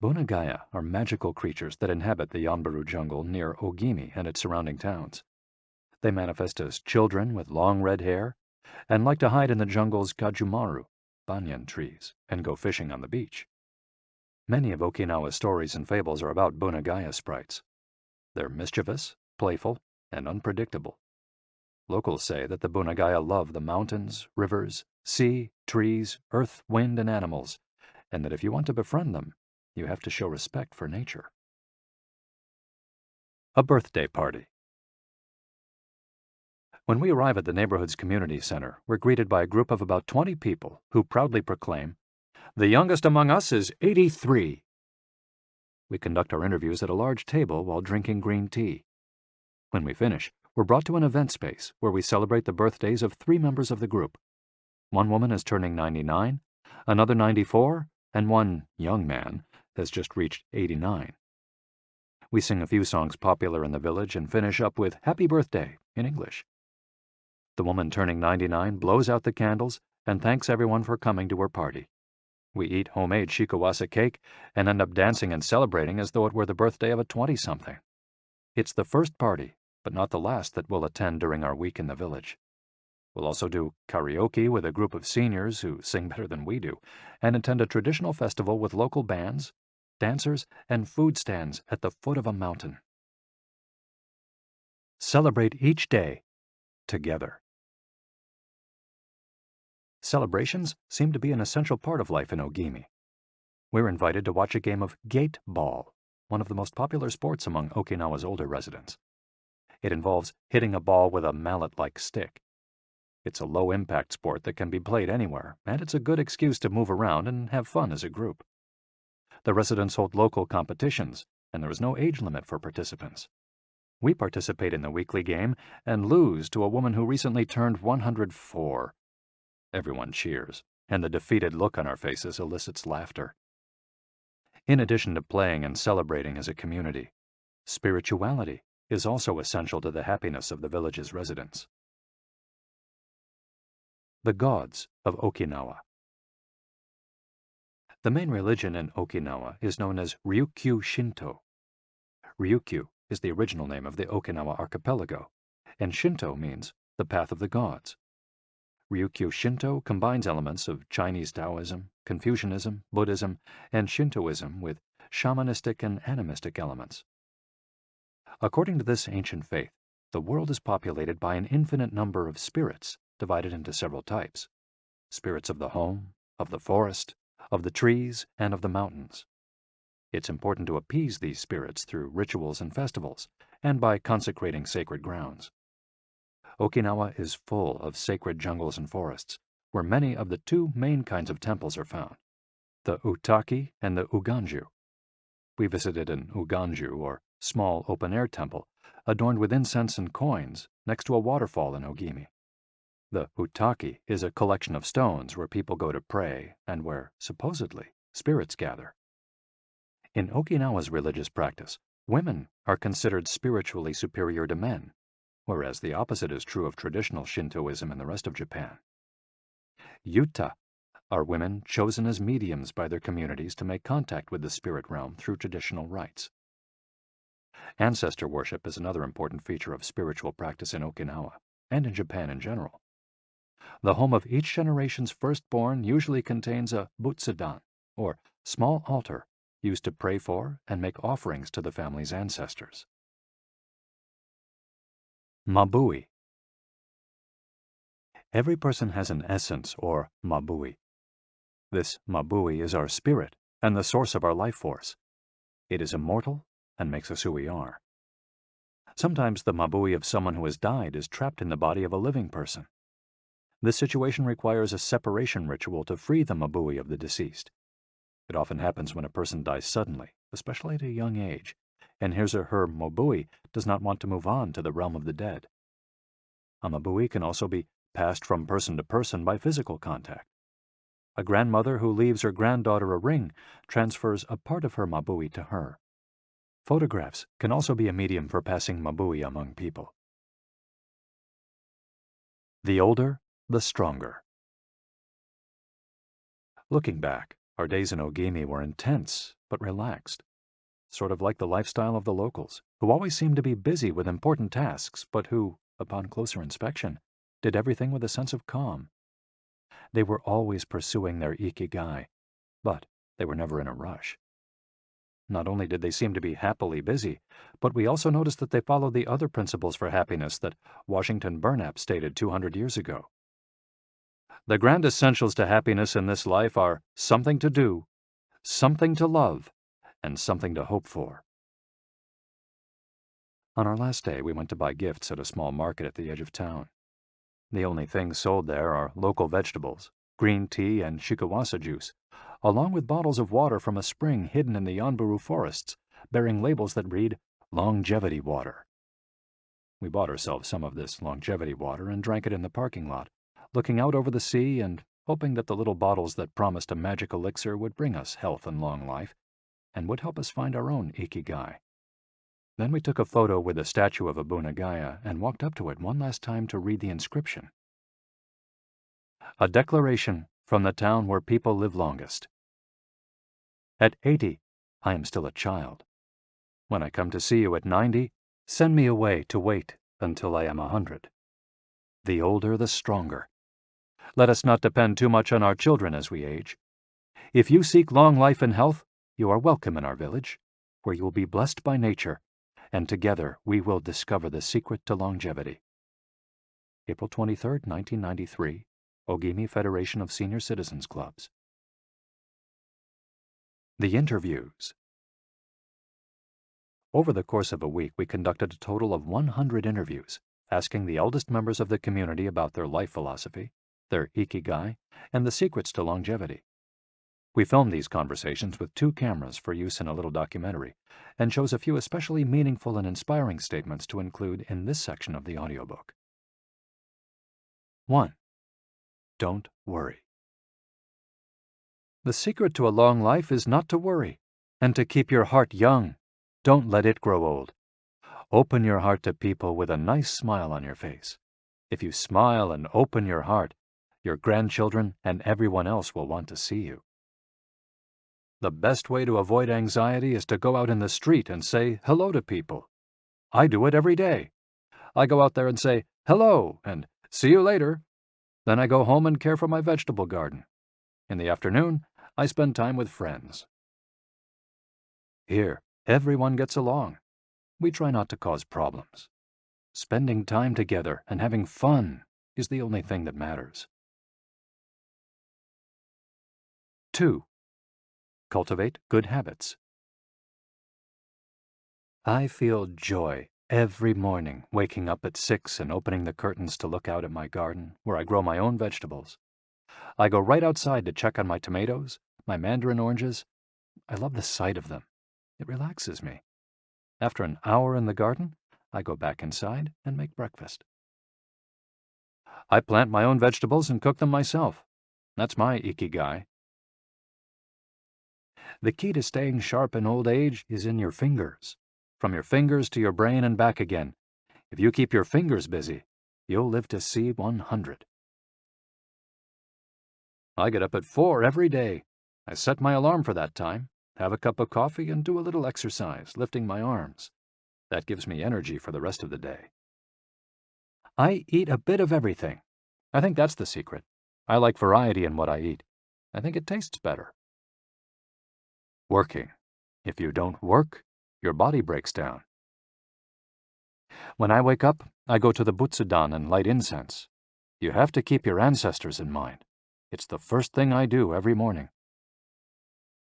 A: Bunagaya are magical creatures that inhabit the Yanbaru jungle near Ogimi and its surrounding towns. They manifest as children with long red hair and like to hide in the jungle's kajumaru, banyan trees, and go fishing on the beach. Many of Okinawa's stories and fables are about Bunagaya sprites. They're mischievous, playful, and unpredictable. Locals say that the Bunagaya love the mountains, rivers, sea, trees, earth, wind, and animals, and that if you want to befriend them, you have to show respect for nature. A birthday party. When we arrive at the neighborhood's community center, we're greeted by a group of about 20 people who proudly proclaim, "The youngest among us is 83. We conduct our interviews at a large table while drinking green tea. When we finish, we're brought to an event space where we celebrate the birthdays of 3 members of the group. One woman is turning 99, another 94, and one young man has just reached 89. We sing a few songs popular in the village and finish up with "Happy Birthday" in English. The woman turning 99 blows out the candles and thanks everyone for coming to her party. We eat homemade shikawase cake and end up dancing and celebrating as though it were the birthday of a 20-something. It's the first party, but not the last, that we'll attend during our week in the village. We'll also do karaoke with a group of seniors who sing better than we do, and attend a traditional festival with local bands, dancers, and food stands at the foot of a mountain. Celebrate each day together. Celebrations seem to be an essential part of life in Ogimi. We're invited to watch a game of gate ball, one of the most popular sports among Okinawa's older residents. It involves hitting a ball with a mallet-like stick. It's a low-impact sport that can be played anywhere, and it's a good excuse to move around and have fun as a group. The residents hold local competitions, and there is no age limit for participants. We participate in the weekly game and lose to a woman who recently turned 104. Everyone cheers, and the defeated look on our faces elicits laughter. In addition to playing and celebrating as a community, spirituality is also essential to the happiness of the village's residents. The gods of Okinawa. The main religion in Okinawa is known as Ryukyu Shinto. Ryukyu is the original name of the Okinawa archipelago, and Shinto means the path of the gods. Ryukyu Shinto combines elements of Chinese Taoism, Confucianism, Buddhism, and Shintoism with shamanistic and animistic elements. According to this ancient faith, the world is populated by an infinite number of spirits divided into several types: spirits of the home, of the forest, of the trees, and of the mountains. It's important to appease these spirits through rituals and festivals, and by consecrating sacred grounds. Okinawa is full of sacred jungles and forests, where many of the two main kinds of temples are found, the Utaki and the Uganju. We visited an Uganju, or small open-air temple, adorned with incense and coins, next to a waterfall in Ogimi. The Utaki is a collection of stones where people go to pray and where, supposedly, spirits gather. In Okinawa's religious practice, women are considered spiritually superior to men, whereas the opposite is true of traditional Shintoism in the rest of Japan. Yuta are women chosen as mediums by their communities to make contact with the spirit realm through traditional rites. Ancestor worship is another important feature of spiritual practice in Okinawa, and in Japan in general. The home of each generation's firstborn usually contains a butsudan, or small altar, used to pray for and make offerings to the family's ancestors. Mabui. Every person has an essence, or mabui. This mabui is our spirit and the source of our life force. It is immortal and makes us who we are. Sometimes the mabui of someone who has died is trapped in the body of a living person. This situation requires a separation ritual to free the mabui of the deceased. It often happens when a person dies suddenly, especially at a young age, and his or her mabui does not want to move on to the realm of the dead. A mabui can also be passed from person to person by physical contact. A grandmother who leaves her granddaughter a ring transfers a part of her mabui to her. Photographs can also be a medium for passing mabui among people. The older, the stronger. Looking back, our days in Ogimi were intense but relaxed, sort of like the lifestyle of the locals, who always seemed to be busy with important tasks, but who, upon closer inspection, did everything with a sense of calm. They were always pursuing their ikigai, but they were never in a rush. Not only did they seem to be happily busy, but we also noticed that they followed the other principles for happiness that Washington Burnap stated 200 years ago. The grand essentials to happiness in this life are something to do, something to love, and something to hope for. On our last day, we went to buy gifts at a small market at the edge of town. The only things sold there are local vegetables, green tea, and shikawasa juice, along with bottles of water from a spring hidden in the Yanburu forests, bearing labels that read, "Longevity Water." We bought ourselves some of this longevity water and drank it in the parking lot, looking out over the sea and hoping that the little bottles that promised a magic elixir would bring us health and long life, and would help us find our own ikigai. Then we took a photo with a statue of Abunagaya and walked up to it one last time to read the inscription. A declaration from the town where people live longest. At 80, I am still a child. When I come to see you at 90, send me away to wait until I am 100. The older, the stronger. Let us not depend too much on our children as we age. If you seek long life and health, you are welcome in our village, where you will be blessed by nature, and together we will discover the secret to longevity. April 23, 1993, Ogimi Federation of Senior Citizens Clubs. The interviews. Over the course of a week, we conducted a total of 100 interviews, asking the eldest members of the community about their life philosophy, their ikigai, and the secrets to longevity. We filmed these conversations with 2 cameras for use in a little documentary, and chose a few especially meaningful and inspiring statements to include in this section of the audiobook. 1. Don't worry. The secret to a long life is not to worry, and to keep your heart young. Don't let it grow old. Open your heart to people with a nice smile on your face. If you smile and open your heart, your grandchildren and everyone else will want to see you. The best way to avoid anxiety is to go out in the street and say hello to people. I do it every day. I go out there and say hello and see you later. Then I go home and care for my vegetable garden. In the afternoon, I spend time with friends. Here, everyone gets along. We try not to cause problems. Spending time together and having fun is the only thing that matters. 2. Cultivate good habits. I feel joy every morning waking up at 6 and opening the curtains to look out at my garden where I grow my own vegetables. I go right outside to check on my tomatoes, my mandarin oranges. I love the sight of them. It relaxes me. After an hour in the garden, I go back inside and make breakfast. I plant my own vegetables and cook them myself. That's my ikigai. The key to staying sharp in old age is in your fingers. From your fingers to your brain and back again. If you keep your fingers busy, you'll live to see 100. I get up at 4 every day. I set my alarm for that time, have a cup of coffee, and do a little exercise, lifting my arms. That gives me energy for the rest of the day. I eat a bit of everything. I think that's the secret. I like variety in what I eat. I think it tastes better. Working. If you don't work, your body breaks down. When I wake up, I go to the butsudan and light incense. You have to keep your ancestors in mind. It's the first thing I do every morning.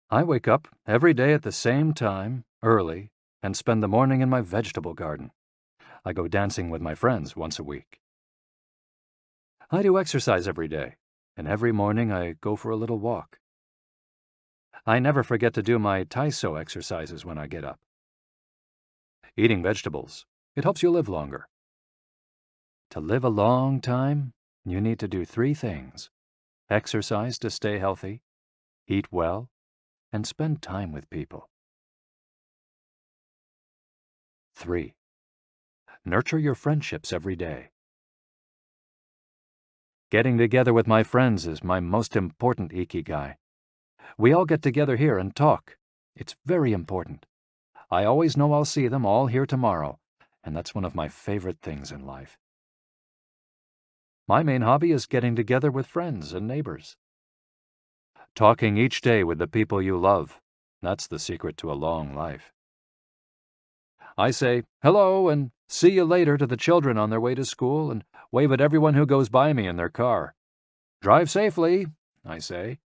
A: I wake up every day at the same time, early, and spend the morning in my vegetable garden. I go dancing with my friends once a week. I do exercise every day, and every morning I go for a little walk. I never forget to do my taiso exercises when I get up. Eating vegetables, it helps you live longer. To live a long time, you need to do 3 things. Exercise to stay healthy, eat well, and spend time with people. 3. Nurture your friendships every day. Getting together with my friends is my most important ikigai. We all get together here and talk. It's very important. I always know I'll see them all here tomorrow, and that's one of my favorite things in life. My main hobby is getting together with friends and neighbors. Talking each day with the people you love, that's the secret to a long life. I say hello and see you later to the children on their way to school and wave at everyone who goes by me in their car. Drive safely, I say.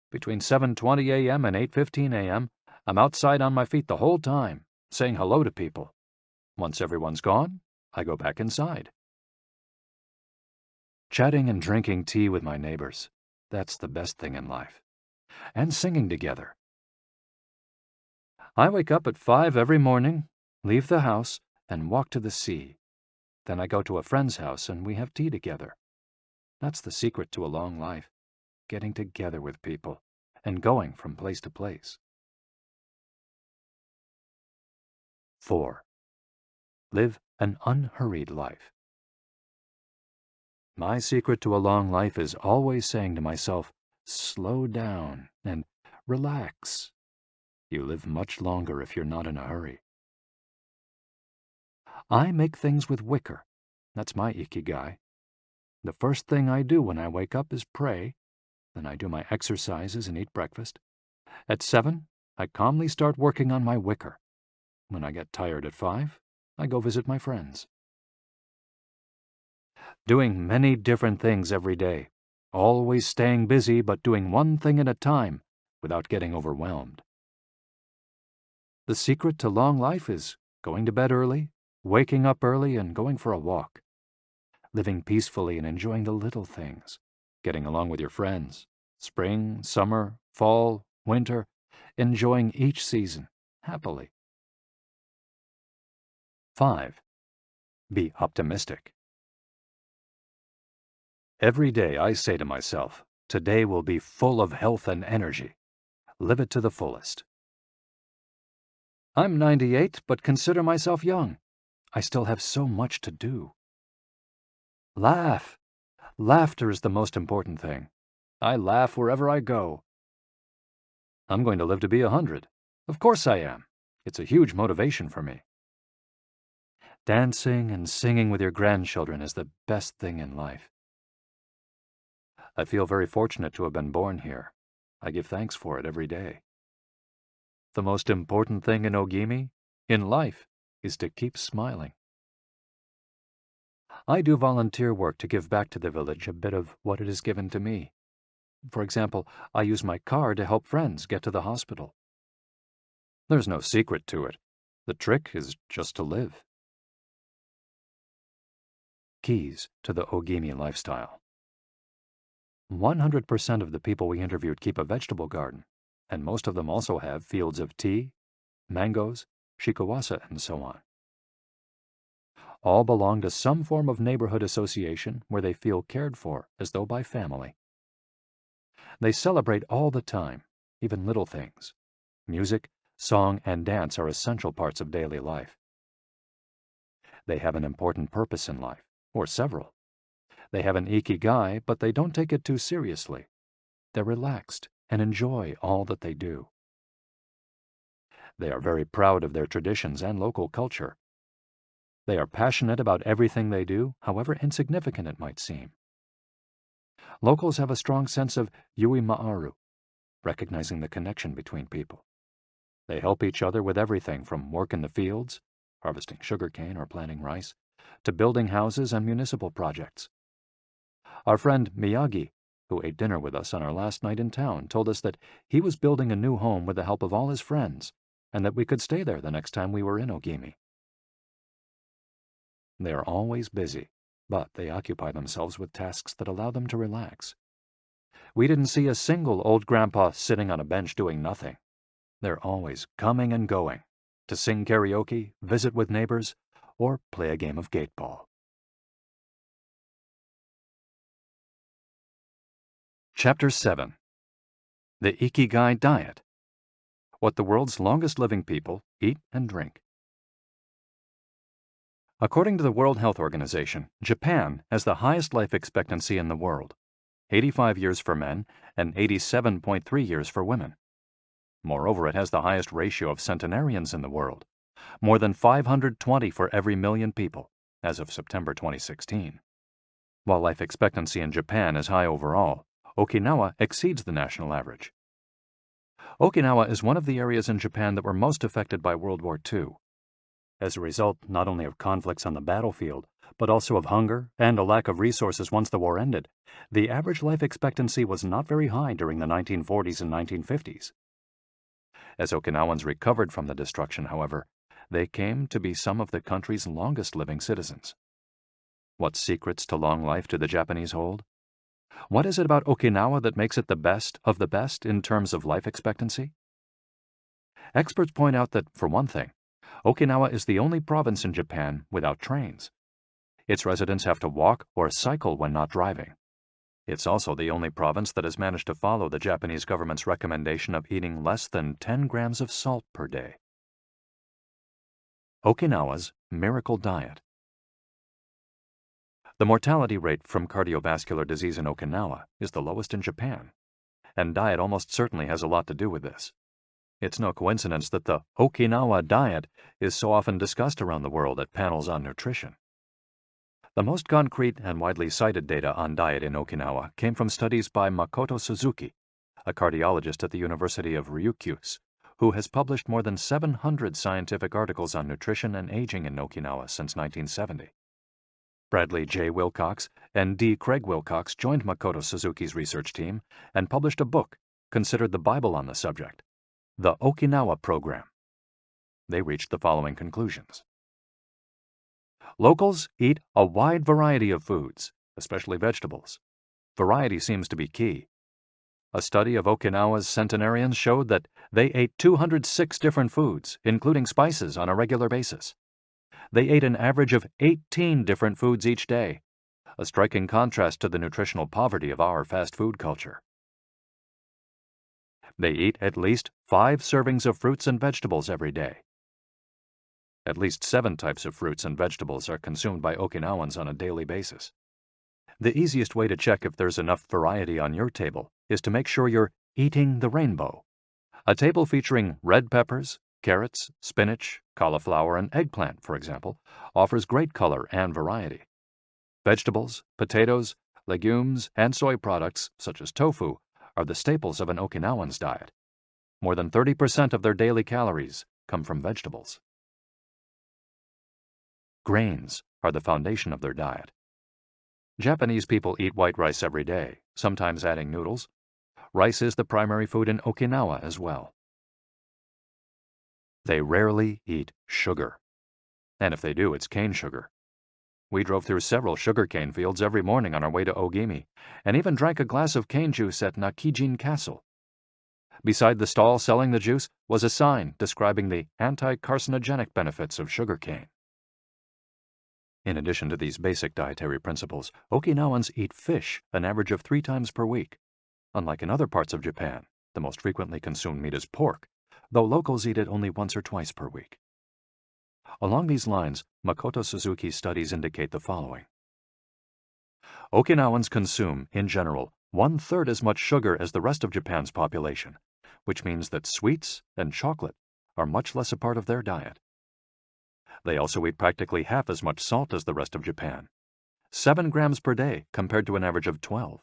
A: Between 7:20 a.m. and 8:15 a.m., I'm outside on my feet the whole time, saying hello to people. Once everyone's gone, I go back inside. Chatting and drinking tea with my neighbors, that's the best thing in life. And singing together. I wake up at 5 every morning, leave the house, and walk to the sea. Then I go to a friend's house and we have tea together. That's the secret to a long life, getting together with people and going from place to place. 4. Live an unhurried life. My secret to a long life is always saying to myself, slow down and relax. You live much longer if you're not in a hurry. I make things with wicker. That's my ikigai. The first thing I do when I wake up is pray. Then I do my exercises and eat breakfast. At 7, I calmly start working on my wicker. When I get tired at 5, I go visit my friends. Doing many different things every day. Always staying busy but doing one thing at a time without getting overwhelmed. The secret to long life is going to bed early, waking up early, and going for a walk. Living peacefully and enjoying the little things. Getting along with your friends. Spring, summer, fall, winter. Enjoying each season happily. 5. Be optimistic. Every day I say to myself, today will be full of health and energy. Live it to the fullest. I'm 98, but consider myself young. I still have so much to do. Laugh. Laughter is the most important thing. I laugh wherever I go. I'm going to live to be 100. Of course I am. It's a huge motivation for me. Dancing and singing with your grandchildren is the best thing in life. I feel very fortunate to have been born here. I give thanks for it every day. The most important thing in Ogimi, in life, is to keep smiling. I do volunteer work to give back to the village a bit of what it has given to me. For example, I use my car to help friends get to the hospital. There's no secret to it. The trick is just to live. Keys to the Ogimi lifestyle. 100% of the people we interviewed keep a vegetable garden, and most of them also have fields of tea, mangoes, shikawasa, and so on. All belong to some form of neighborhood association where they feel cared for as though by family. They celebrate all the time, even little things. Music, song, and dance are essential parts of daily life. They have an important purpose in life, or several. They have an ikigai, but they don't take it too seriously. They're relaxed and enjoy all that they do. They are very proud of their traditions and local culture. They are passionate about everything they do, however insignificant it might seem. Locals have a strong sense of yui ma'aru, recognizing the connection between people. They help each other with everything from work in the fields, harvesting sugarcane or planting rice, to building houses and municipal projects. Our friend Miyagi, who ate dinner with us on our last night in town, told us that he was building a new home with the help of all his friends, and that we could stay there the next time we were in Ogimi. They are always busy, but they occupy themselves with tasks that allow them to relax. We didn't see a single old grandpa sitting on a bench doing nothing. They're always coming and going, to sing karaoke, visit with neighbors, or play a game of gateball. Chapter 7. The Ikigai Diet. What the world's longest living people eat and drink. According to the World Health Organization, Japan has the highest life expectancy in the world, 85 years for men and 87.3 years for women. Moreover, it has the highest ratio of centenarians in the world, more than 520 for every million people, as of September 2016. While life expectancy in Japan is high overall, Okinawa exceeds the national average. Okinawa is one of the areas in Japan that were most affected by World War II. As a result not only of conflicts on the battlefield, but also of hunger and a lack of resources once the war ended, the average life expectancy was not very high during the 1940s and 1950s. As Okinawans recovered from the destruction, however, they came to be some of the country's longest living citizens. What secrets to long life do the Japanese hold? What is it about Okinawa that makes it the best of the best in terms of life expectancy? Experts point out that, for one thing, Okinawa is the only province in Japan without trains. Its residents have to walk or cycle when not driving. It's also the only province that has managed to follow the Japanese government's recommendation of eating less than 10 grams of salt per day. Okinawa's Miracle Diet. The mortality rate from cardiovascular disease in Okinawa is the lowest in Japan, and diet almost certainly has a lot to do with this. It's no coincidence that the Okinawa diet is so often discussed around the world at panels on nutrition. The most concrete and widely cited data on diet in Okinawa came from studies by Makoto Suzuki, a cardiologist at the University of Ryukyus, who has published more than 700 scientific articles on nutrition and aging in Okinawa since 1970. Bradley J. Wilcox and D. Craig Wilcox joined Makoto Suzuki's research team and published a book considered the Bible on the subject, The Okinawa Program. They reached the following conclusions. Locals eat a wide variety of foods, especially vegetables. Variety seems to be key. A study of Okinawa's centenarians showed that they ate 206 different foods, including spices, on a regular basis. They ate an average of 18 different foods each day, a striking contrast to the nutritional poverty of our fast food culture. They eat at least 5 servings of fruits and vegetables every day. At least 7 types of fruits and vegetables are consumed by Okinawans on a daily basis. The easiest way to check if there's enough variety on your table is to make sure you're eating the rainbow. A table featuring red peppers, carrots, spinach, cauliflower, and eggplant, for example, offers great color and variety. Vegetables, potatoes, legumes, and soy products, such as tofu, are the staples of an Okinawan's diet. More than 30% of their daily calories come from vegetables. Grains are the foundation of their diet. Japanese people eat white rice every day, sometimes adding noodles, Rice is the primary food in Okinawa as well. They rarely eat sugar. And if they do, it's cane sugar. We drove through several sugarcane fields every morning on our way to Ogimi, and even drank a glass of cane juice at Nakijin Castle. Beside the stall selling the juice was a sign describing the anti-carcinogenic benefits of sugarcane. In addition to these basic dietary principles, Okinawans eat fish an average of 3 times per week. Unlike in other parts of Japan, the most frequently consumed meat is pork, though locals eat it only once or twice per week. Along these lines, Makoto Suzuki's studies indicate the following. Okinawans consume, in general, 1/3 as much sugar as the rest of Japan's population, which means that sweets and chocolate are much less a part of their diet. They also eat practically half as much salt as the rest of Japan, 7 grams per day compared to an average of 12.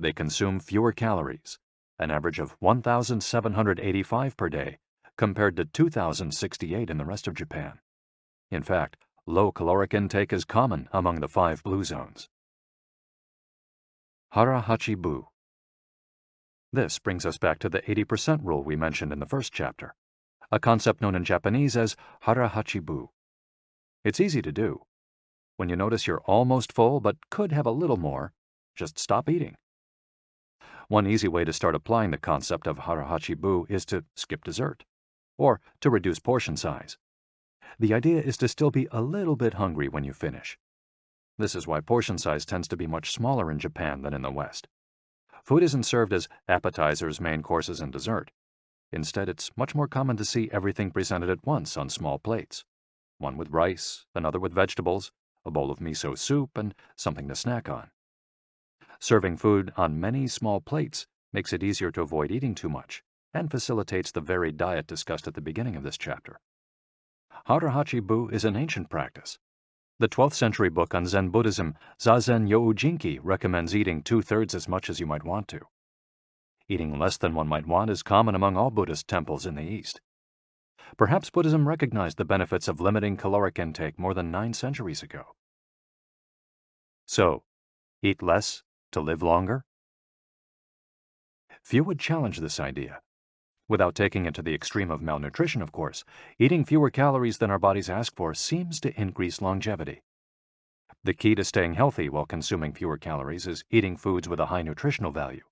A: They consume fewer calories, an average of 1,785 per day, compared to 2,068 in the rest of Japan. In fact, low caloric intake is common among the 5 blue zones. Hara-hachi-bu. This brings us back to the 80% rule we mentioned in the first chapter, a concept known in Japanese as hara-hachi-bu. It's easy to do. When you notice you're almost full but could have a little more, just stop eating. One easy way to start applying the concept of hara-hachi-bu is to skip dessert, or to reduce portion size. The idea is to still be a little bit hungry when you finish. This is why portion size tends to be much smaller in Japan than in the West. Food isn't served as appetizers, main courses, and dessert. Instead, it's much more common to see everything presented at once on small plates. One with rice, another with vegetables, a bowl of miso soup, and something to snack on. Serving food on many small plates makes it easier to avoid eating too much and facilitates the varied diet discussed at the beginning of this chapter. Hara-hachi-bu is an ancient practice. The 12th century book on Zen Buddhism, Zazen Youjinki, recommends eating 2/3 as much as you might want to. Eating less than one might want is common among all Buddhist temples in the East. Perhaps Buddhism recognized the benefits of limiting caloric intake more than 9 centuries ago. So, eat less to live longer? Few would challenge this idea. Without taking it to the extreme of malnutrition, of course, eating fewer calories than our bodies ask for seems to increase longevity. The key to staying healthy while consuming fewer calories is eating foods with a high nutritional value,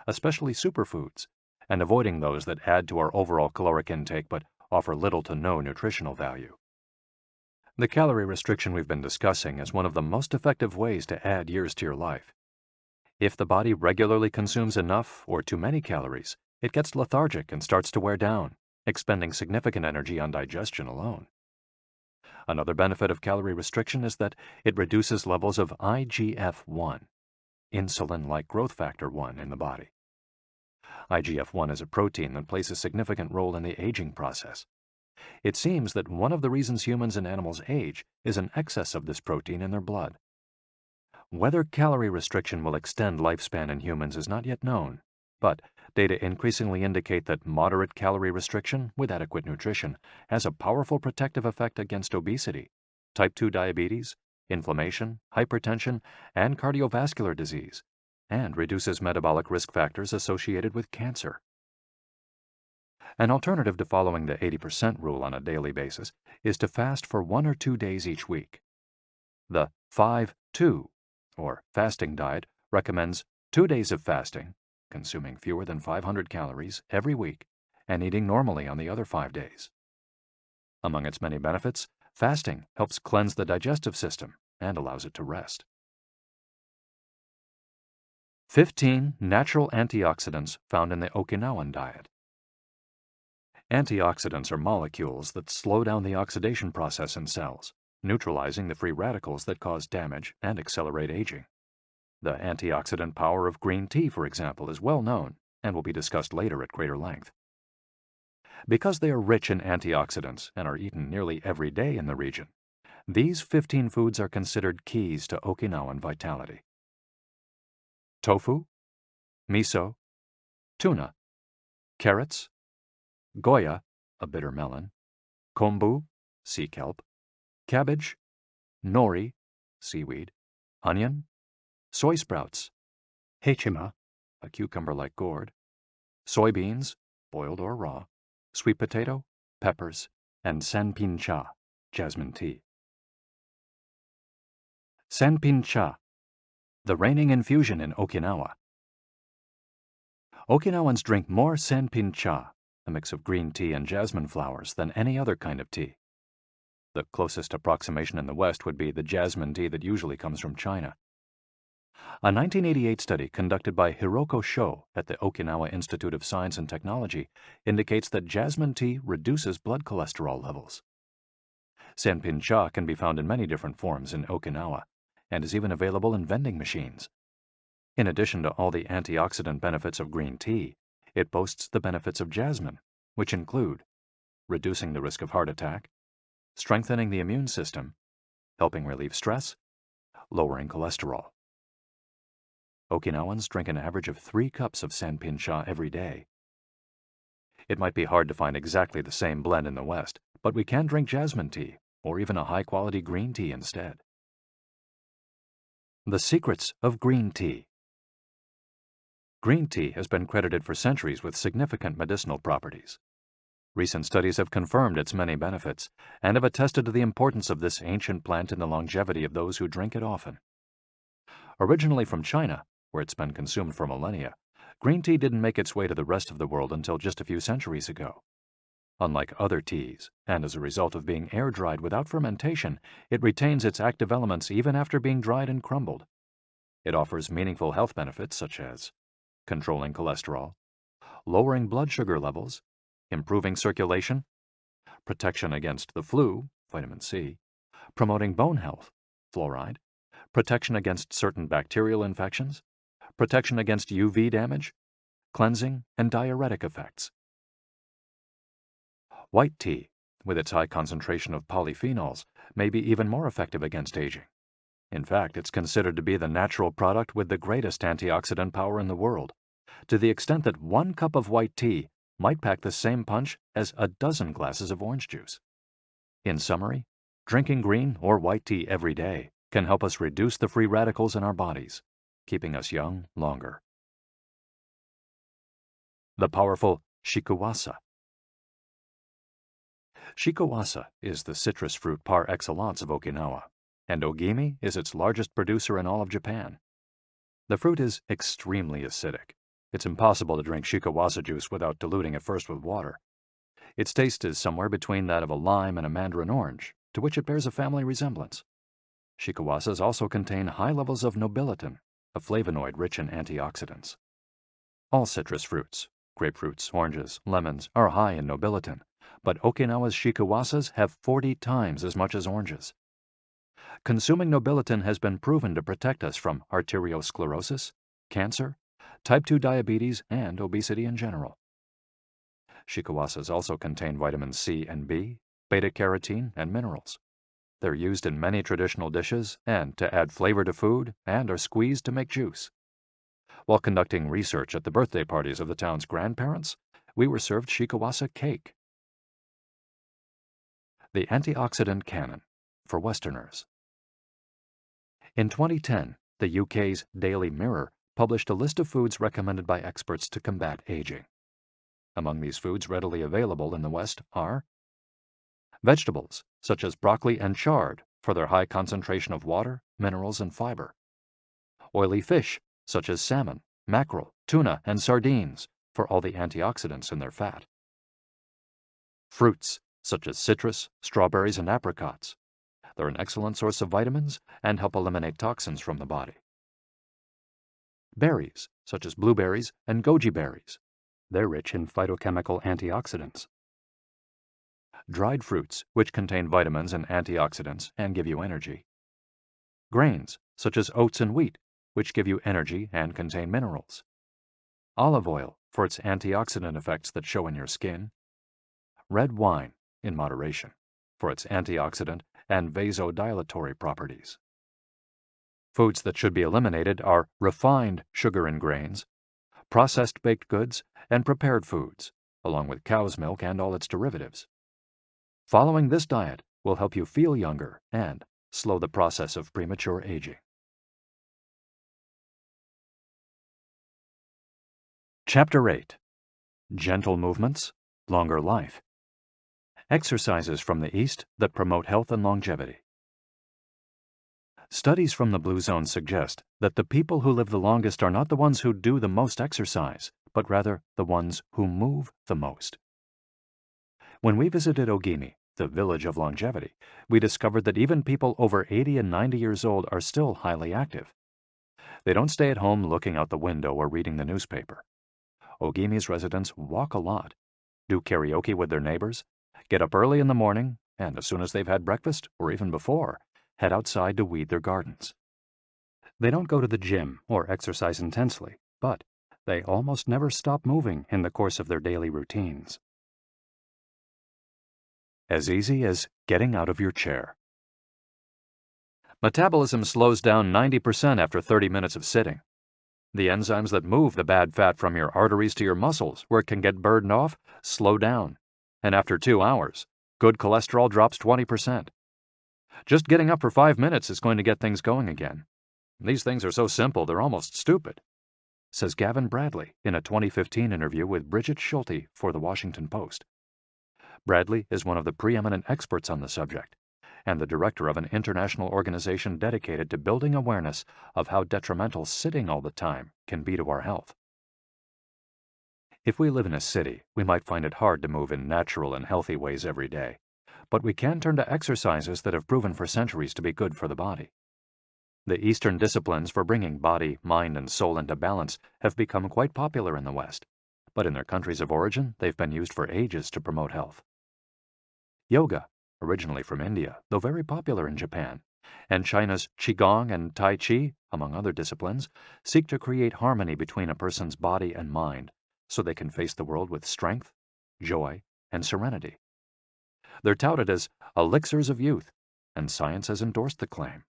A: especially superfoods, and avoiding those that add to our overall caloric intake but offer little to no nutritional value. The calorie restriction we've been discussing is one of the most effective ways to add years to your life. If the body regularly consumes enough or too many calories, it gets lethargic and starts to wear down, expending significant energy on digestion alone. Another benefit of calorie restriction is that it reduces levels of IGF-1, insulin-like growth factor 1, in the body. IGF-1 is a protein that plays a significant role in the aging process. It seems that one of the reasons humans and animals age is an excess of this protein in their blood. Whether calorie restriction will extend lifespan in humans is not yet known, but data increasingly indicate that moderate calorie restriction with adequate nutrition has a powerful protective effect against obesity, type 2 diabetes, inflammation, hypertension, and cardiovascular disease, and reduces metabolic risk factors associated with cancer. An alternative to following the 80% rule on a daily basis is to fast for 1 or 2 days each week. The 5-2, or fasting diet, recommends 2 days of fasting, consuming fewer than 500 calories every week, and eating normally on the other 5 days. Among its many benefits, fasting helps cleanse the digestive system and allows it to rest. 15 natural antioxidants found in the Okinawan diet. Antioxidants are molecules that slow down the oxidation process in cells, neutralizing the free radicals that cause damage and accelerate aging. The antioxidant power of green tea, for example, is well known and will be discussed later at greater length. Because they are rich in antioxidants and are eaten nearly every day in the region, these 15 foods are considered keys to Okinawan vitality. Tofu, miso, tuna, carrots, goya, a bitter melon, kombu, sea kelp, cabbage, nori, seaweed, onion, soy sprouts, hechima, a cucumber-like gourd, soybeans, boiled or raw, sweet potato, peppers, and sanpin cha, jasmine tea. Sanpin cha, the reigning infusion in Okinawa. Okinawans drink more sanpin cha, a mix of green tea and jasmine flowers, than any other kind of tea. The closest approximation in the West would be the jasmine tea that usually comes from China. A 1988 study conducted by Hiroko Sho at the Okinawa Institute of Science and Technology indicates that jasmine tea reduces blood cholesterol levels. Sanpin cha can be found in many different forms in Okinawa and is even available in vending machines. In addition to all the antioxidant benefits of green tea, it boasts the benefits of jasmine, which include reducing the risk of heart attack, strengthening the immune system, helping relieve stress, lowering cholesterol. Okinawans drink an average of 3 cups of sanpin cha every day. It might be hard to find exactly the same blend in the West, but we can drink jasmine tea or even a high-quality green tea instead. The secrets of green tea. Green tea has been credited for centuries with significant medicinal properties. Recent studies have confirmed its many benefits and have attested to the importance of this ancient plant in the longevity of those who drink it often. Originally from China, where it's been consumed for millennia, green tea didn't make its way to the rest of the world until just a few centuries ago. Unlike other teas, and as a result of being air-dried without fermentation, it retains its active elements even after being dried and crumbled. It offers meaningful health benefits such as controlling cholesterol, lowering blood sugar levels, improving circulation, protection against the flu, vitamin C, promoting bone health, fluoride, protection against certain bacterial infections, protection against UV damage, cleansing, and diuretic effects. White tea, with its high concentration of polyphenols, may be even more effective against aging. In fact, it's considered to be the natural product with the greatest antioxidant power in the world, to the extent that 1 cup of white tea might pack the same punch as a dozen glasses of orange juice. In summary, drinking green or white tea every day can help us reduce the free radicals in our bodies, keeping us young longer. The powerful shikuwasa. Shikuwasa is the citrus fruit par excellence of Okinawa, and Ogimi is its largest producer in all of Japan. The fruit is extremely acidic. It's impossible to drink shikuwasa juice without diluting it first with water. Its taste is somewhere between that of a lime and a mandarin orange, to which it bears a family resemblance. Shikuwasas also contain high levels of nobiletin, a flavonoid rich in antioxidants. All citrus fruits, grapefruits, oranges, lemons, are high in nobiletin, but Okinawa's shikuwasas have 40 times as much as oranges. Consuming nobiletin has been proven to protect us from arteriosclerosis, cancer, type 2 diabetes, and obesity in general. Shikuwasas also contain vitamins C and B, beta-carotene, and minerals. They're used in many traditional dishes and to add flavor to food, and are squeezed to make juice. While conducting research at the birthday parties of the town's grandparents, we were served shikuwasa cake. The antioxidant canon for Westerners. In 2010, the UK's Daily Mirror published a list of foods recommended by experts to combat aging. Among these foods readily available in the West are vegetables, such as broccoli and chard, for their high concentration of water, minerals, and fiber. Oily fish, such as salmon, mackerel, tuna, and sardines, for all the antioxidants in their fat. Fruits, such as citrus, strawberries, and apricots. They're an excellent source of vitamins and help eliminate toxins from the body. Berries, such as blueberries and goji berries. They're rich in phytochemical antioxidants. Dried fruits, which contain vitamins and antioxidants and give you energy. Grains, such as oats and wheat, which give you energy and contain minerals. Olive oil, for its antioxidant effects that show in your skin. Red wine, in moderation, for its antioxidant and vasodilatory properties. Foods that should be eliminated are refined sugar and grains, processed baked goods, and prepared foods, along with cow's milk and all its derivatives. Following this diet will help you feel younger and slow the process of premature aging. Chapter 8. Gentle Movements, Longer Life. Exercises from the East that promote health and longevity. Studies from the Blue Zone suggest that the people who live the longest are not the ones who do the most exercise, but rather the ones who move the most. When we visited Ogimi, the village of longevity, we discovered that even people over 80 and 90 years old are still highly active. They don't stay at home looking out the window or reading the newspaper. Ogimi's residents walk a lot, do karaoke with their neighbors, get up early in the morning, and as soon as they've had breakfast, or even before, head outside to weed their gardens. They don't go to the gym or exercise intensely, but they almost never stop moving in the course of their daily routines. As easy as getting out of your chair. Metabolism slows down 90% after 30 minutes of sitting. The enzymes that move the bad fat from your arteries to your muscles, where it can get burned off, slow down. And after 2 hours, good cholesterol drops 20%. Just getting up for 5 minutes is going to get things going again. These things are so simple they're almost stupid, says Gavin Bradley in a 2015 interview with Bridget Schulte for The Washington Post. Bradley is one of the preeminent experts on the subject, and the director of an international organization dedicated to building awareness of how detrimental sitting all the time can be to our health. If we live in a city, we might find it hard to move in natural and healthy ways every day, but we can turn to exercises that have proven for centuries to be good for the body. The Eastern disciplines for bringing body, mind, and soul into balance have become quite popular in the West, but in their countries of origin, they've been used for ages to promote health. Yoga, originally from India, though very popular in Japan, and China's Qigong and Tai Chi, among other disciplines, seek to create harmony between a person's body and mind so they can face the world with strength, joy, and serenity. They're touted as elixirs of youth, and science has endorsed the claim.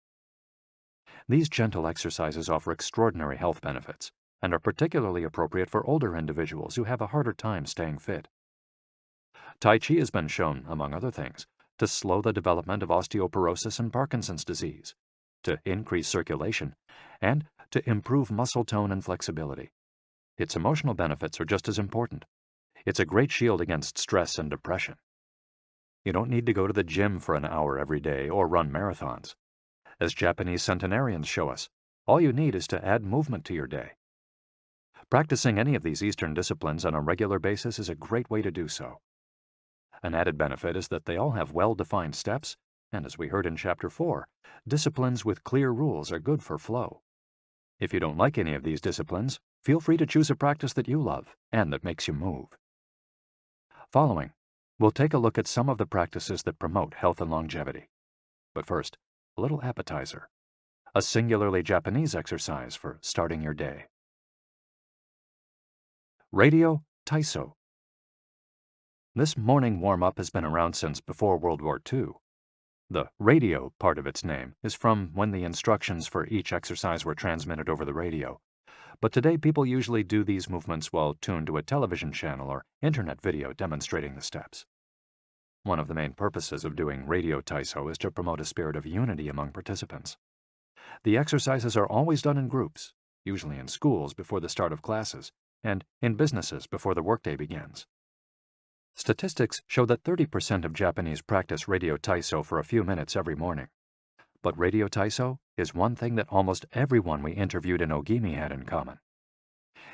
A: These gentle exercises offer extraordinary health benefits and are particularly appropriate for older individuals who have a harder time staying fit. Tai Chi has been shown, among other things, to slow the development of osteoporosis and Parkinson's disease, to increase circulation, and to improve muscle tone and flexibility. Its emotional benefits are just as important. It's a great shield against stress and depression. You don't need to go to the gym for an hour every day or run marathons. As Japanese centenarians show us, all you need is to add movement to your day. Practicing any of these Eastern disciplines on a regular basis is a great way to do so. An added benefit is that they all have well-defined steps, and as we heard in Chapter 4, disciplines with clear rules are good for flow. If you don't like any of these disciplines, feel free to choose a practice that you love and that makes you move. Following, we'll take a look at some of the practices that promote health and longevity. But first, a little appetizer, a singularly Japanese exercise for starting your day. Radio Taiso. This morning warm-up has been around since before World War II. The radio part of its name is from when the instructions for each exercise were transmitted over the radio, but today people usually do these movements while tuned to a television channel or internet video demonstrating the steps. One of the main purposes of doing radio Taiso is to promote a spirit of unity among participants. The exercises are always done in groups, usually in schools before the start of classes, and in businesses before the workday begins. Statistics show that 30% of Japanese practice radio Taiso for a few minutes every morning. But radio Taiso is one thing that almost everyone we interviewed in Ogimi had in common.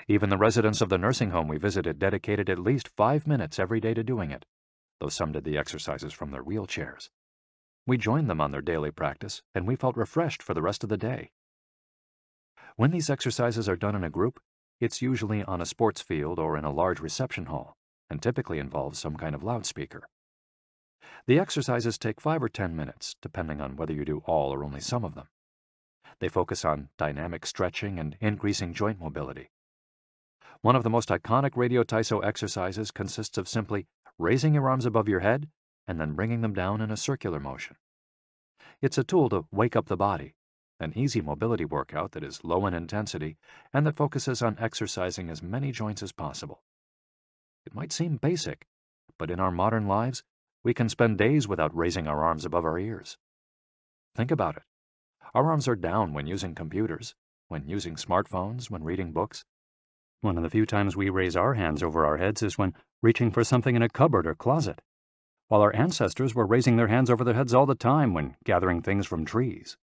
A: Even the residents of the nursing home we visited dedicated at least 5 minutes every day to doing it, though some did the exercises from their wheelchairs. We joined them on their daily practice, and we felt refreshed for the rest of the day. When these exercises are done in a group, it's usually on a sports field or in a large reception hall, and typically involves some kind of loudspeaker. The exercises take 5 or 10 minutes, depending on whether you do all or only some of them. They focus on dynamic stretching and increasing joint mobility. One of the most iconic radio Taiso exercises consists of simply raising your arms above your head and then bringing them down in a circular motion. It's a tool to wake up the body, an easy mobility workout that is low in intensity and that focuses on exercising as many joints as possible. It might seem basic, but in our modern lives, we can spend days without raising our arms above our ears. Think about it. Our arms are down when using computers, when using smartphones, when reading books. One of the few times we raise our hands over our heads is when reaching for something in a cupboard or closet, while our ancestors were raising their hands over their heads all the time when gathering things from trees.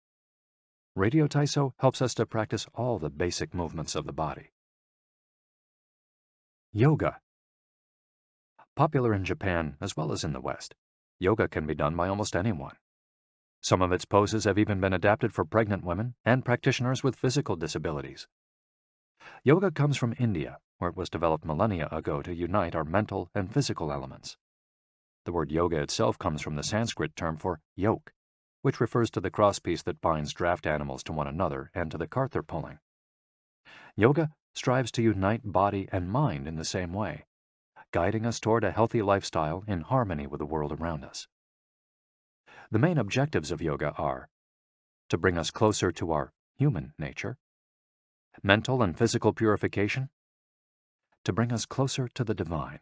A: Radio Taiso helps us to practice all the basic movements of the body. Yoga. Popular in Japan as well as in the West, yoga can be done by almost anyone. Some of its poses have even been adapted for pregnant women and practitioners with physical disabilities. Yoga comes from India, where it was developed millennia ago to unite our mental and physical elements. The word yoga itself comes from the Sanskrit term for yoke, which refers to the crosspiece that binds draft animals to one another and to the cart they're pulling. Yoga strives to unite body and mind in the same way, guiding us toward a healthy lifestyle in harmony with the world around us. The main objectives of yoga are to bring us closer to our human nature, mental and physical purification, to bring us closer to the divine.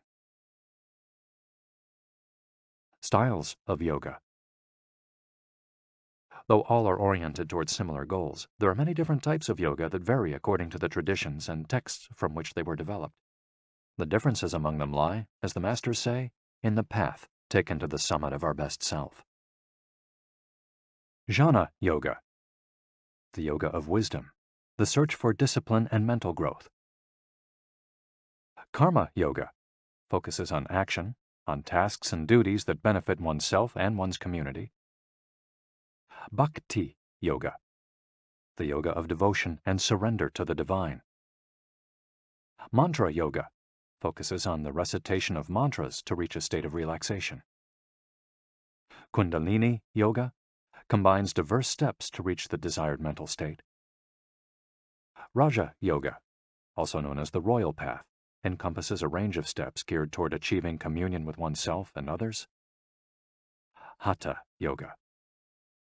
A: Styles of yoga. Though all are oriented towards similar goals, there are many different types of yoga that vary according to the traditions and texts from which they were developed. The differences among them lie, as the masters say, in the path taken to the summit of our best self. Jnana Yoga. The yoga of wisdom, the search for discipline and mental growth. Karma Yoga focuses on action, on tasks and duties that benefit oneself and one's community. Bhakti Yoga, the yoga of devotion and surrender to the divine. Mantra Yoga focuses on the recitation of mantras to reach a state of relaxation. Kundalini Yoga combines diverse steps to reach the desired mental state. Raja Yoga, also known as the royal path, encompasses a range of steps geared toward achieving communion with oneself and others. Hatha Yoga,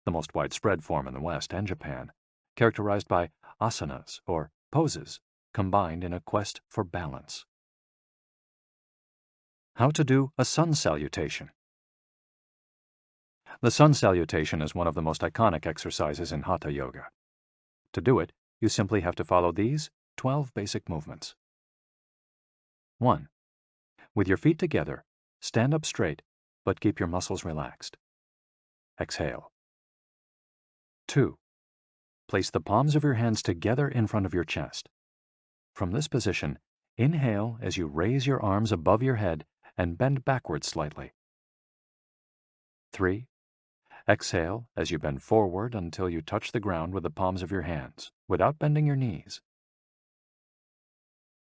A: the most widespread form in the West and Japan, characterized by asanas, or poses, combined in a quest for balance. How to do a sun salutation. The sun salutation is one of the most iconic exercises in Hatha Yoga. To do it, you simply have to follow these 12 basic movements. 1. With your feet together, stand up straight, but keep your muscles relaxed. Exhale. 2. Place the palms of your hands together in front of your chest. From this position, inhale as you raise your arms above your head and bend backwards slightly. 3. Exhale as you bend forward until you touch the ground with the palms of your hands, without bending your knees.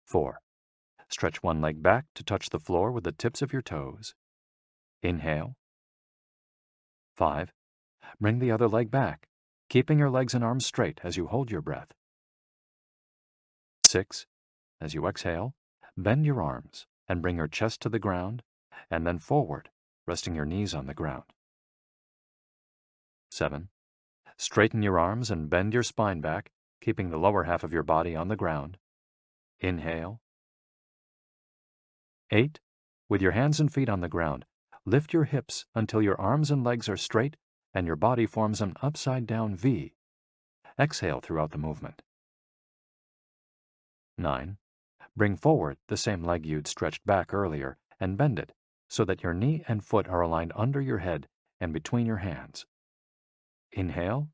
A: 4. Stretch one leg back to touch the floor with the tips of your toes. Inhale. 5. Bring the other leg back, keeping your legs and arms straight as you hold your breath. 6. As you exhale, bend your arms and bring your chest to the ground, and then forward, resting your knees on the ground. 7. Straighten your arms and bend your spine back, keeping the lower half of your body on the ground. Inhale. 8. With your hands and feet on the ground, lift your hips until your arms and legs are straight and your body forms an upside-down V. Exhale throughout the movement. 9. Bring forward the same leg you'd stretched back earlier and bend it so that your knee and foot are aligned under your head and between your hands. Inhale.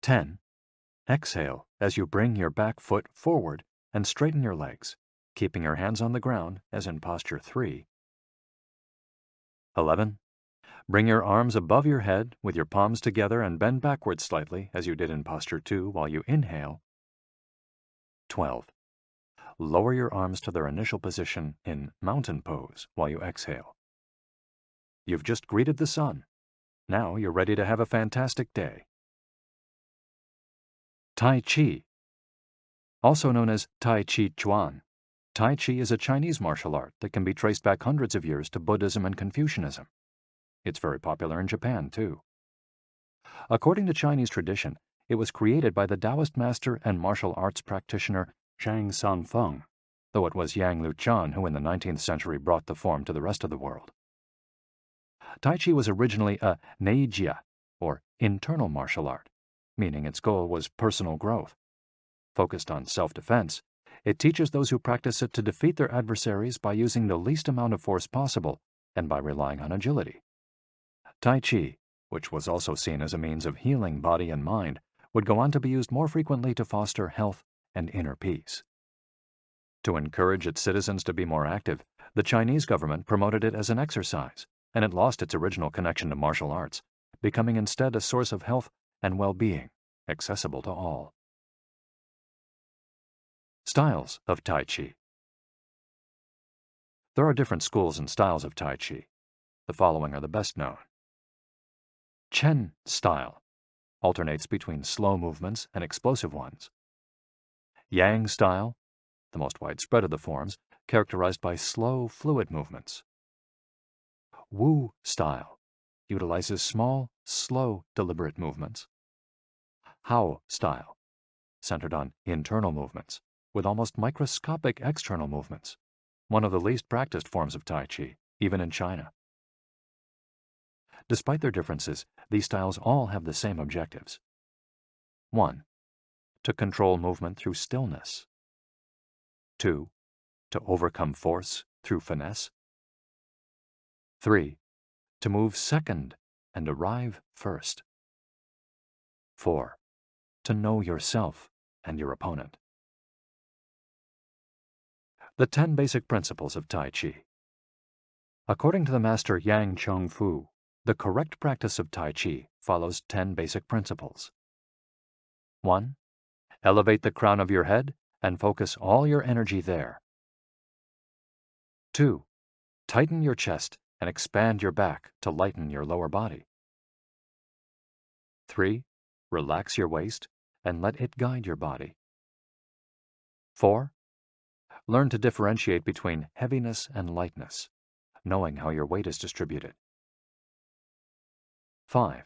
A: 10. Exhale as you bring your back foot forward and straighten your legs, keeping your hands on the ground as in posture 3. 11. Bring your arms above your head with your palms together and bend backwards slightly as you did in posture 2 while you inhale. 12. Lower your arms to their initial position in mountain pose while you exhale. You've just greeted the sun. Now you're ready to have a fantastic day. Tai Chi. Also known as Tai Chi Chuan, Tai Chi is a Chinese martial art that can be traced back hundreds of years to Buddhism and Confucianism. It's very popular in Japan, too. According to Chinese tradition, it was created by the Taoist master and martial arts practitioner Zhang Sanfeng, though it was Yang Luchan who in the 19th century brought the form to the rest of the world. Tai Chi was originally a neijia, or internal martial art, meaning its goal was personal growth. Focused on self-defense, It teaches those who practice it to defeat their adversaries by using the least amount of force possible and by relying on agility. Tai Chi, which was also seen as a means of healing body and mind, would go on to be used more frequently to foster health and inner peace. To encourage its citizens to be more active, the Chinese government promoted it as an exercise, and it lost its original connection to martial arts, becoming instead a source of health and well-being, accessible to all. Styles of Tai Chi. There are different schools and styles of Tai Chi. The following are the best known. Chen style alternates between slow movements and explosive ones. Yang style, the most widespread of the forms, characterized by slow, fluid movements. Wu style utilizes small, slow, deliberate movements. Hao style, centered on internal movements, with almost microscopic external movements, one of the least practiced forms of Tai Chi, even in China. Despite their differences, these styles all have the same objectives. 1. To control movement through stillness. 2. To overcome force through finesse. 3. To move second and arrive first. 4. To know yourself and your opponent. The 10 basic principles of Tai Chi. According to the master Yang Chong Fu, the correct practice of Tai Chi follows 10 basic principles. 1. Elevate the crown of your head and focus all your energy there. 2. Tighten your chest and expand your back to lighten your lower body. 3. Relax your waist and let it guide your body. 4. Learn to differentiate between heaviness and lightness, knowing how your weight is distributed. 5.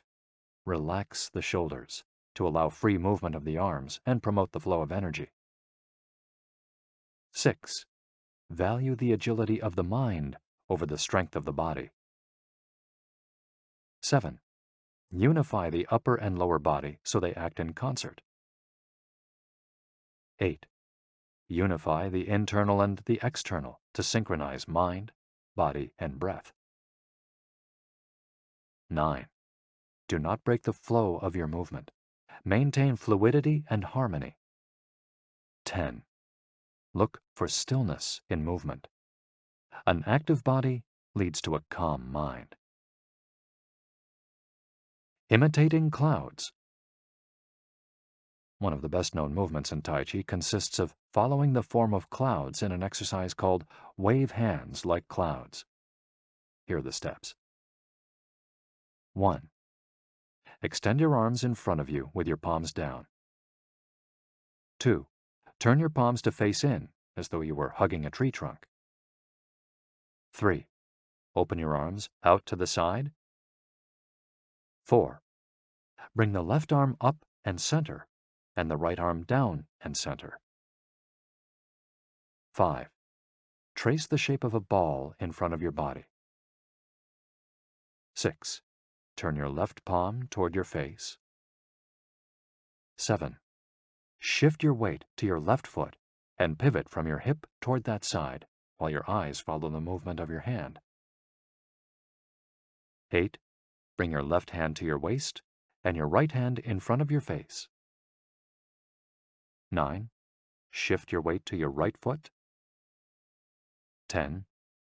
A: Relax the shoulders to allow free movement of the arms and promote the flow of energy. 6. Value the agility of the mind over the strength of the body. 7. Unify the upper and lower body so they act in concert. 8. Unify the internal and the external to synchronize mind, body, and breath. 9. Do not break the flow of your movement. Maintain fluidity and harmony. 10. Look for stillness in movement. An active body leads to a calm mind. Imitating clouds. One of the best-known movements in Tai Chi consists of following the form of clouds in an exercise called wave hands like clouds. Here are the steps. 1. Extend your arms in front of you with your palms down. 2. Turn your palms to face in, as though you were hugging a tree trunk. 3. Open your arms out to the side. 4. Bring the left arm up and center, and the right arm down and center. 5. Trace the shape of a ball in front of your body. 6. Turn your left palm toward your face. 7. Shift your weight to your left foot and pivot from your hip toward that side while your eyes follow the movement of your hand. 8. Bring your left hand to your waist and your right hand in front of your face. 9. Shift your weight to your right foot. 10.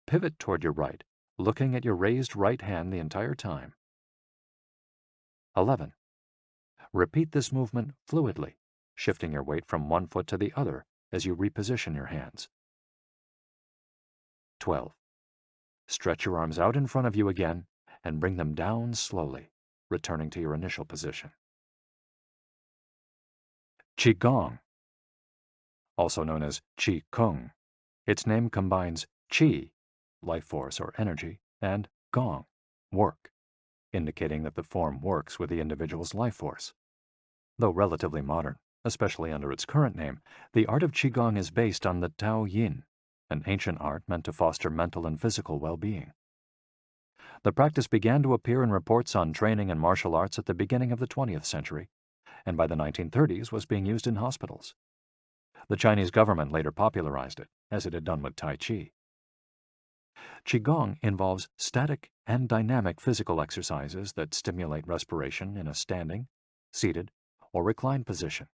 A: Pivot toward your right, looking at your raised right hand the entire time. 11. Repeat this movement fluidly, shifting your weight from one foot to the other as you reposition your hands. 12. Stretch your arms out in front of you again and bring them down slowly, returning to your initial position. Qigong, also known as Qi Kung. Its name combines Qi, life force or energy, and Gong, work, indicating that the form works with the individual's life force. Though relatively modern, especially under its current name, the art of Qigong is based on the Tao Yin, an ancient art meant to foster mental and physical well-being. The practice began to appear in reports on training in martial arts at the beginning of the 20th century, and by the 1930s was being used in hospitals. The Chinese government later popularized it, as it had done with Tai Chi. Qigong involves static and dynamic physical exercises that stimulate respiration in a standing, seated, or reclined position.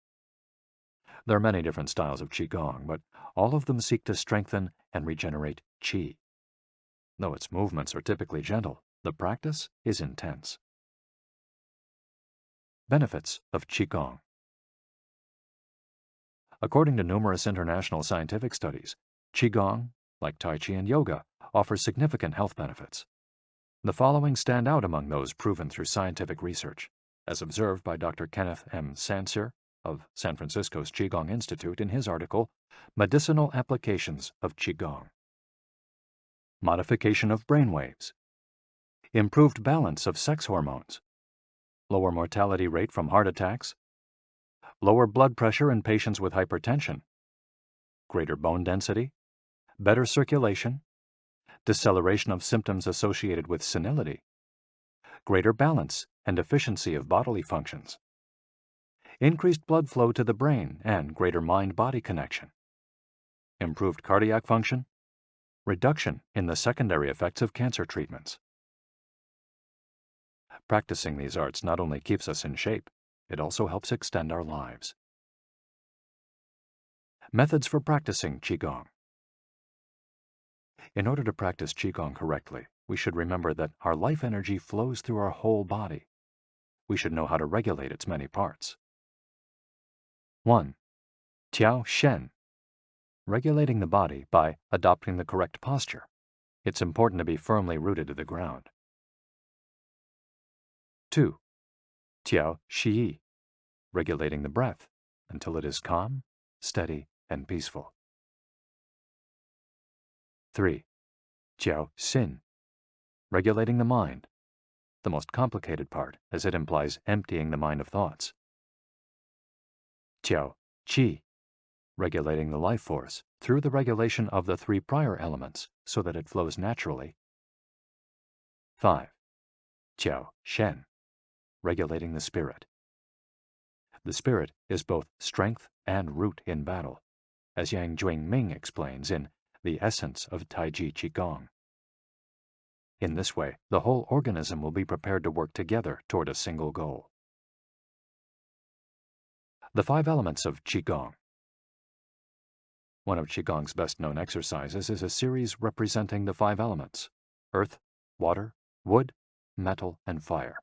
A: There are many different styles of Qigong, but all of them seek to strengthen and regenerate Qi. Though its movements are typically gentle, the practice is intense. Benefits of Qigong. According to numerous international scientific studies, Qigong, like Tai Chi and yoga, offers significant health benefits. The following stand out among those proven through scientific research, as observed by Dr. Kenneth M. Sancer of San Francisco's Qigong Institute in his article, Medicinal Applications of Qigong. Modification of brainwaves. Improved balance of sex hormones. Lower mortality rate from heart attacks. Lower blood pressure in patients with hypertension. Greater bone density. Better circulation. Deceleration of symptoms associated with senility. Greater balance and efficiency of bodily functions. Increased blood flow to the brain and greater mind-body connection. Improved cardiac function. Reduction in the secondary effects of cancer treatments. Practicing these arts not only keeps us in shape, it also helps extend our lives. Methods for practicing Qigong. In order to practice Qigong correctly, we should remember that our life energy flows through our whole body. We should know how to regulate its many parts. 1. Tiao Shen. Regulating the body by adopting the correct posture. It's important to be firmly rooted to the ground. 2. Tiao Shi. Regulating the breath until it is calm, steady, and peaceful. 3. Jiao Xin. Regulating the mind, the most complicated part, as it implies emptying the mind of thoughts. Jiao Qi. Regulating the life force through the regulation of the 3 prior elements so that it flows naturally. 5. Jiao Shen. Regulating the spirit. The spirit is both strength and root in battle, as Yang Ming explains in The Essence of Taiji Qigong. In this way, the whole organism will be prepared to work together toward a single goal. The 5 elements of Qigong. One of Qigong's best-known exercises is a series representing the 5 elements: earth, water, wood, metal, and fire.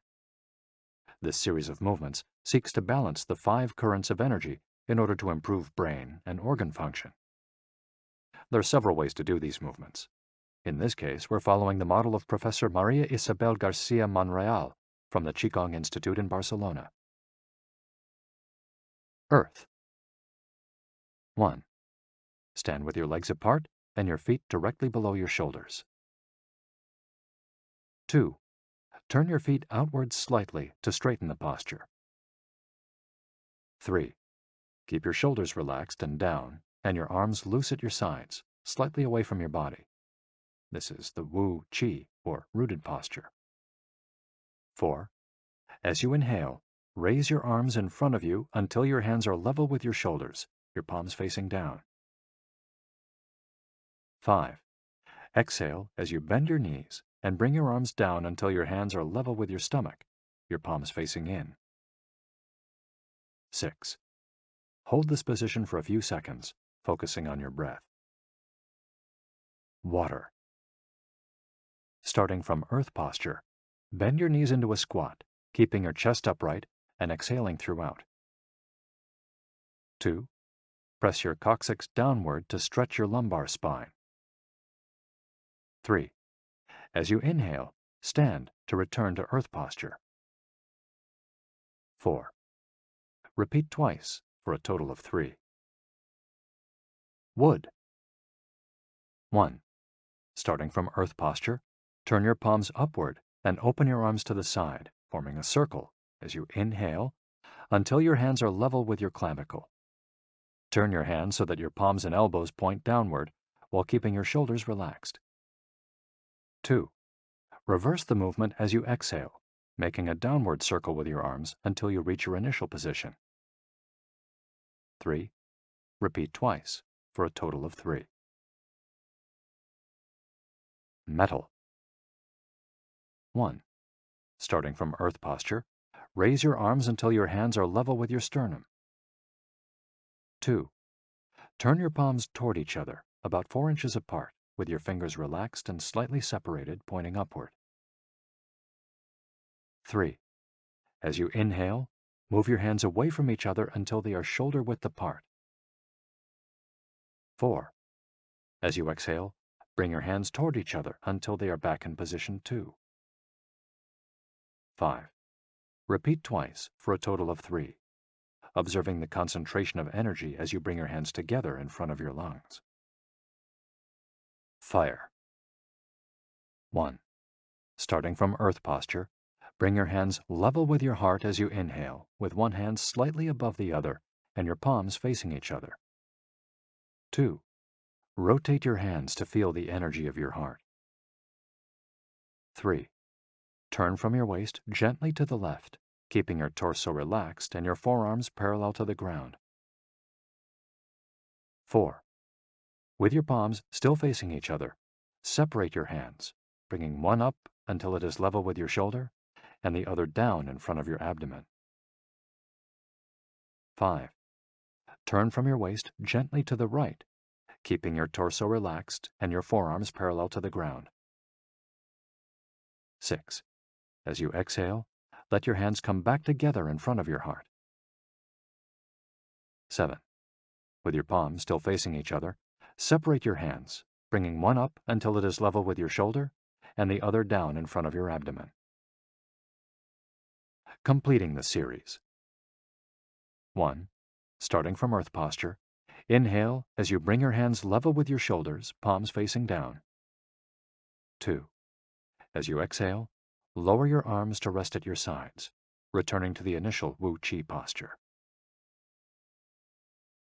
A: This series of movements seeks to balance the 5 currents of energy in order to improve brain and organ function. There are several ways to do these movements. In this case, we're following the model of Professor Maria Isabel García Monreal from the Qigong Institute in Barcelona. Earth. 1. Stand with your legs apart and your feet directly below your shoulders. 2. Turn your feet outwards slightly to straighten the posture. 3. Keep your shoulders relaxed and down, and your arms loose at your sides, slightly away from your body. This is the Wu Qi, or rooted posture. 4. As you inhale, raise your arms in front of you until your hands are level with your shoulders, your palms facing down. 5. Exhale as you bend your knees and bring your arms down until your hands are level with your stomach, your palms facing in. 6. Hold this position for a few seconds, focusing on your breath. Water. Starting from earth posture, bend your knees into a squat, keeping your chest upright and exhaling throughout. 2. Press your coccyx downward to stretch your lumbar spine. 3. As you inhale, stand to return to earth posture. 4. Repeat twice for a total of 3. Wood. 1. Starting from earth posture, turn your palms upward and open your arms to the side, forming a circle as you inhale until your hands are level with your clavicle. Turn your hands so that your palms and elbows point downward while keeping your shoulders relaxed. 2. Reverse the movement as you exhale, making a downward circle with your arms until you reach your initial position. 3. Repeat twice for a total of 3. Metal. 1. Starting from earth posture, raise your arms until your hands are level with your sternum. 2. Turn your palms toward each other, about 4 inches apart, with your fingers relaxed and slightly separated, pointing upward. 3. As you inhale, move your hands away from each other until they are shoulder width apart. 4. As you exhale, bring your hands toward each other until they are back in position 2. 5. Repeat twice for a total of 3, observing the concentration of energy as you bring your hands together in front of your lungs. Fire. 1. Starting from earth posture, bring your hands level with your heart as you inhale, with one hand slightly above the other and your palms facing each other. 2. Rotate your hands to feel the energy of your heart. 3. Turn from your waist gently to the left, keeping your torso relaxed and your forearms parallel to the ground. 4. With your palms still facing each other, separate your hands, bringing one up until it is level with your shoulder and the other down in front of your abdomen. 5. Turn from your waist gently to the right, keeping your torso relaxed and your forearms parallel to the ground. 6. As you exhale, let your hands come back together in front of your heart. 7. With your palms still facing each other, separate your hands, bringing one up until it is level with your shoulder and the other down in front of your abdomen. Completing the series. 1. Starting from earth posture, inhale as you bring your hands level with your shoulders, palms facing down. 2. As you exhale, lower your arms to rest at your sides, returning to the initial Wu Qi posture.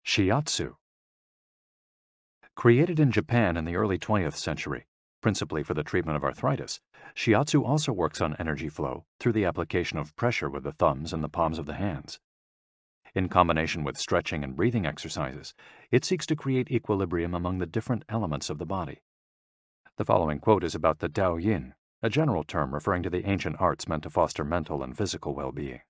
A: Shiatsu. Created in Japan in the early 20th century, principally for the treatment of arthritis, shiatsu also works on energy flow through the application of pressure with the thumbs and the palms of the hands. In combination with stretching and breathing exercises, it seeks to create equilibrium among the different elements of the body. The following quote is about the Dao Yin, a general term referring to the ancient arts meant to foster mental and physical well-being.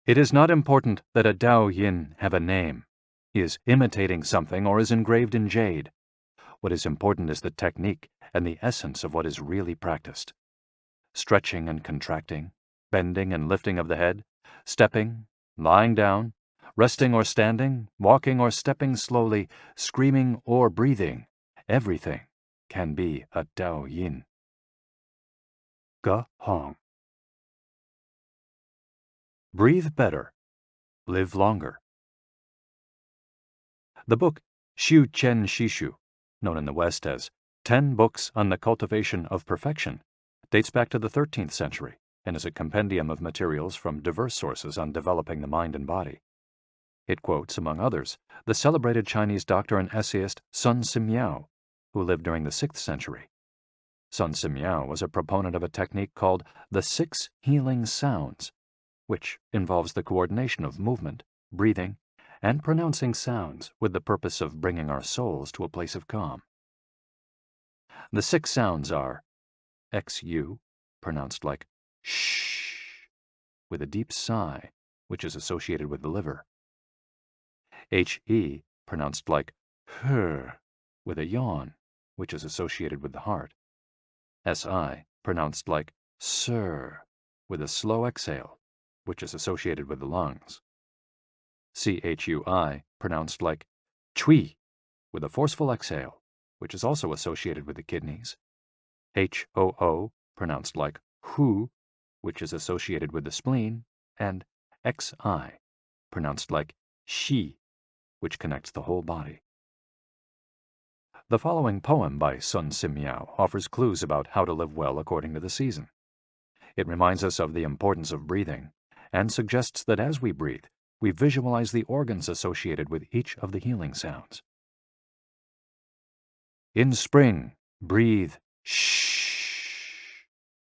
A: It is not important that a Dao Yin have a name, is imitating something, or is engraved in jade. What is important is the technique and the essence of what is really practiced. Stretching and contracting, bending and lifting of the head, stepping, lying down, resting or standing, walking or stepping slowly, screaming or breathing, everything can be a Dao Yin. Ge Hong. Breathe better. Live longer. The book Xiu Qian Shishu, known in the West as 10 Books on the Cultivation of Perfection, dates back to the 13th century and is a compendium of materials from diverse sources on developing the mind and body. It quotes, among others, the celebrated Chinese doctor and essayist Sun Simiao, who lived during the 6th century. Sun Simiao was a proponent of a technique called the 6 healing sounds, which involves the coordination of movement, breathing, and pronouncing sounds with the purpose of bringing our souls to a place of calm. The 6 sounds are XU, pronounced like shh, with a deep sigh, which is associated with the liver. HE, pronounced like her, with a yawn, which is associated with the heart. SI, pronounced like sir, with a slow exhale, which is associated with the lungs. CHUI, pronounced like chui, with a forceful exhale, which is also associated with the kidneys. HOO, pronounced like hu, which is associated with the spleen, and XI, pronounced like shi, which connects the whole body. The following poem by Sun Simiao offers clues about how to live well according to the season. It reminds us of the importance of breathing and suggests that as we breathe, we visualize the organs associated with each of the healing sounds. In spring, breathe shh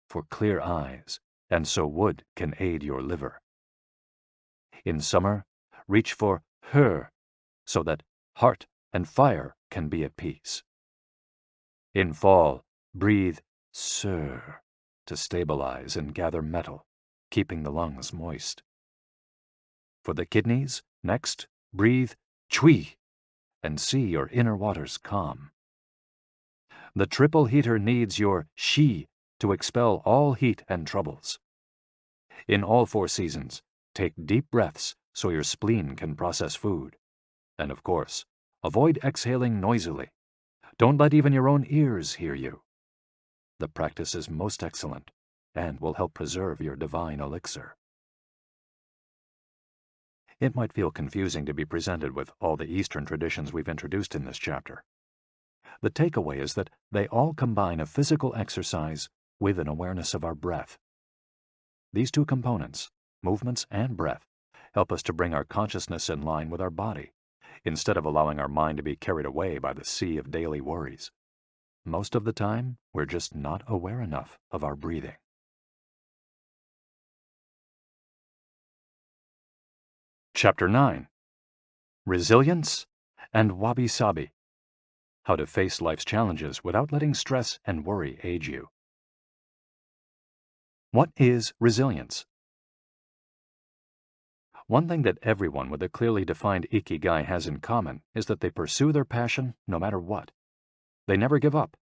A: for clear eyes, and so wood can aid your liver. In summer, reach for her, so that heart and fire can be at peace. In fall, breathe sir to stabilize and gather metal, keeping the lungs moist. For the kidneys, next, breathe chui and see your inner waters calm. The triple heater needs your shi to expel all heat and troubles. In all 4 seasons, take deep breaths so your spleen can process food. And of course, avoid exhaling noisily. Don't let even your own ears hear you. The practice is most excellent and will help preserve your divine elixir. It might feel confusing to be presented with all the Eastern traditions we've introduced in this chapter. The takeaway is that they all combine a physical exercise with an awareness of our breath. These 2 components, movements and breath, help us to bring our consciousness in line with our body, instead of allowing our mind to be carried away by the sea of daily worries. Most of the time, we're just not aware enough of our breathing. Chapter 9. Resilience and Wabi-sabi. How to face life's challenges without letting stress and worry age you. What is resilience? One thing that everyone with a clearly defined ikigai has in common is that they pursue their passion no matter what. They never give up,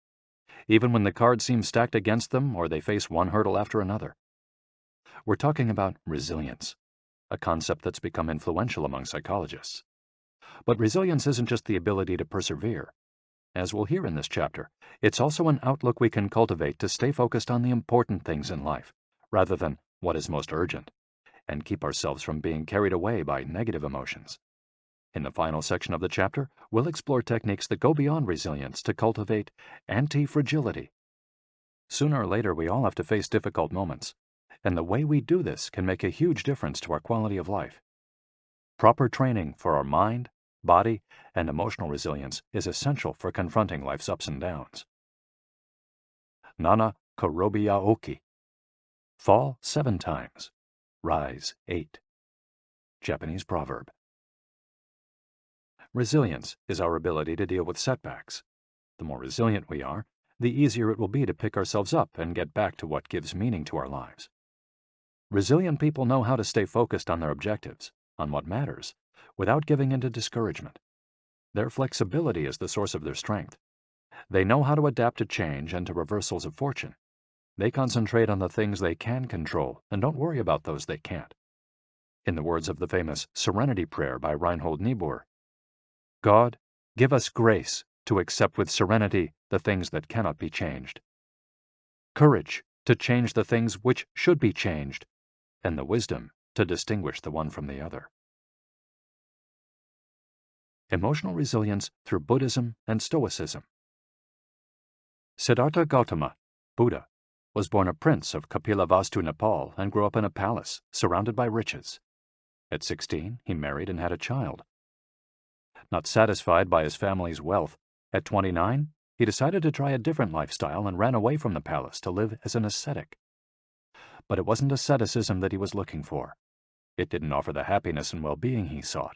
A: even when the cards seem stacked against them or they face one hurdle after another. We're talking about resilience, a concept that's become influential among psychologists. But resilience isn't just the ability to persevere. As we'll hear in this chapter, it's also an outlook we can cultivate to stay focused on the important things in life, rather than what is most urgent, and keep ourselves from being carried away by negative emotions. In the final section of the chapter, we'll explore techniques that go beyond resilience to cultivate anti-fragility. Sooner or later, we all have to face difficult moments, and the way we do this can make a huge difference to our quality of life. Proper training for our mind, body, and emotional resilience is essential for confronting life's ups and downs. Nana Korobiya Oki. Fall 7 times, rise 8. Japanese proverb. Resilience is our ability to deal with setbacks. The more resilient we are, the easier it will be to pick ourselves up and get back to what gives meaning to our lives. Resilient people know how to stay focused on their objectives, on what matters, without giving in to discouragement. Their flexibility is the source of their strength. They know how to adapt to change and to reversals of fortune. They concentrate on the things they can control and don't worry about those they can't. In the words of the famous Serenity Prayer by Reinhold Niebuhr, God, give us grace to accept with serenity the things that cannot be changed, courage to change the things which should be changed, and the wisdom to distinguish the one from the other. Emotional resilience through Buddhism and Stoicism. Siddhartha Gautama, Buddha, was born a prince of Kapilavastu, Nepal, and grew up in a palace surrounded by riches. At 16, he married and had a child. Not satisfied by his family's wealth, at 29, he decided to try a different lifestyle and ran away from the palace to live as an ascetic. But it wasn't asceticism that he was looking for. It didn't offer the happiness and well-being he sought.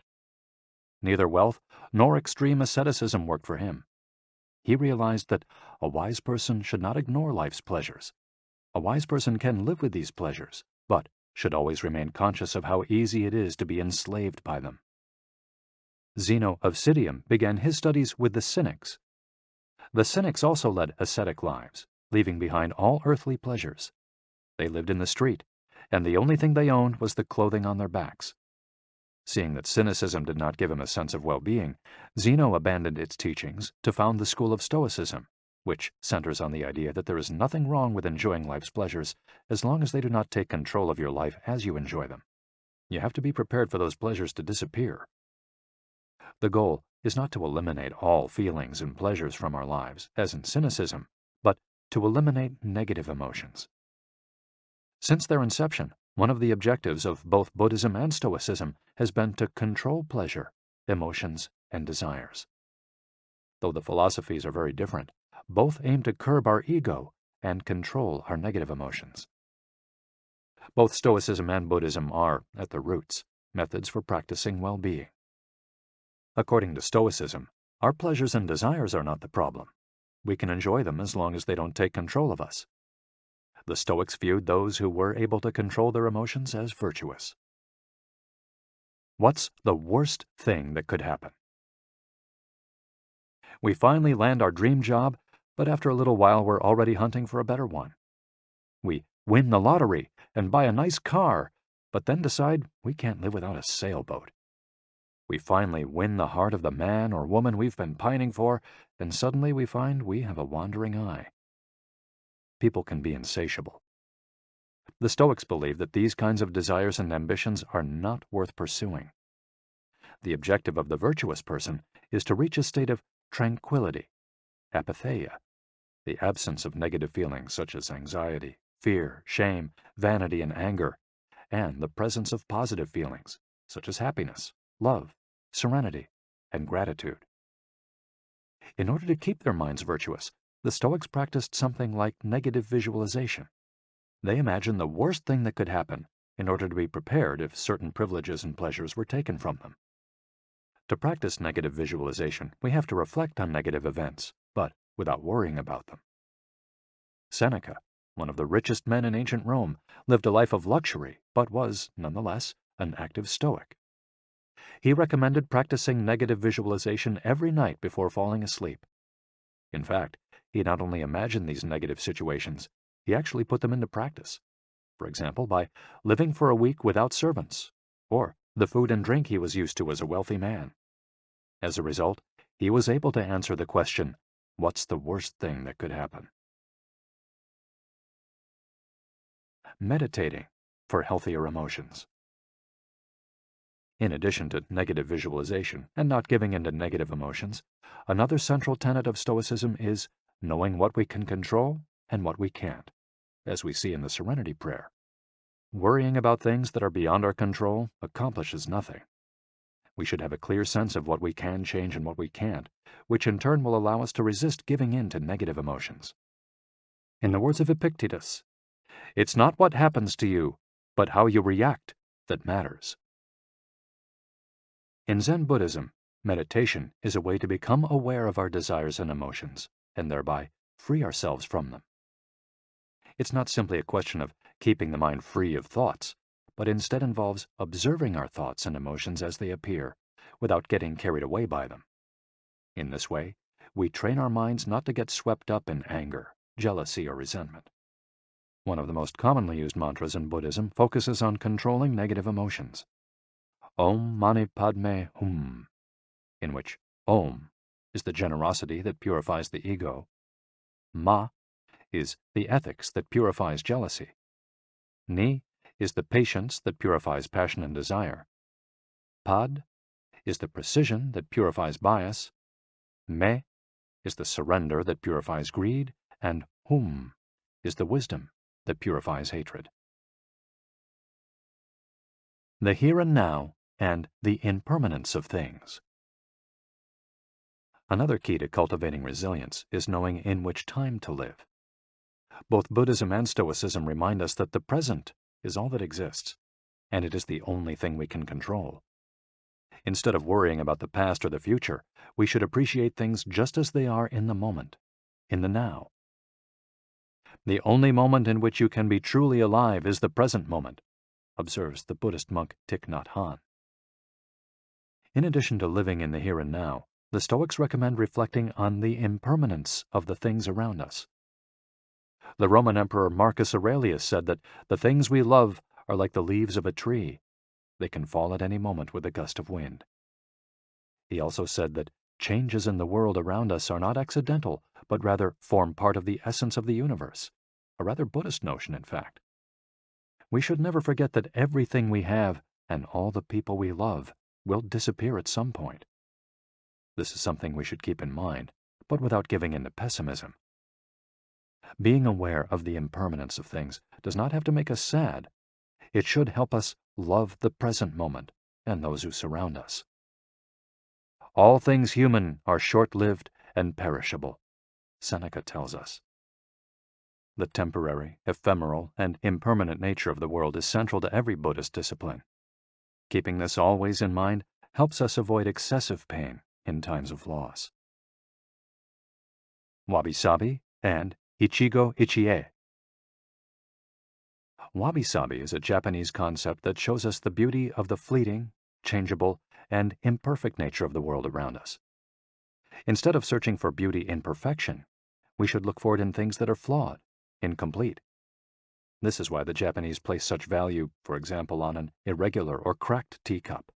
A: Neither wealth nor extreme asceticism worked for him. He realized that a wise person should not ignore life's pleasures. A wise person can live with these pleasures, but should always remain conscious of how easy it is to be enslaved by them. Zeno of Citium began his studies with the Cynics. The Cynics also led ascetic lives, leaving behind all earthly pleasures. They lived in the street, and the only thing they owned was the clothing on their backs. Seeing that cynicism did not give him a sense of well-being, Zeno abandoned its teachings to found the school of Stoicism, which centers on the idea that there is nothing wrong with enjoying life's pleasures as long as they do not take control of your life as you enjoy them. You have to be prepared for those pleasures to disappear. The goal is not to eliminate all feelings and pleasures from our lives, as in cynicism, but to eliminate negative emotions. Since their inception, one of the objectives of both Buddhism and Stoicism has been to control pleasure, emotions, and desires. Though the philosophies are very different, both aim to curb our ego and control our negative emotions. Both Stoicism and Buddhism are, at their roots, methods for practicing well-being. According to Stoicism, our pleasures and desires are not the problem. We can enjoy them as long as they don't take control of us. The Stoics viewed those who were able to control their emotions as virtuous. What's the worst thing that could happen? We finally land our dream job, but after a little while we're already hunting for a better one. We win the lottery and buy a nice car, but then decide we can't live without a sailboat. We finally win the heart of the man or woman we've been pining for, and suddenly we find we have a wandering eye. People can be insatiable. The Stoics believe that these kinds of desires and ambitions are not worth pursuing. The objective of the virtuous person is to reach a state of tranquility, apatheia, the absence of negative feelings such as anxiety, fear, shame, vanity, and anger, and the presence of positive feelings such as happiness, love, serenity, and gratitude. In order to keep their minds virtuous, the Stoics practiced something like negative visualization. They imagined the worst thing that could happen in order to be prepared if certain privileges and pleasures were taken from them. To practice negative visualization, we have to reflect on negative events, but without worrying about them. Seneca, one of the richest men in ancient Rome, lived a life of luxury, but was, nonetheless, an active Stoic. He recommended practicing negative visualization every night before falling asleep. In fact, he not only imagined these negative situations, he actually put them into practice. For example, by living for a week without servants, or the food and drink he was used to as a wealthy man. As a result, he was able to answer the question, what's the worst thing that could happen? Meditating for healthier emotions. In addition to negative visualization and not giving in to negative emotions, another central tenet of Stoicism is knowing what we can control and what we can't, as we see in the Serenity Prayer. Worrying about things that are beyond our control accomplishes nothing. We should have a clear sense of what we can change and what we can't, which in turn will allow us to resist giving in to negative emotions. In the words of Epictetus, it's not what happens to you, but how you react that matters. In Zen Buddhism, meditation is a way to become aware of our desires and emotions, and thereby free ourselves from them. It's not simply a question of keeping the mind free of thoughts, but instead involves observing our thoughts and emotions as they appear, without getting carried away by them. In this way, we train our minds not to get swept up in anger, jealousy, or resentment. One of the most commonly used mantras in Buddhism focuses on controlling negative emotions. Om Mani Padme Hum, in which Om is the generosity that purifies the ego, Ma is the ethics that purifies jealousy, Ni is the patience that purifies passion and desire, Pad is the precision that purifies bias, Me is the surrender that purifies greed, and Hum is the wisdom that purifies hatred. The here and now and the impermanence of things. Another key to cultivating resilience is knowing in which time to live. Both Buddhism and Stoicism remind us that the present is all that exists, and it is the only thing we can control. Instead of worrying about the past or the future, we should appreciate things just as they are in the moment, in the now. The only moment in which you can be truly alive is the present moment, observes the Buddhist monk Thich Nhat Hanh. In addition to living in the here and now, the Stoics recommend reflecting on the impermanence of the things around us. The Roman Emperor Marcus Aurelius said that the things we love are like the leaves of a tree. They can fall at any moment with a gust of wind. He also said that changes in the world around us are not accidental, but rather form part of the essence of the universe, a rather Buddhist notion, in fact. We should never forget that everything we have and all the people we love will disappear at some point. This is something we should keep in mind, but without giving in to pessimism. Being aware of the impermanence of things does not have to make us sad. It should help us love the present moment and those who surround us. All things human are short-lived and perishable, Seneca tells us. The temporary, ephemeral, and impermanent nature of the world is central to every Buddhist discipline. Keeping this always in mind helps us avoid excessive pain in times of loss. Wabi-sabi and ichigo-ichie. Wabi-sabi is a Japanese concept that shows us the beauty of the fleeting, changeable, and imperfect nature of the world around us. Instead of searching for beauty in perfection, we should look for it in things that are flawed, incomplete. This is why the Japanese place such value, for example, on an irregular or cracked teacup.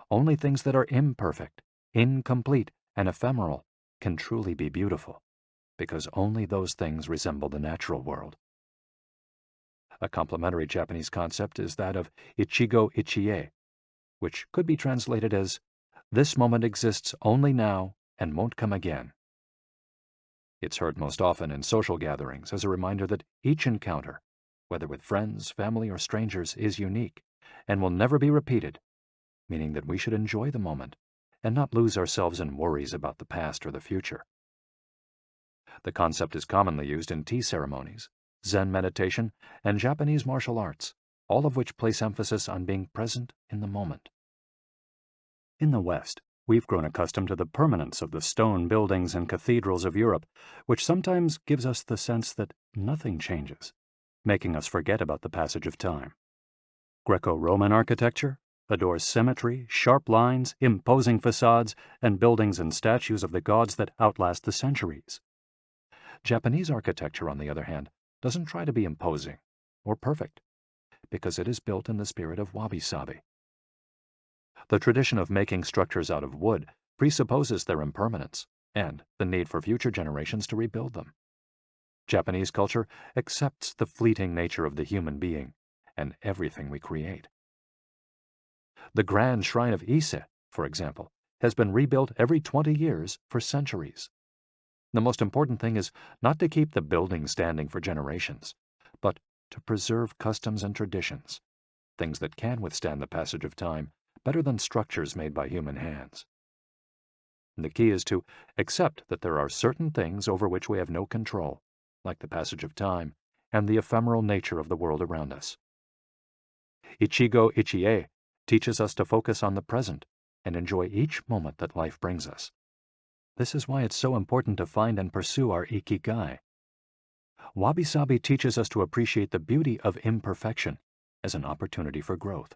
A: Only things that are imperfect, incomplete, and ephemeral can truly be beautiful, because only those things resemble the natural world. A complementary Japanese concept is that of ichigo-ichie, which could be translated as, "This moment exists only now and won't come again." It's heard most often in social gatherings as a reminder that each encounter, whether with friends, family, or strangers, is unique and will never be repeated, meaning that we should enjoy the moment and not lose ourselves in worries about the past or the future. The concept is commonly used in tea ceremonies, Zen meditation, and Japanese martial arts, all of which place emphasis on being present in the moment. In the West, we've grown accustomed to the permanence of the stone buildings and cathedrals of Europe, which sometimes gives us the sense that nothing changes, making us forget about the passage of time. Greco-Roman architecture adores symmetry, sharp lines, imposing facades, and buildings and statues of the gods that outlast the centuries. Japanese architecture, on the other hand, doesn't try to be imposing or perfect, because it is built in the spirit of wabi-sabi. The tradition of making structures out of wood presupposes their impermanence and the need for future generations to rebuild them. Japanese culture accepts the fleeting nature of the human being and everything we create. The grand shrine of Ise, for example, has been rebuilt every 20 years for centuries. The most important thing is not to keep the building standing for generations, but to preserve customs and traditions, things that can withstand the passage of time better than structures made by human hands. The key is to accept that there are certain things over which we have no control, like the passage of time and the ephemeral nature of the world around us. Ichigo-ichie teaches us to focus on the present and enjoy each moment that life brings us. This is why it's so important to find and pursue our ikigai. Wabi-sabi teaches us to appreciate the beauty of imperfection as an opportunity for growth.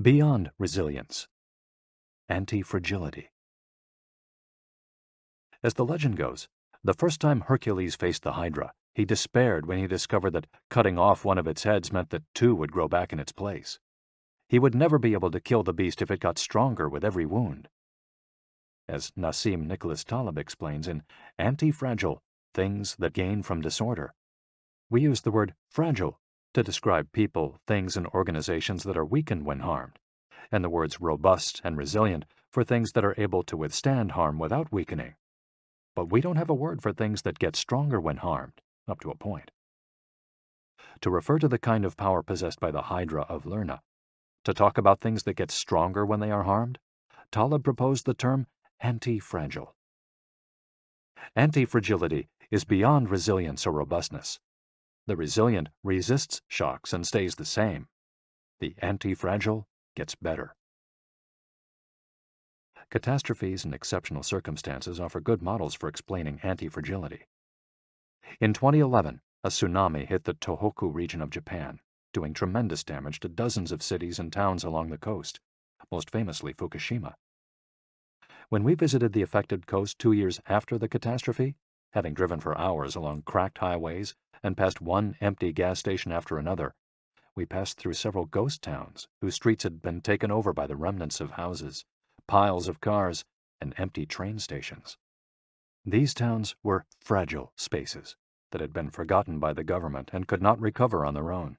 A: Beyond resilience. Anti-fragility. As the legend goes, the first time Hercules faced the Hydra, he despaired when he discovered that cutting off one of its heads meant that two would grow back in its place. He would never be able to kill the beast if it got stronger with every wound. As Nassim Nicholas Taleb explains in Anti-Fragile, Things That Gain from Disorder, we use the word fragile to describe people, things, and organizations that are weakened when harmed, and the words robust and resilient for things that are able to withstand harm without weakening. But we don't have a word for things that get stronger when harmed, up to a point. To refer to the kind of power possessed by the Hydra of Lerna, to talk about things that get stronger when they are harmed, Taleb proposed the term anti-fragile. Anti-fragility is beyond resilience or robustness. The resilient resists shocks and stays the same. The anti-fragile gets better. Catastrophes and exceptional circumstances offer good models for explaining anti-fragility. In 2011, a tsunami hit the Tohoku region of Japan, doing tremendous damage to dozens of cities and towns along the coast, most famously Fukushima. When we visited the affected coast 2 years after the catastrophe, having driven for hours along cracked highways and past one empty gas station after another, we passed through several ghost towns whose streets had been taken over by the remnants of houses, piles of cars, and empty train stations. These towns were fragile spaces that had been forgotten by the government and could not recover on their own.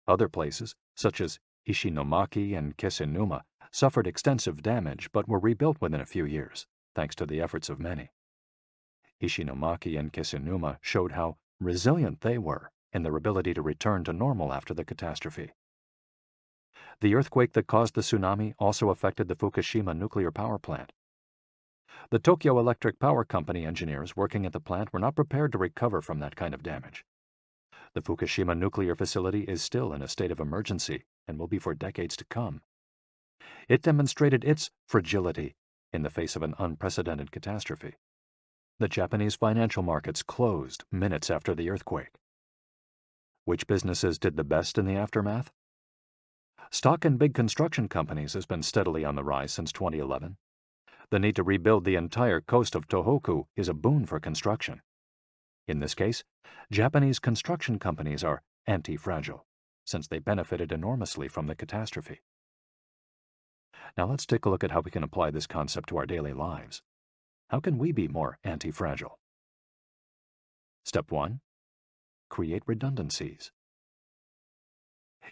A: Other places, such as Ishinomaki and Kisenuma, suffered extensive damage but were rebuilt within a few years, thanks to the efforts of many. Ishinomaki and Kisenuma showed how resilient they were in their ability to return to normal after the catastrophe. The earthquake that caused the tsunami also affected the Fukushima nuclear power plant. The Tokyo Electric Power Company engineers working at the plant were not prepared to recover from that kind of damage. The Fukushima nuclear facility is still in a state of emergency and will be for decades to come. It demonstrated its fragility in the face of an unprecedented catastrophe. The Japanese financial markets closed minutes after the earthquake. Which businesses did the best in the aftermath? Stock in big construction companies has been steadily on the rise since 2011. The need to rebuild the entire coast of Tohoku is a boon for construction. In this case, Japanese construction companies are anti-fragile, since they benefited enormously from the catastrophe. Now let's take a look at how we can apply this concept to our daily lives. How can we be more anti-fragile? Step 1. Create redundancies.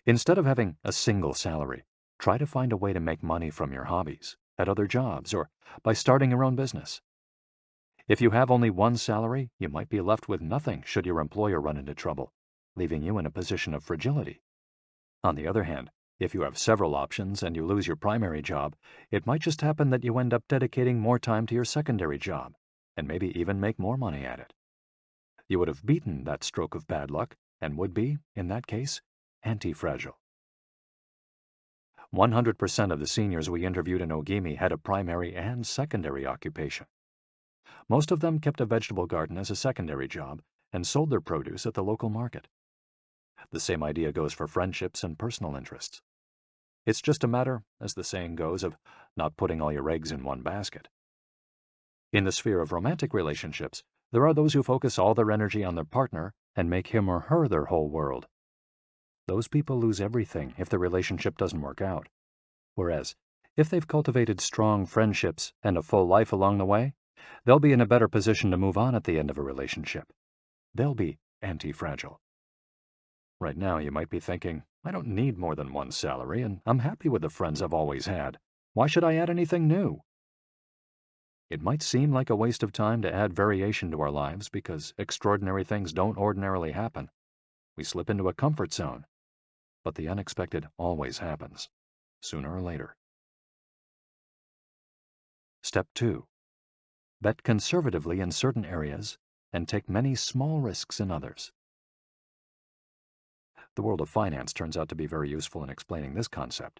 A: Instead of having a single salary, try to find a way to make money from your hobbies, at other jobs, or by starting your own business. If you have only one salary, you might be left with nothing should your employer run into trouble, leaving you in a position of fragility. On the other hand, if you have several options and you lose your primary job, it might just happen that you end up dedicating more time to your secondary job, and maybe even make more money at it. You would have beaten that stroke of bad luck and would be, in that case, anti-fragile. 100% of the seniors we interviewed in Ogimi had a primary and secondary occupation. Most of them kept a vegetable garden as a secondary job and sold their produce at the local market. The same idea goes for friendships and personal interests. It's just a matter, as the saying goes, of not putting all your eggs in one basket. In the sphere of romantic relationships, there are those who focus all their energy on their partner and make him or her their whole world. Those people lose everything if the relationship doesn't work out. Whereas, if they've cultivated strong friendships and a full life along the way, they'll be in a better position to move on at the end of a relationship. They'll be anti-fragile. Right now, you might be thinking, I don't need more than one salary, and I'm happy with the friends I've always had. Why should I add anything new? It might seem like a waste of time to add variation to our lives because extraordinary things don't ordinarily happen. We slip into a comfort zone. But the unexpected always happens, sooner or later. Step 2. Bet conservatively in certain areas and take many small risks in others. The world of finance turns out to be very useful in explaining this concept.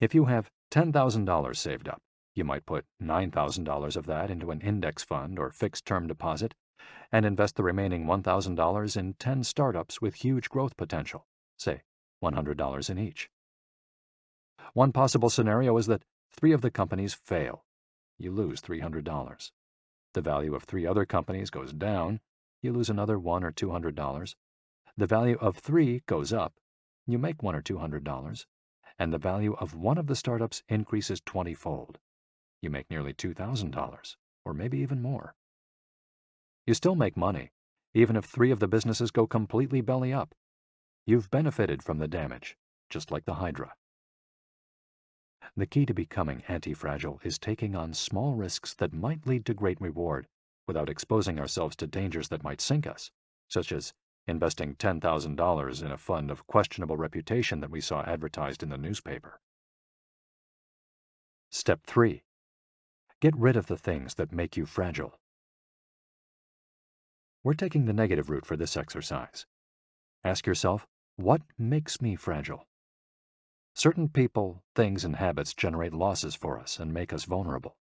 A: If you have $10,000 saved up, you might put $9,000 of that into an index fund or fixed-term deposit and invest the remaining $1,000 in 10 startups with huge growth potential, say $100 in each. One possible scenario is that 3 of the companies fail. You lose $300. The value of 3 other companies goes down. You lose another $100 or $200. The value of 3 goes up. You make $100 or $200. And the value of one of the startups increases 20-fold. You make nearly $2,000, or maybe even more. You still make money, even if 3 of the businesses go completely belly up. You've benefited from the damage, just like the Hydra. The key to becoming anti-fragile is taking on small risks that might lead to great reward without exposing ourselves to dangers that might sink us, such as investing $10,000 in a fund of questionable reputation that we saw advertised in the newspaper. Step 3. Get rid of the things that make you fragile. We're taking the negative route for this exercise. Ask yourself, what makes me fragile? Certain people, things, and habits generate losses for us and make us vulnerable.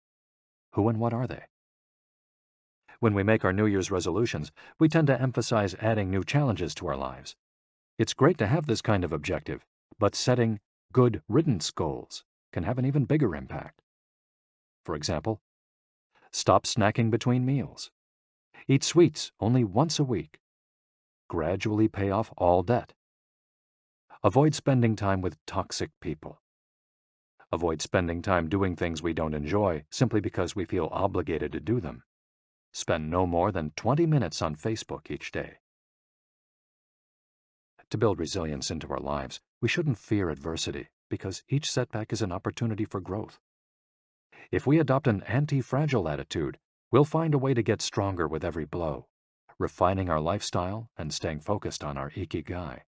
A: Who and what are they? When we make our New Year's resolutions, we tend to emphasize adding new challenges to our lives. It's great to have this kind of objective, but setting good riddance goals can have an even bigger impact. For example, stop snacking between meals. Eat sweets only once a week. Gradually pay off all debt. Avoid spending time with toxic people. Avoid spending time doing things we don't enjoy simply because we feel obligated to do them. Spend no more than 20 minutes on Facebook each day. To build resilience into our lives, we shouldn't fear adversity because each setback is an opportunity for growth. If we adopt an anti-fragile attitude, we'll find a way to get stronger with every blow, refining our lifestyle and staying focused on our ikigai.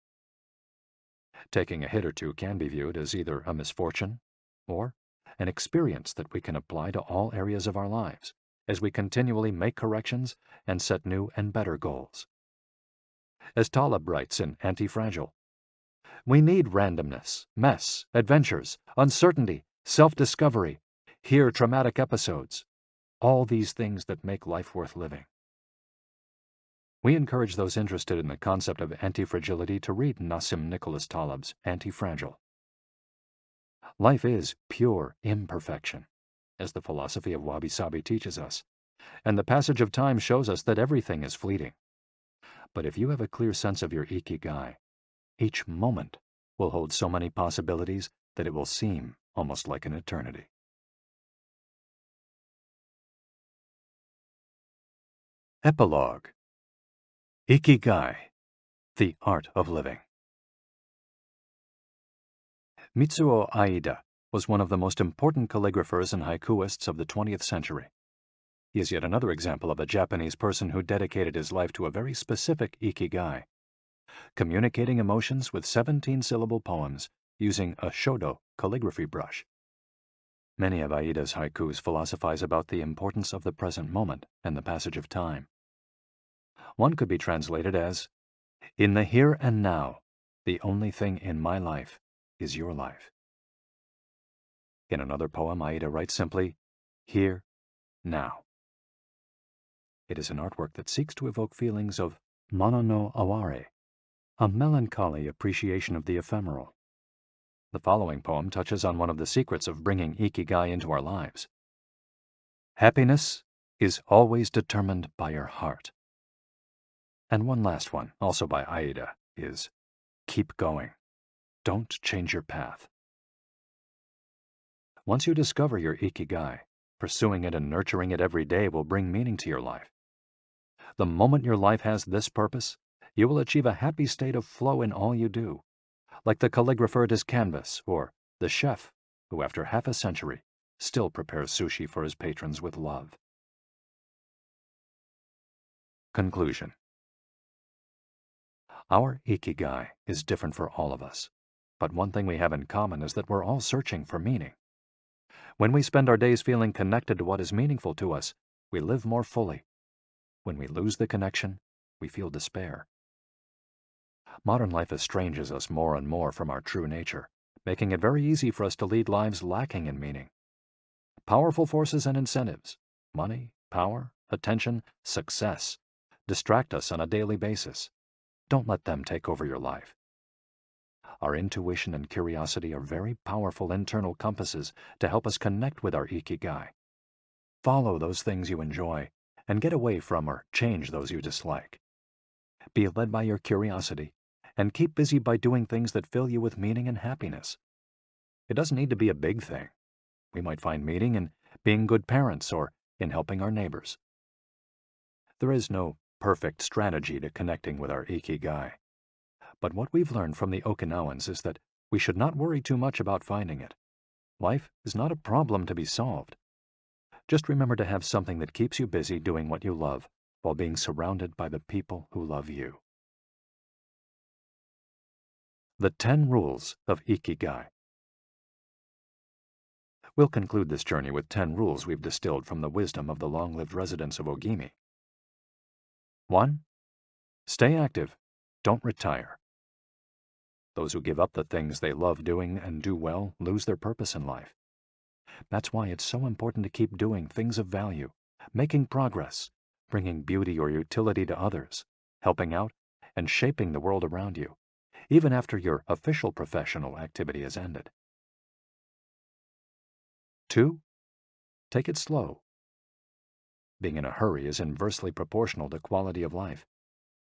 A: Taking a hit or two can be viewed as either a misfortune or an experience that we can apply to all areas of our lives as we continually make corrections and set new and better goals. As Taleb writes in Anti-Fragile, We need randomness, mess, adventures, uncertainty, self-discovery, hear traumatic episodes, all these things that make life worth living. We encourage those interested in the concept of anti-fragility to read Nassim Nicholas Taleb's Anti-Fragile. Life is pure imperfection, as the philosophy of wabi-sabi teaches us, and the passage of time shows us that everything is fleeting. But if you have a clear sense of your ikigai, each moment will hold so many possibilities that it will seem almost like an eternity. Epilogue. Ikigai, the art of living. Mitsuo Aida was one of the most important calligraphers and haikuists of the 20th century. He is yet another example of a Japanese person who dedicated his life to a very specific ikigai, communicating emotions with 17-syllable poems using a shodo calligraphy brush. Many of Aida's haikus philosophize about the importance of the present moment and the passage of time. One could be translated as, "In the here and now, the only thing in my life is your life." In another poem, Aida writes simply, "Here, now." It is an artwork that seeks to evoke feelings of mono no aware, a melancholy appreciation of the ephemeral. The following poem touches on one of the secrets of bringing ikigai into our lives. Happiness is always determined by your heart. And one last one, also by Aida, is keep going. Don't change your path. Once you discover your ikigai, pursuing it and nurturing it every day will bring meaning to your life. The moment your life has this purpose, you will achieve a happy state of flow in all you do, like the calligrapher at his canvas or the chef who, after half a century, still prepares sushi for his patrons with love. Conclusion. Our ikigai is different for all of us, but one thing we have in common is that we're all searching for meaning. When we spend our days feeling connected to what is meaningful to us, we live more fully. When we lose the connection, we feel despair. Modern life estranges us more and more from our true nature, making it very easy for us to lead lives lacking in meaning. Powerful forces and incentives, money, power, attention, success, distract us on a daily basis. Don't let them take over your life. Our intuition and curiosity are very powerful internal compasses to help us connect with our ikigai. Follow those things you enjoy and get away from or change those you dislike. Be led by your curiosity and keep busy by doing things that fill you with meaning and happiness. It doesn't need to be a big thing. We might find meaning in being good parents or in helping our neighbors. There is no perfect strategy to connecting with our ikigai. But what we've learned from the Okinawans is that we should not worry too much about finding it. Life is not a problem to be solved. Just remember to have something that keeps you busy doing what you love while being surrounded by the people who love you. The 10 Rules of Ikigai. We'll conclude this journey with 10 rules we've distilled from the wisdom of the long-lived residents of Ogimi. 1. Stay active. Don't retire. Those who give up the things they love doing and do well lose their purpose in life. That's why it's so important to keep doing things of value, making progress, bringing beauty or utility to others, helping out, and shaping the world around you, even after your official professional activity has ended. 2. Take it slow. Being in a hurry is inversely proportional to quality of life.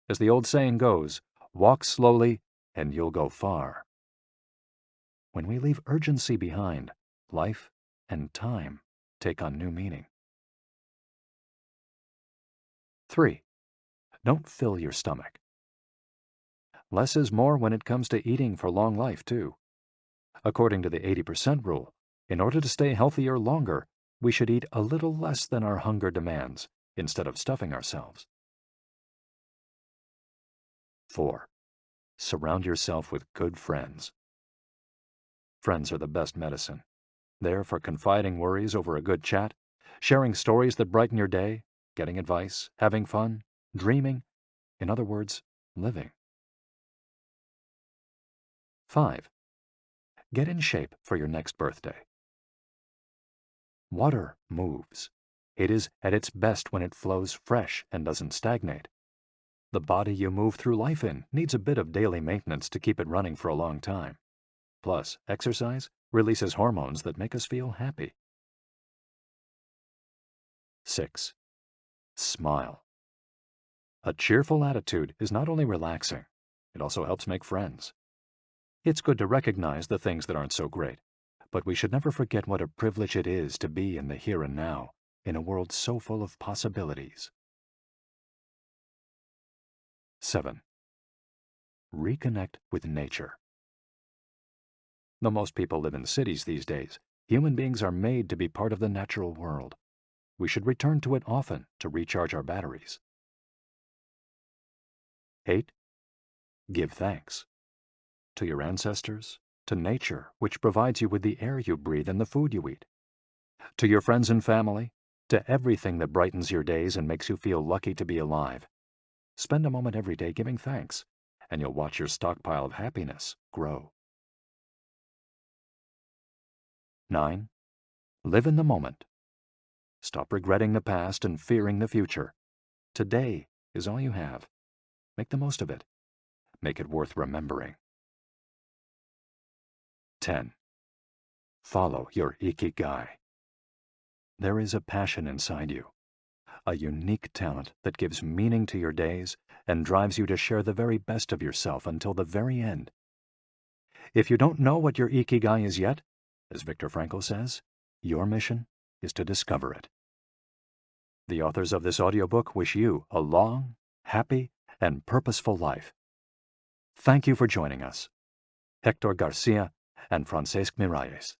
A: As the old saying goes, walk slowly and you'll go far. When we leave urgency behind, life and time take on new meaning. 3. Don't fill your stomach. Less is more when it comes to eating for long life, too. According to the 80% rule, in order to stay healthier longer, we should eat a little less than our hunger demands, instead of stuffing ourselves. 4. Surround yourself with good friends. Friends are the best medicine. There for confiding worries over a good chat, sharing stories that brighten your day, getting advice, having fun, dreaming, in other words, living. 5. Get in shape for your next birthday. Water moves. It is at its best when it flows fresh and doesn't stagnate. The body you move through life in needs a bit of daily maintenance to keep it running for a long time. Plus, exercise releases hormones that make us feel happy. 6. Smile. A cheerful attitude is not only relaxing, it also helps make friends. It's good to recognize the things that aren't so great, but we should never forget what a privilege it is to be in the here and now, in a world so full of possibilities. 7. Reconnect with nature. Though most people live in cities these days, human beings are made to be part of the natural world. We should return to it often to recharge our batteries. 8. Give thanks. To your ancestors, to nature, which provides you with the air you breathe and the food you eat. To your friends and family, to everything that brightens your days and makes you feel lucky to be alive. Spend a moment every day giving thanks, and you'll watch your stockpile of happiness grow. 9. Live in the moment. Stop regretting the past and fearing the future. Today is all you have. Make the most of it. Make it worth remembering. 10. Follow your ikigai. There is a passion inside you, a unique talent that gives meaning to your days and drives you to share the very best of yourself until the very end. If you don't know what your ikigai is yet, as Viktor Frankl says, your mission is to discover it. The authors of this audiobook wish you a long, happy, and purposeful life. Thank you for joining us. Héctor García and Francesc Miralles.